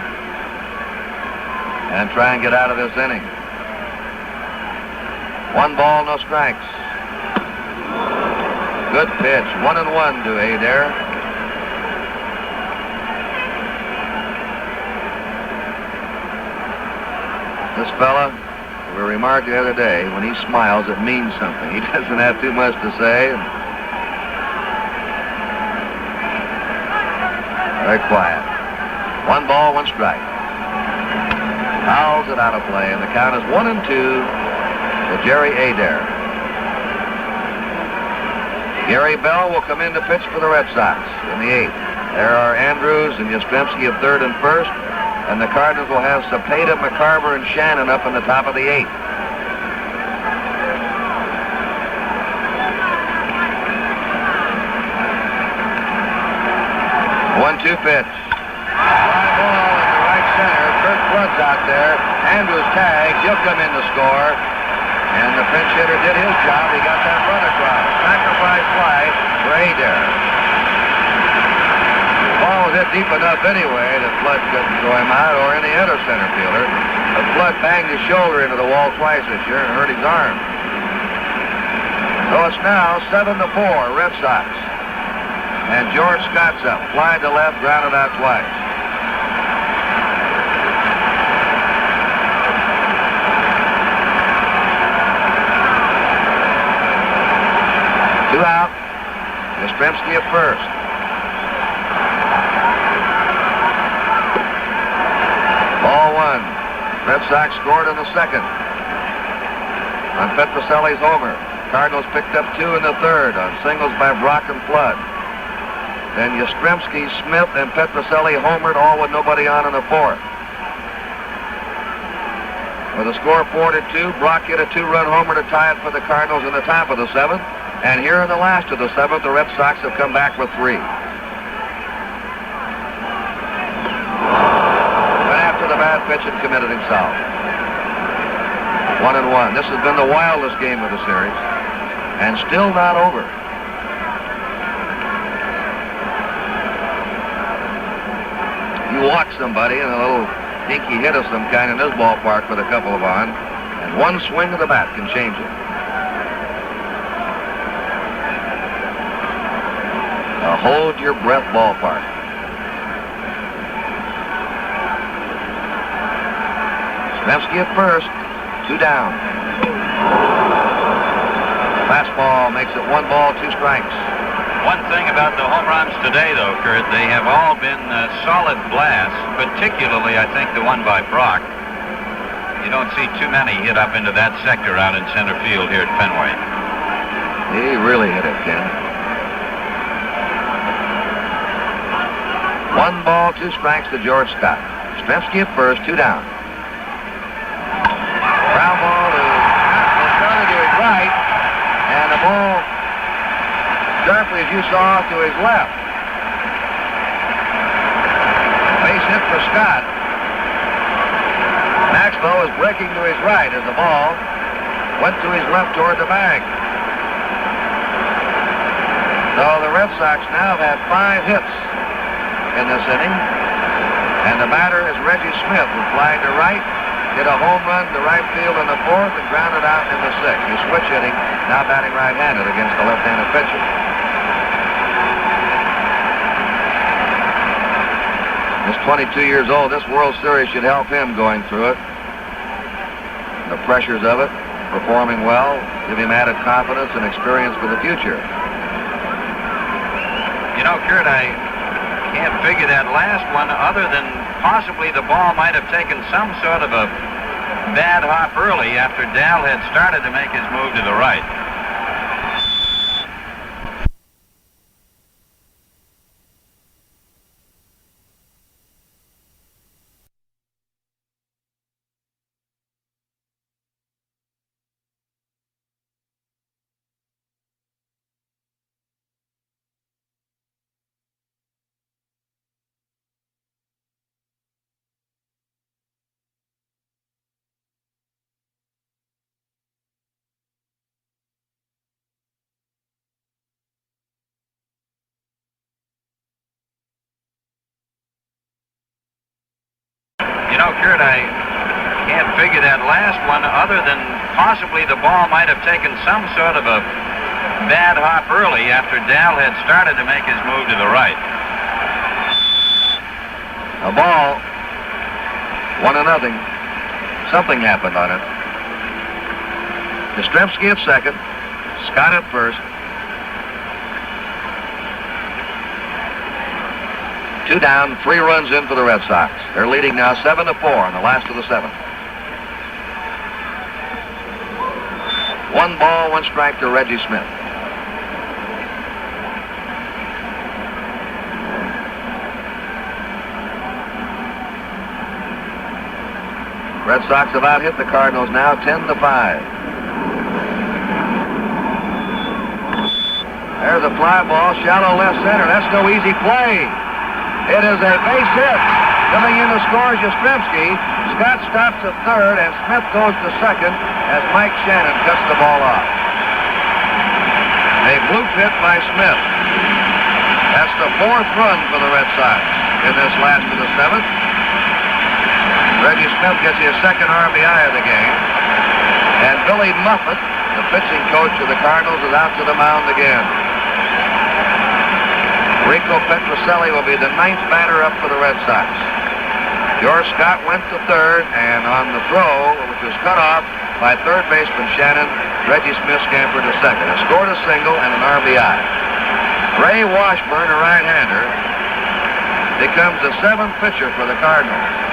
and try and get out of this inning. 1 ball, no strikes. Good pitch. 1-1 to Adair. This fella, we remarked the other day, when he smiles, it means something. He doesn't have too much to say. Very quiet. 1 ball, 1 strike. Fouls it out of play, and the count is 1-2 to Jerry Adair. Gary Bell will come in to pitch for the Red Sox in the 8th. There are Andrews and Yastrzemski at third and first, and the Cardinals will have Cepeda, McCarver, and Shannon up in the top of the 8th. One-two pitch. Fly ball in the right center. Curt Flood's out there. Andrews tags. He'll come in to score. And the pinch hitter did his job. He got that run across. Sacrifice fly for Adair. The ball was hit deep enough anyway that Flood couldn't throw him out or any other center fielder. But Flood banged his shoulder into the wall twice this year and hurt his arm. So it's now 7-4 Red Sox. And George Scott's up. Fly to left, grounded out twice. Two out. Yastrzemski at first. Ball 1. Red Sox scored in the 2nd on Petrocelli's homer. Cardinals picked up 2 in the 3rd on singles by Brock and Flood. Then Yastrzemski, Smith, and Petrocelli homered, all with nobody on in the 4th. With a score of 4-2, Brock hit a 2-run homer to tie it for the Cardinals in the top of the 7th. And here in the last of the 7th, the Red Sox have come back with 3. Went after the bad pitch and committed himself. 1-1. This has been the wildest game of the series, and still not over. You walk somebody and a little dinky hit of some kind in this ballpark with a couple of on, and one swing of the bat can change it. A hold your breath ballpark. Yastrzemski at first, 2 down. Fastball makes it 1 ball, 2 strikes. One thing about the home runs today, though, Curt, they have all been solid blasts, particularly, I think, the one by Brock. You don't see too many hit up into that sector out in center field here at Fenway. He really hit it, Ken. 1 ball, 2 strikes to George Scott. Yastrzemski at first, 2 down. Ground ball to Scott to his right, and the ball sharply, as you saw, to his left. Base hit for Scott. Maxwell was breaking to his right as the ball went to his left toward the bag. So the Red Sox now have had 5 hits in this inning, and the batter is Reggie Smith, who flied to right, hit a home run to right field in the fourth and grounded out in the sixth. He's switch hitting, now batting right-handed against the left-handed pitcher. He's 22 years old. This World Series should help him going through it. The pressures of it, performing well, give him added confidence and experience for the future. You know, Curt, I can't figure that last one other than possibly the ball might have taken some sort of a bad hop early after Dal had started to make his move to the right. You know, Curt, I can't figure that last one other than possibly the ball might have taken some sort of a bad hop early after Dal had started to make his move to the right. A ball, 1-0. Something happened on it. Yastrzemski at second, Scott at first. 2 down, 3 runs in for the Red Sox. They're leading now 7-4 in the last of the 7th. 1 ball, 1 strike to Reggie Smith. Red Sox have out-hit the Cardinals now 10-5. There's a fly ball, shallow left center. That's no easy play. It is a base hit. Coming in to score is Yastrzemski. Scott stops at third, and Smith goes to second as Mike Shannon cuts the ball off. A bloop hit by Smith. That's the 4th run for the Red Sox in this last of the 7th. Reggie Smith gets his 2nd RBI of the game. And Billy Muffett, the pitching coach of the Cardinals, is out to the mound again. Rico Petrocelli will be the 9th batter up for the Red Sox. George Scott went to third, and on the throw, which was cut off by third baseman Shannon, Reggie Smith scampered to second and scored a single and an RBI. Ray Washburn, a right-hander, becomes the 7th pitcher for the Cardinals.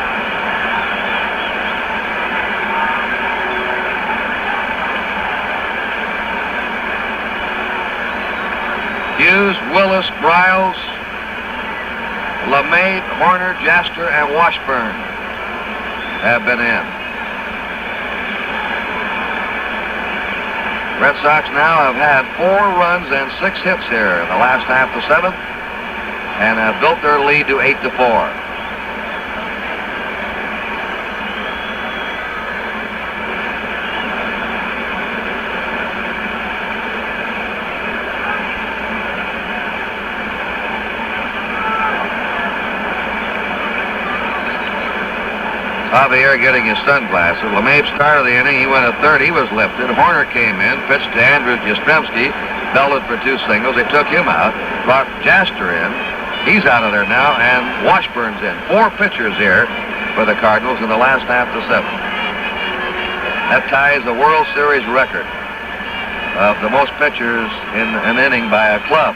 Hughes, Willis, Briles, LeMay, Horner, Jaster, and Washburn have been in. Red Sox now have had 4 runs and 6 hits here in the last half of the 7th and have built their lead to 8-4. Javier getting his sunglasses. LeMay started the inning. He went at third. He was lifted. Horner came in, pitched to Andrew Yastrzemski, belted for 2 singles. They took him out, brought Jaster in. He's out of there now, and Washburn's in. 4 pitchers here for the Cardinals in the last half of the 7th. That ties the World Series record of the most pitchers in an inning by a club.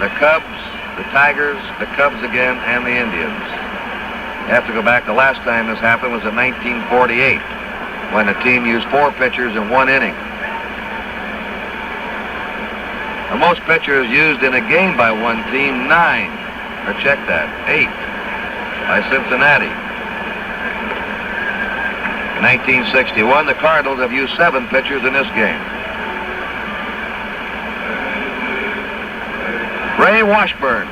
The Cubs, the Tigers, the Cubs again, and the Indians. You have to go back. The last time this happened was in 1948 when a team used 4 pitchers in 1 inning. The most pitchers used in a game by one team, 9. Or check that, 8 by Cincinnati. In 1961, the Cardinals have used 7 pitchers in this game. Ray Washburn.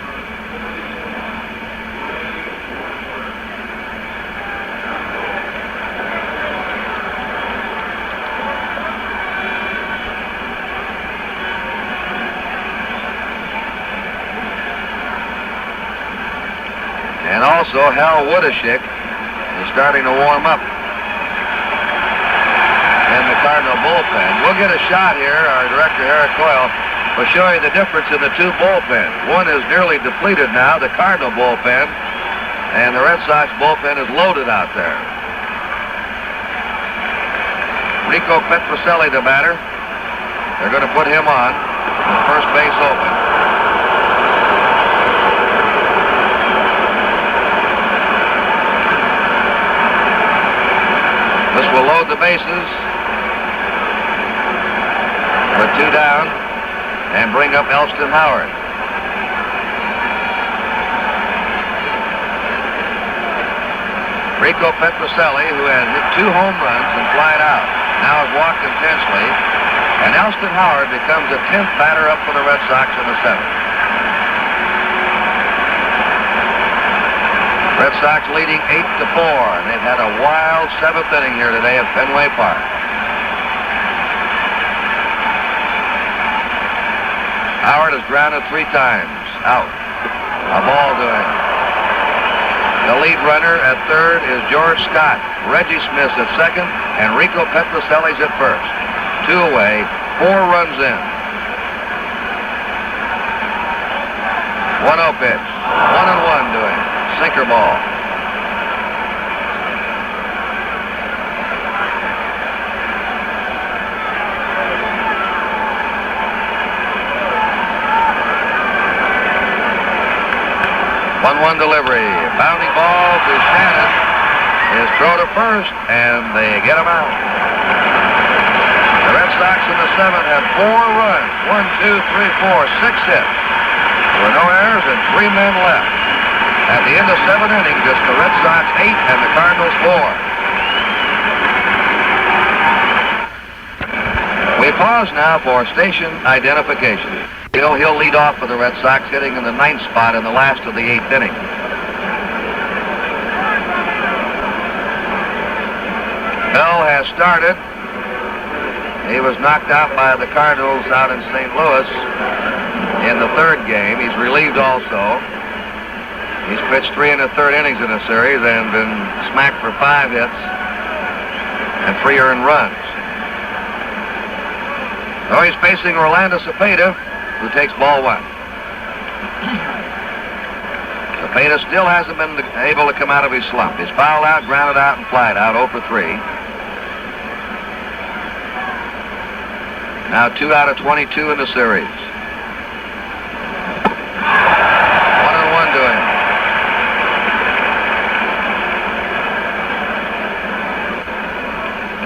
And also Hal Woodashik is starting to warm up in the Cardinal bullpen. We'll get a shot here. Our director, Eric Coyle, will show you the difference in the two bullpens. One is nearly depleted now, the Cardinal bullpen, and the Red Sox bullpen is loaded out there. Rico Petrocelli, the batter. They're going to put him on with first base open. This will load the bases with 2 down and bring up Elston Howard. Rico Petrocelli, who had hit 2 home runs and flied out, now has walked intensely, and Elston Howard becomes the 10th batter up for the Red Sox in the 7th. Red Sox leading 8-4, and they've had a wild 7th inning here today at Fenway Park. Howard has grounded 3 times. Out. A ball to him. The lead runner at third is George Scott. Reggie Smith at second, and Rico Petrocelli's at first. 2 away, 4 runs in. 1-0 pitch. 1-1 to him. Sinker ball. One delivery. Bounding ball to Shannon. His throw to first, and they get him out. The Red Sox in the 7th had 4 runs. 1, 2, 3, 4, 6 hits. There were no errors and 3 men left. At the end of 7 innings, it's the Red Sox 8 and the Cardinals 4. We pause now for station identification. He'll lead off for the Red Sox, hitting in the 9th spot in the last of the 8th inning. Bell has started. He was knocked out by the Cardinals out in St. Louis in the 3rd game. He's relieved also. He's pitched 3 1/3 innings in the series and been smacked for 5 hits and 3 earned runs. So he's facing Orlando Cepeda, who takes ball 1. Cepeda still hasn't been able to come out of his slump. He's fouled out, grounded out, and flied out, 0 for 3. Now 2 out of 22 in the series. 1-1 to him.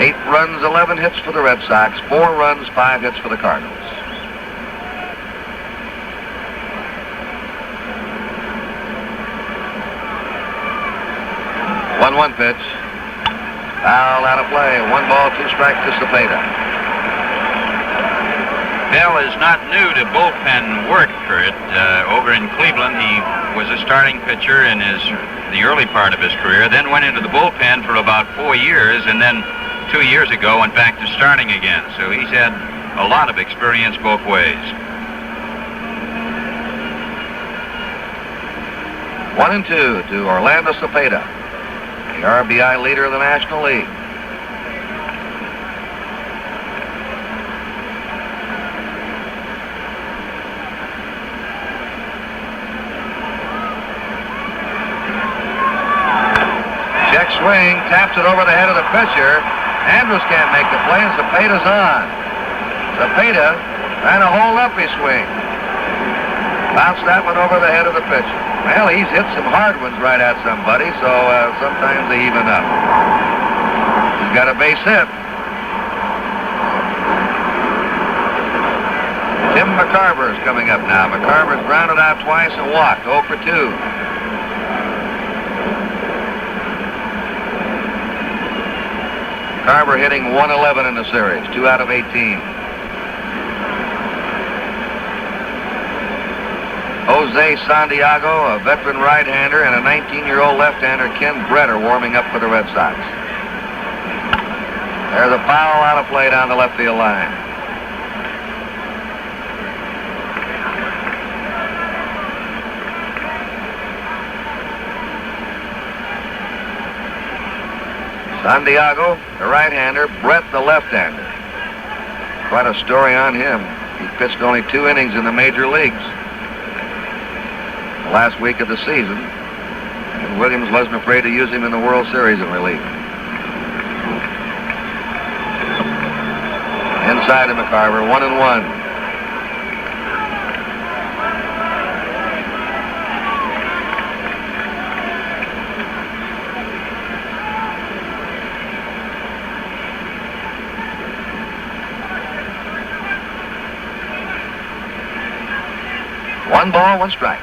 Eight runs, 11 hits for the Red Sox. 4 runs, 5 hits for the Cardinals. 1-1 pitch. Foul out of play. 1 ball, 2 strikes to Cepeda. Bell is not new to bullpen work, Curt. Over in Cleveland, he was a starting pitcher in the early part of his career, then went into the bullpen for about 4 years, and then 2 years ago went back to starting again. So he's had a lot of experience both ways. 1-2 to Orlando Cepeda, the RBI leader of the National League. Check swing, taps it over the head of the pitcher. Andrews can't make the play, and Cepeda's on. Cepeda trying to hold up his swing. Bounced that one over the head of the pitcher. Well, he's hit some hard ones right at somebody, so sometimes they even up. He's got a base hit. Tim McCarver's coming up now. McCarver's grounded out twice and walked, 0 for 2. Carver hitting 111 in the series, 2 out of 18. Jose Santiago, a veteran right-hander, and a 19-year-old left-hander, Ken Brett, are warming up for the Red Sox. There's a foul out of play down the left field line. Santiago, the right-hander. Brett, the left-hander. Quite a story on him. He pitched only 2 innings in the major leagues the last week of the season. And Williams wasn't afraid to use him in the World Series in relief. Inside to McCarver, 1-1. One ball, one strike.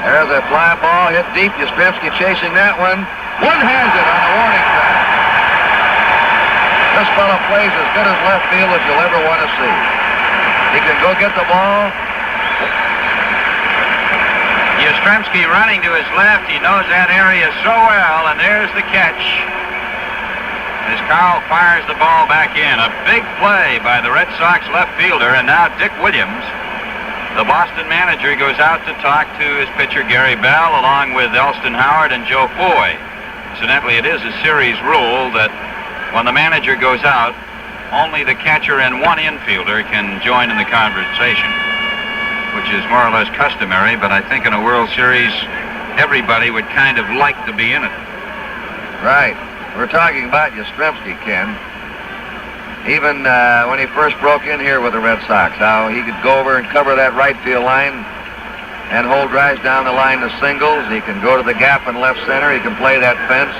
There's a fly ball hit deep. Yastrzemski chasing that one. One-handed on the warning track. This fellow plays as good as left field as you'll ever want to see. He can go get the ball. Yastrzemski running to his left. He knows that area so well, and there's the catch. As Carl fires the ball back in. A big play by the Red Sox left fielder, and now Dick Williams, the Boston manager, goes out to talk to his pitcher Gary Bell along with Elston Howard and Joe Foy. Incidentally, it is a series rule that when the manager goes out, only the catcher and one infielder can join in the conversation, which is more or less customary, but I think in a World Series, everybody would kind of like to be in it. Right. We're talking about Yastrzemski, Ken. Even when he first broke in here with the Red Sox, how he could go over and cover that right field line and hold drives down the line to singles. He can go to the gap in left center. He can play that fence,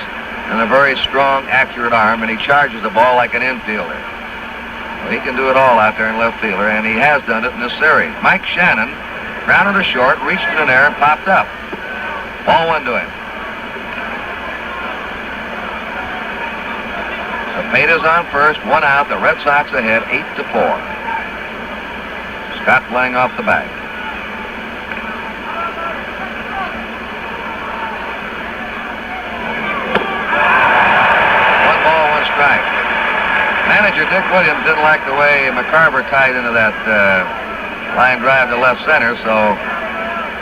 and a very strong, accurate arm, and he charges the ball like an infielder. Well, he can do it all out there in left fielder, and he has done it in this series. Mike Shannon grounded to short, reached in air, and popped up. Ball 1 to him. Cepeda's on first, 1 out. The Red Sox ahead, 8-4. Scott playing off the bag. One ball, one strike. Manager Dick Williams didn't like the way McCarver tied into that line drive to left center, so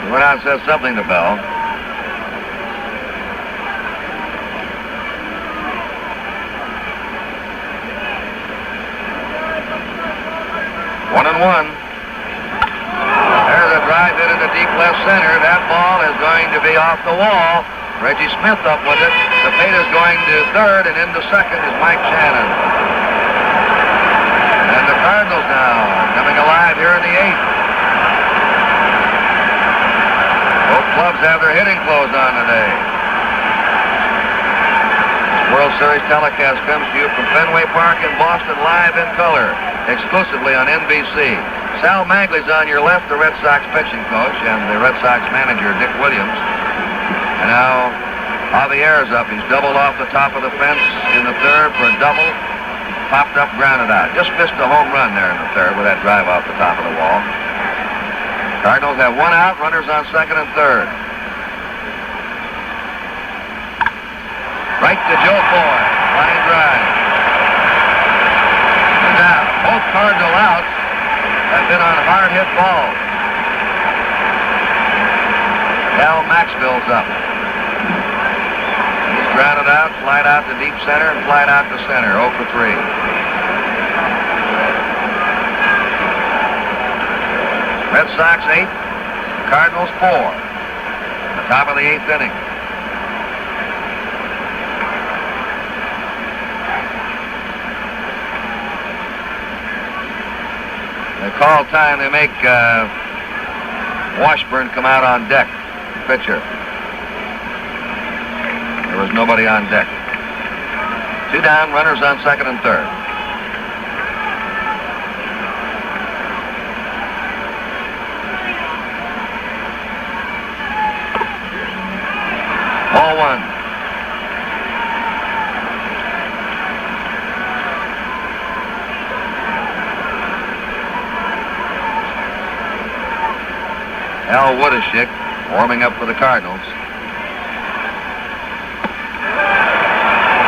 he went out and said something to Bell. One and one. There's a drive hit into deep left center. That ball is going to be off the wall. Reggie Smith up with it. Cepeda's going to third, and into second is Mike Shannon. And the Cardinals now coming alive here in the 8th. Both clubs have their hitting clothes on today. World Series telecast comes to you from Fenway Park in Boston, live in color, exclusively on NBC. Sal Magley's on your left, the Red Sox pitching coach, and the Red Sox manager, Dick Williams. And now Javier's up. He's doubled off the top of the fence in the third for a double. Popped up, grounded out. Just missed a home run there in the third with that drive off the top of the wall. Cardinals have 1 out, runners on second and third. Right to Joe Foy. Line drive. Now, both Cardinal outs have been on hard-hit balls. Al Maxville's up. He's grounded out, flied out to deep center, and flied out to center. 0 for 3. Red Sox 8, Cardinals 4. The top of the 8th inning. They call time. They make Washburn come out on deck, pitcher. There was nobody on deck. 2 down, runners on second and third. Ball 1. Al Woodishik warming up for the Cardinals.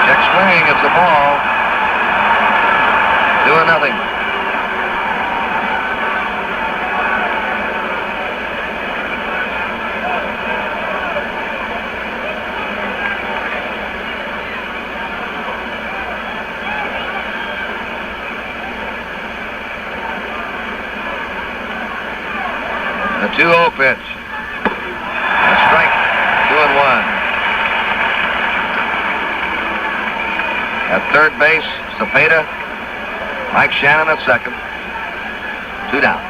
Check swing, it's a ball. 2-0. The 2-0 pitch. A strike, 2-1. At third base, Cepeda. Mike Shannon at second. 2 down.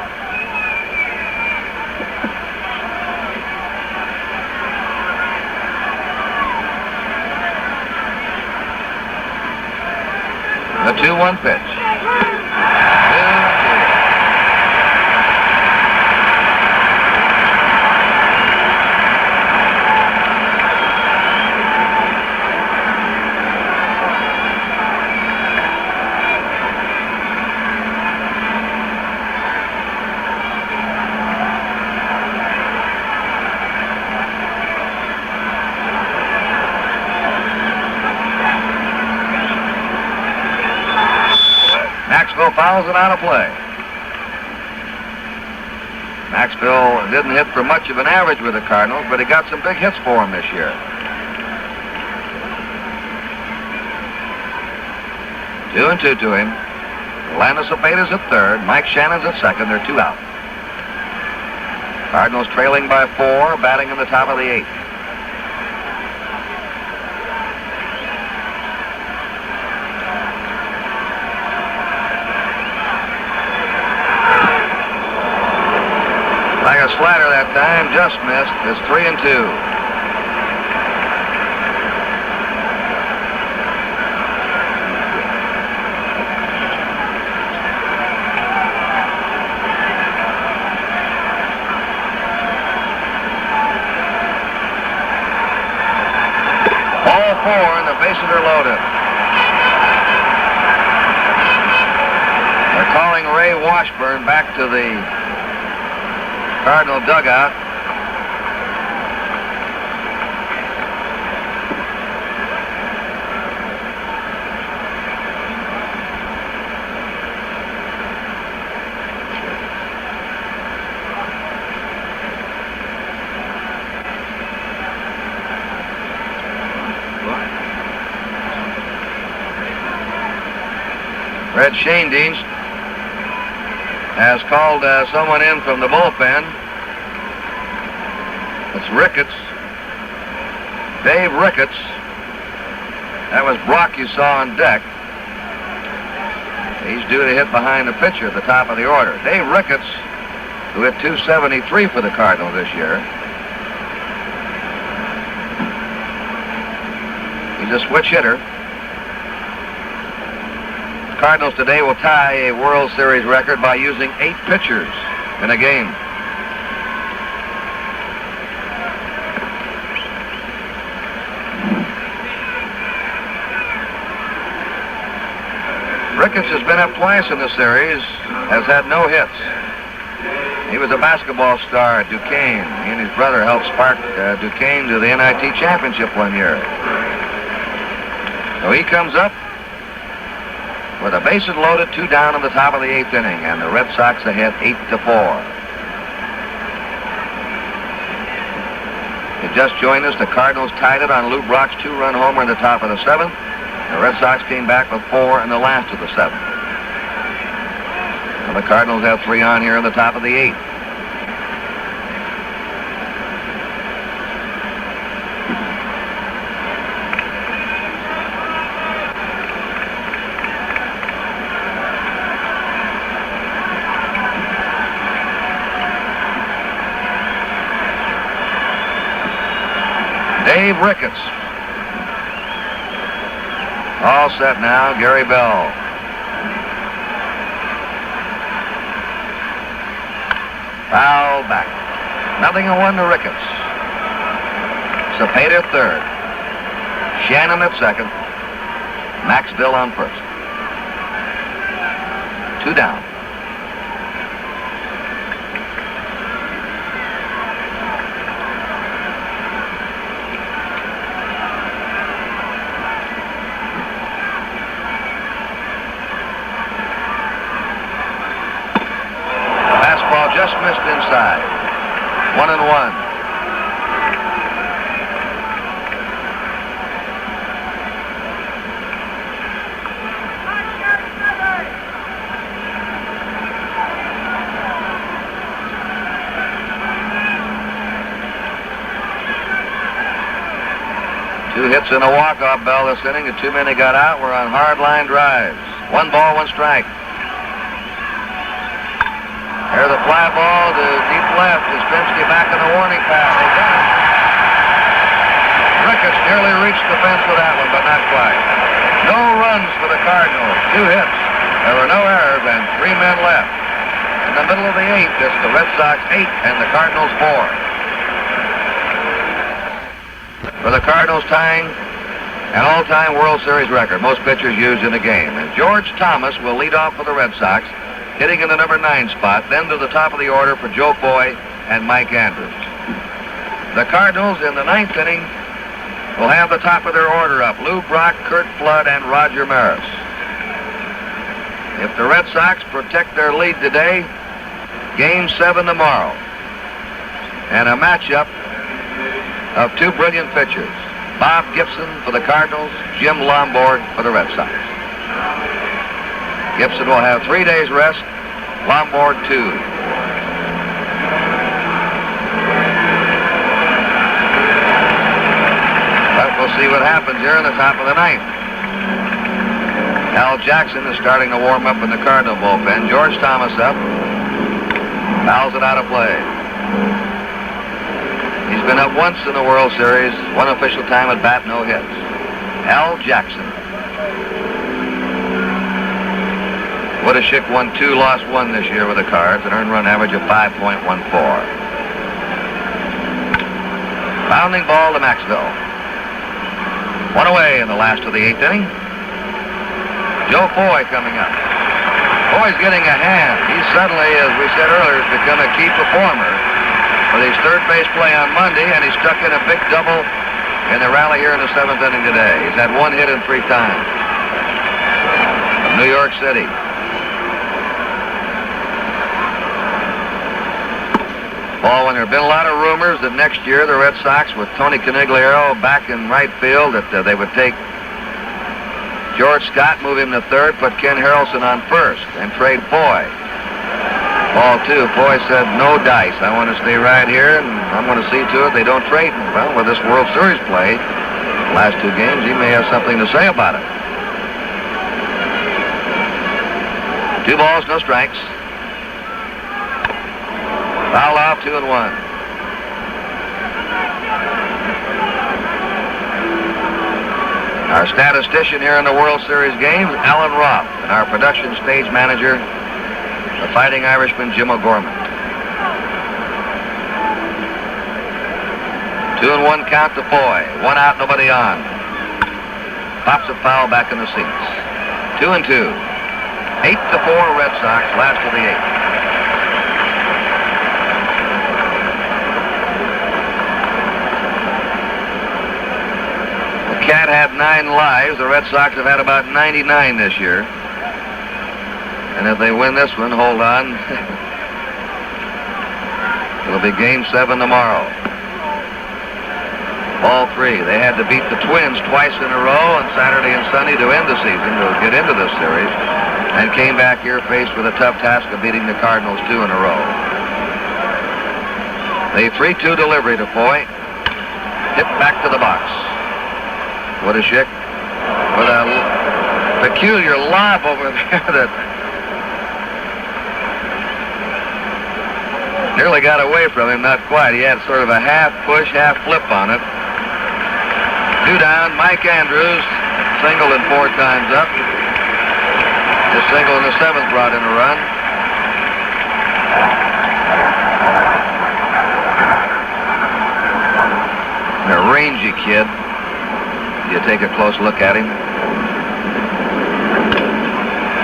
The 2-1 pitch. Maxwell fouls it out of play. Maxwell didn't hit for much of an average with the Cardinals, but he got some big hits for him this year. 2-2 to him. Orlando Cepeda's at third. Mike Shannon's at second. They're 2 out. Cardinals trailing by 4, batting in the top of the 8th. Like a slider that time, just missed. It's 3-2. All 4 and the bases are loaded. They're calling Ray Washburn back to the Cardinal dugout. Red Schoendienst has called someone in from the bullpen. It's Ricketts. Dave Ricketts. That was Brock you saw on deck. He's due to hit behind the pitcher at the top of the order. Dave Ricketts, who hit .273 for the Cardinals this year. He's a switch hitter. The Cardinals today will tie a World Series record by using 8 pitchers in a game. Ricketts has been up twice in the series, has had no hits. He was a basketball star at Duquesne. He and his brother helped spark Duquesne to the NIT championship one year. So he comes up with the bases loaded, 2 down in the top of the 8th inning, and the Red Sox ahead 8-4. You just joined us. The Cardinals tied it on Lou Brock's 2-run homer in the top of the 7th. The Red Sox came back with 4 in the last of the 7th. And the Cardinals have 3 on here in the top of the 8th. Dave Ricketts. All set now, Gary Bell. Foul back. 0-1 to Ricketts. Cepeda at third. Shannon at second. Maxville on first. 2 down. Just missed inside. 1-1. 2 hits and a walk-off bell this inning. The 2 men he got out were on hard line drives. 1 ball, 1 strike. There's a fly ball to deep left. Yastrzemski back in the warning path. They got it. Ricketts nearly reached the fence with that one, but not quite. No runs for the Cardinals. 2 hits. There were no errors and 3 men left. In the middle of the 8th, it's the Red Sox 8 and the Cardinals 4. For the Cardinals, tying an all-time World Series record, most pitchers used in a game. And George Thomas will lead off for the Red Sox, hitting in the number 9 spot, then to the top of the order for Joe Foy and Mike Andrews. The Cardinals in the 9th inning will have the top of their order up: Lou Brock, Curt Flood, and Roger Maris. If the Red Sox protect their lead today, Game 7 tomorrow. And a matchup of 2 brilliant pitchers: Bob Gibson for the Cardinals, Jim Lonborg for the Red Sox. Gibson will have 3 days rest, Lonborg 2. But we'll see what happens here in the top of the 9th. Al Jackson is starting to warm up in the Cardinal bullpen. George Thomas up. Fouls it out of play. He's been up once in the World Series, 1 official time at bat, no hits. Al Jackson. Woodaschick won 2, lost 1 this year with the Cards, an earned run average of 5.14. Bounding ball to Maxville. 1 away in the last of the 8th inning. Joe Foy coming up. Foy's getting a hand. He suddenly, as we said earlier, has become a key performer for his third base play on Monday, and he struck in a big double in the rally here in the 7th inning today. He's had 1 hit in 3 times. From New York City. Well, when there have been a lot of rumors that next year the Red Sox, with Tony Conigliaro back in right field, that they would take George Scott, move him to third, put Ken Harrelson on first, and trade Foy. Ball 2, Foy said, no dice. I want to stay right here, and I'm going to see to it they don't trade me. Well, with this World Series play, last 2 games, he may have something to say about it. 2 balls, no strikes. Foul off, 2-1. Our statistician here in the World Series games, Alan Roth, and our production stage manager, the Fighting Irishman, Jim O'Gorman. 2-1 count to Foy. 1 out, nobody on. Pops a foul back in the seats. 2-2. 8-4 Red Sox, last of the 8th. Cat had 9 lives. The Red Sox have had about 99 this year. And if they win this one, hold on, it'll be Game 7 tomorrow. Ball 3. They had to beat the Twins twice in a row on Saturday and Sunday to end the season, to get into this series, and came back here faced with a tough task of beating the Cardinals 2 in a row. The 3-2 delivery to Foy. Hit back to the box. Woodaschick with a peculiar lob over there that nearly got away from him, not quite. He had sort of a half push, half flip on it. 2 down, Mike Andrews, singled and 4 times up. His single in the 7th brought in a run. A rangy kid. You take a close look at him.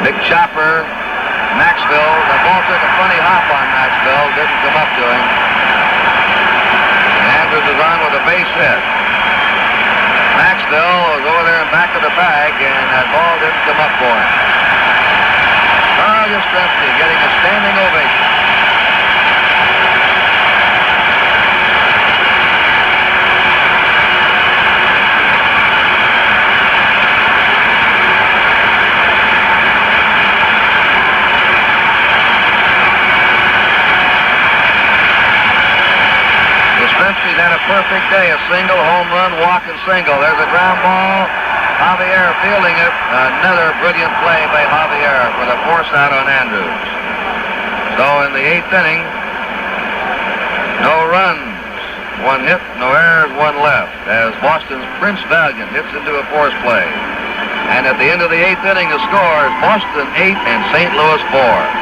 Big chopper, Maxville. The ball took a funny hop on Maxville. Didn't come up to him. And Andrews is on with a base hit. Maxville was over there in back of the bag, and that ball didn't come up for him. Carl Yastrzemski getting a standing ovation. He's had a perfect day. A single, home run, walk, and single. There's a ground ball. Javier fielding it. Another brilliant play by Javier for the force out on Andrews. So in the 8th inning, no runs, 1 hit, no errors, 1 left, as Boston's Prince Valiant hits into a force play. And at the end of the 8th inning, the score is Boston 8 and St. Louis 4.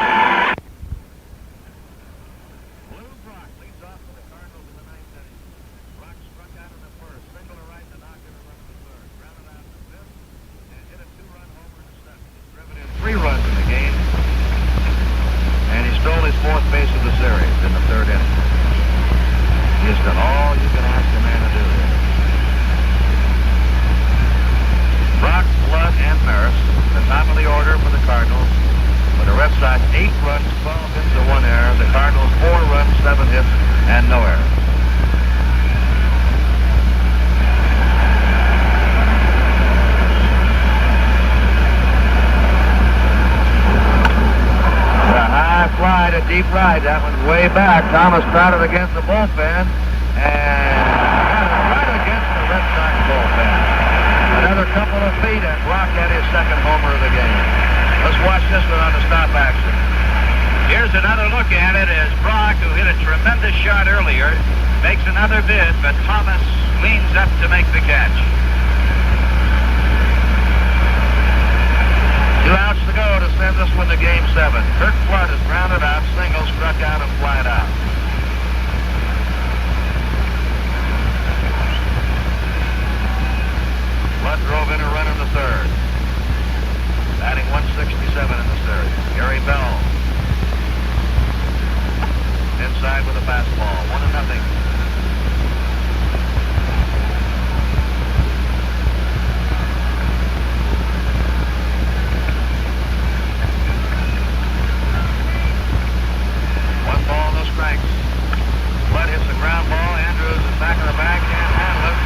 Deep right, that one's way back. Thomas crowded against the bullpen and right against the Red Sox bullpen. Another couple of feet and Brock had his second homer of the game. Let's watch this one on the stop action. Here's another look at it as Brock, who hit a tremendous shot earlier, makes another bid, but Thomas leans up to make the catch. 2 outs to go to send this one to Game 7. Curt Flood is grounded out, single, struck out, and flied out. Flood drove in a run in the 3rd. Batting 167 in the series. Gary Bell. Inside with a fastball. 1-0. Flood hits the ground ball. Andrews is back of the bag, can't handle it.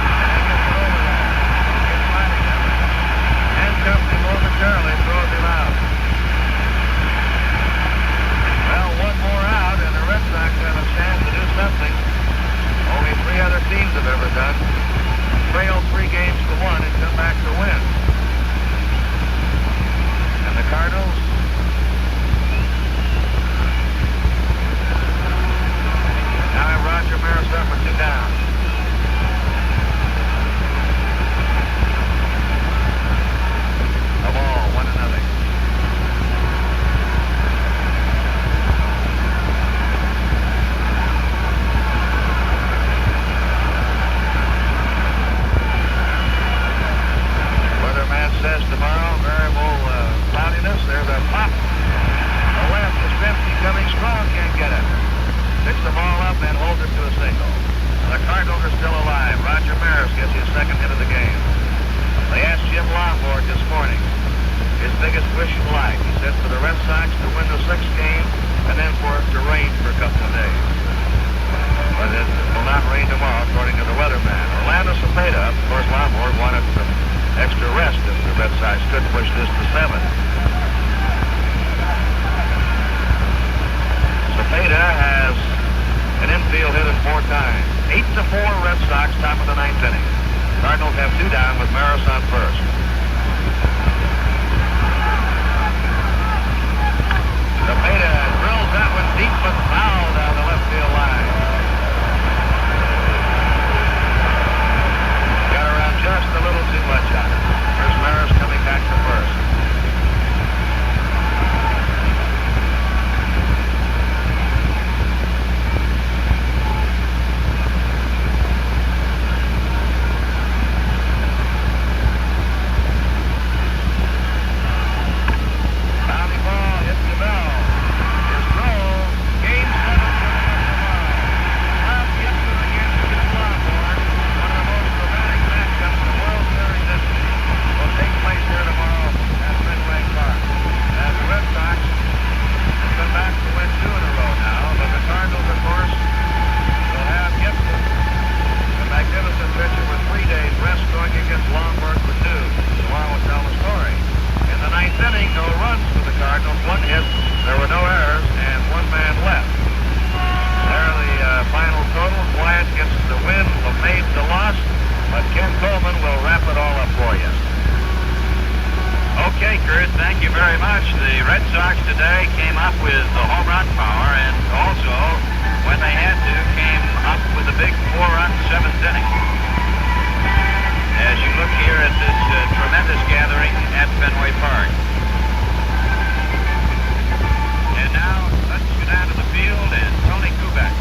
And he gets it over there. Gets fighting him. Handcuffs him momentarily, throws him out. Well, 1 more out, and the Red Sox have a chance to do something only 3 other teams have ever done. Trail 3 games to 1 and come back to win. And the Cardinals, now have Roger Maris up for 2 down. A ball, 1-0. Weatherman says tomorrow, variable cloudiness. There's a pop. The left, Yastrzemski coming strong, can't get it. Picks the ball up and holds it to a single. The Cardinals are still alive. Roger Maris gets his second hit of the game. They asked Jim Lonborg this morning his biggest wish in life. He said for the Red Sox to win the 6th game and then for it to rain for a couple of days. But it will not rain tomorrow, according to the weatherman. Orlando Cepeda, of course, Lonborg wanted some extra rest if the Red Sox could push this to 7. Cepeda has an infield hit in 4 times. 8-4 Red Sox, top of the 9th inning. Cardinals have 2 down with Maris on first. Cepeda drills that one deep but foul down the left field line. Got around just a little too much on it. There's Maris coming back to first. Bounty ball hits the bell. His throw, Game 7 Thank you very much. The Red Sox today came up with the home run power, and also, when they had to, came up with a big 4-run 7th inning. As you look here at this tremendous gathering at Fenway Park. And now, let's go down to the field and Tony Kubek.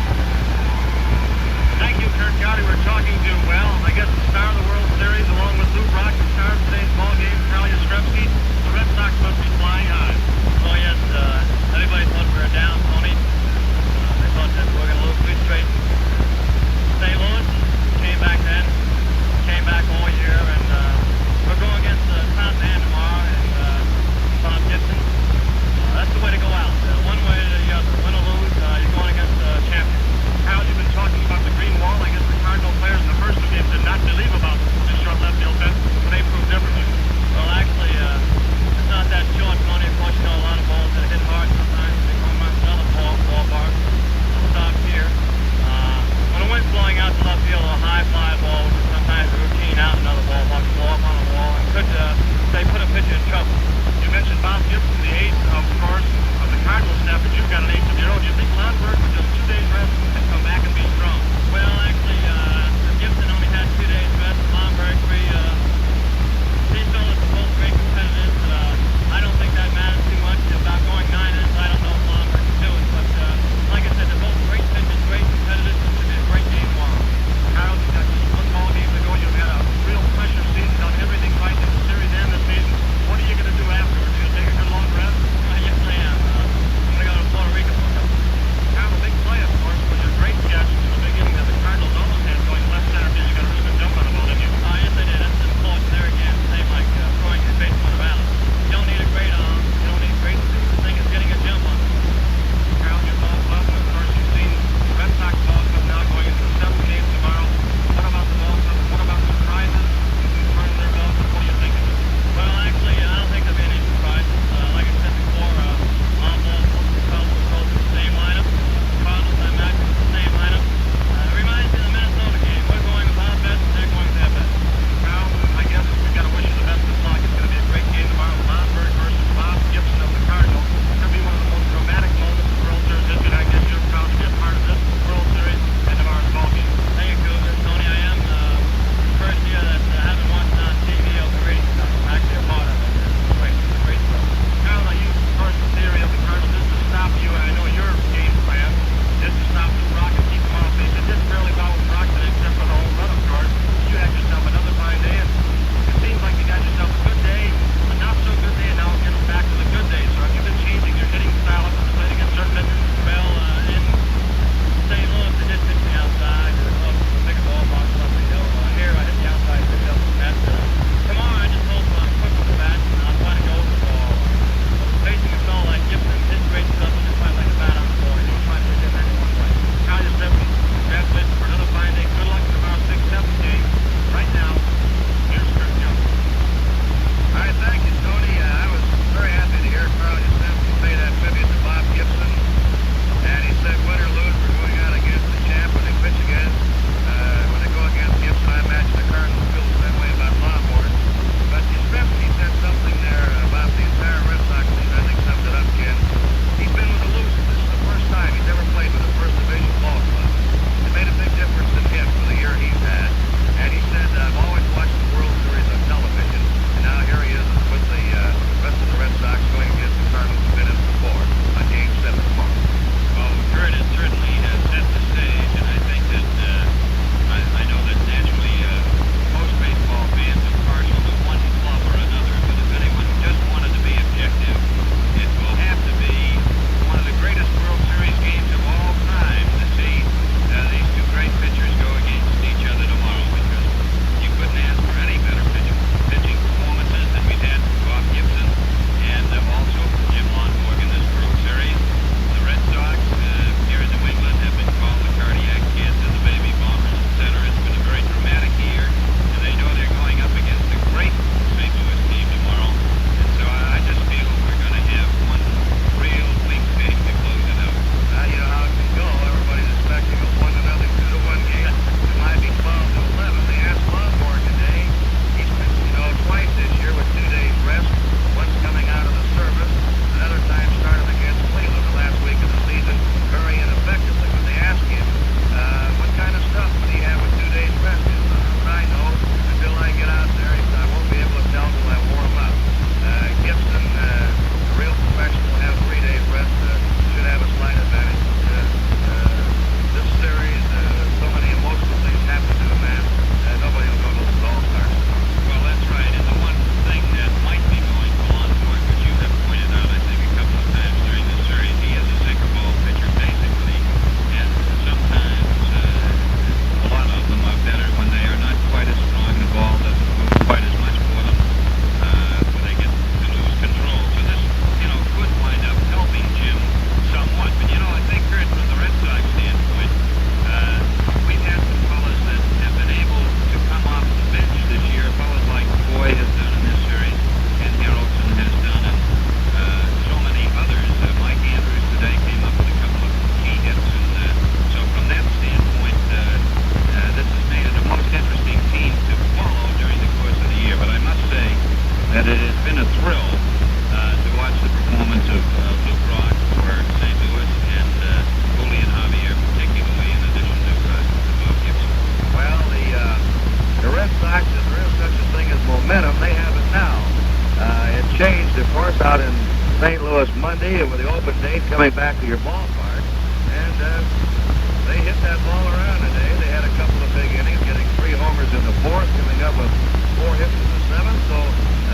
Thank you, Curt Gowdy. We're talking to, well, I guess the star of the World Series, along with Lou Brock, the star of today's ball game, Yastrzemski. The Red Sox must be flying high. Oh, yes. Everybody thought we were down, Tony. They thought that we were going to lose 3 straight. St. Louis came back then, came back all year, and we're going against top man tomorrow and Bob Gibson. That's the way to go out. One way or the other. Win or lose, you're going against the champion. Hal, you've been talking about the green wall. I guess the Cardinal players in the first 2 games did not believe about the short left field fence, but they proved differently. Well, actually, it's not that short, Tony. Of course, you know, a lot of balls that hit hard sometimes. They come around another ballpark. I'll stop here. When the wind's blowing out to left field, a high fly ball, which is sometimes a routine out another ballpark, blow up on the wall, and could, say, put a pitcher in trouble. You mentioned Bob Gibson, the ace, of course, of the Cardinal staff, but you've got an ace of your own. Do you think Lonborg, with just 2 days rest, can come back and be strong? Well, actually, Gibson only had 2 days rest. Lonborg, these fellas are both great competitors. I don't think that matters too much about going 9 innings. I don't know if Lonborg can do it, but like I said, they're both great pitchers, great competitors. It's going to be a great game tomorrow. Harold, you got just 1 ball game to go. You've had a real pressure season, done everything right in the series and the season. What are you going to do afterwards? Are you going to take a good long rest? Yes, I am. I'm going to go to Puerto Rico. Harold, a big St. Louis Monday with the open date coming back to your ballpark. And they hit that ball around today. They had a couple of big innings, getting 3 homers in the 4th, coming up with 4 hits in the 7th. So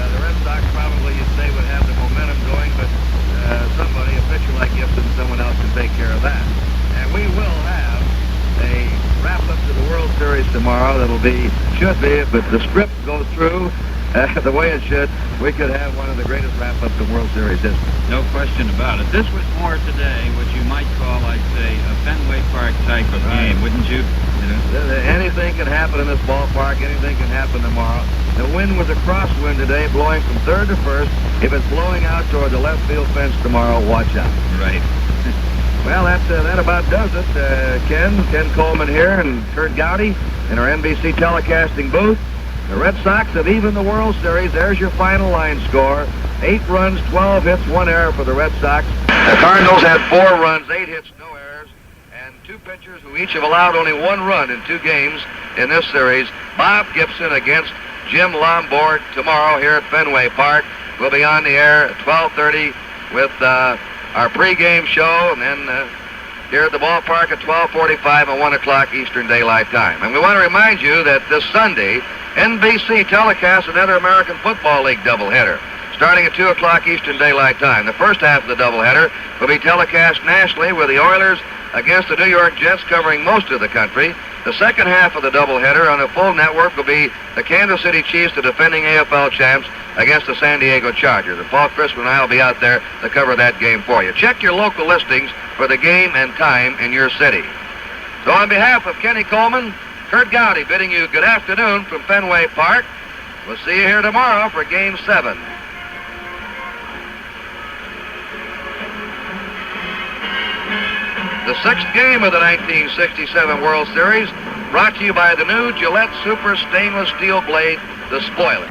the Red Sox probably, you'd say, would have the momentum going, but somebody, a pitcher like Gibson, someone else can take care of that. And we will have a wrap-up to the World Series tomorrow that'll be, should be, if the script goes through the way it should, we could have one of the greatest wrap-ups in World Series history. No question about it. This was more today what you might call, I'd say, a Fenway Park type of game, wouldn't you? Anything can happen in this ballpark. Anything can happen tomorrow. The wind was a crosswind today, blowing from 3rd to 1st. If it's blowing out toward the left field fence tomorrow, watch out. Right. Well, that about does it. Ken Coleman here and Curt Gowdy in our NBC telecasting booth. The Red Sox have evened the World Series. There's your final line score. 8 runs, 12 hits, 1 error for the Red Sox. The Cardinals had 4 runs, 8 hits, no errors, and 2 pitchers who each have allowed only 1 run in 2 games in this series. Bob Gibson against Jim Lonborg tomorrow here at Fenway Park. We'll be on the air at 12:30 with our pregame show, and then here at the ballpark at 12:45 and 1 o'clock Eastern Daylight Time. And we want to remind you that this Sunday, NBC telecasts another American Football League doubleheader, starting at 2 o'clock Eastern Daylight Time. The first half of the doubleheader will be telecast nationally with the Oilers against the New York Jets covering most of the country. The second half of the doubleheader on a full network will be the Kansas City Chiefs, the defending AFL champs, against the San Diego Chargers. And Paul Crispin and I will be out there to cover that game for you. Check your local listings for the game and time in your city. So on behalf of Kenny Coleman, Curt Gowdy bidding you good afternoon from Fenway Park. We'll see you here tomorrow for Game 7. The 6th game of the 1967 World Series, brought to you by the new Gillette Super Stainless Steel Blade, the Spoiler.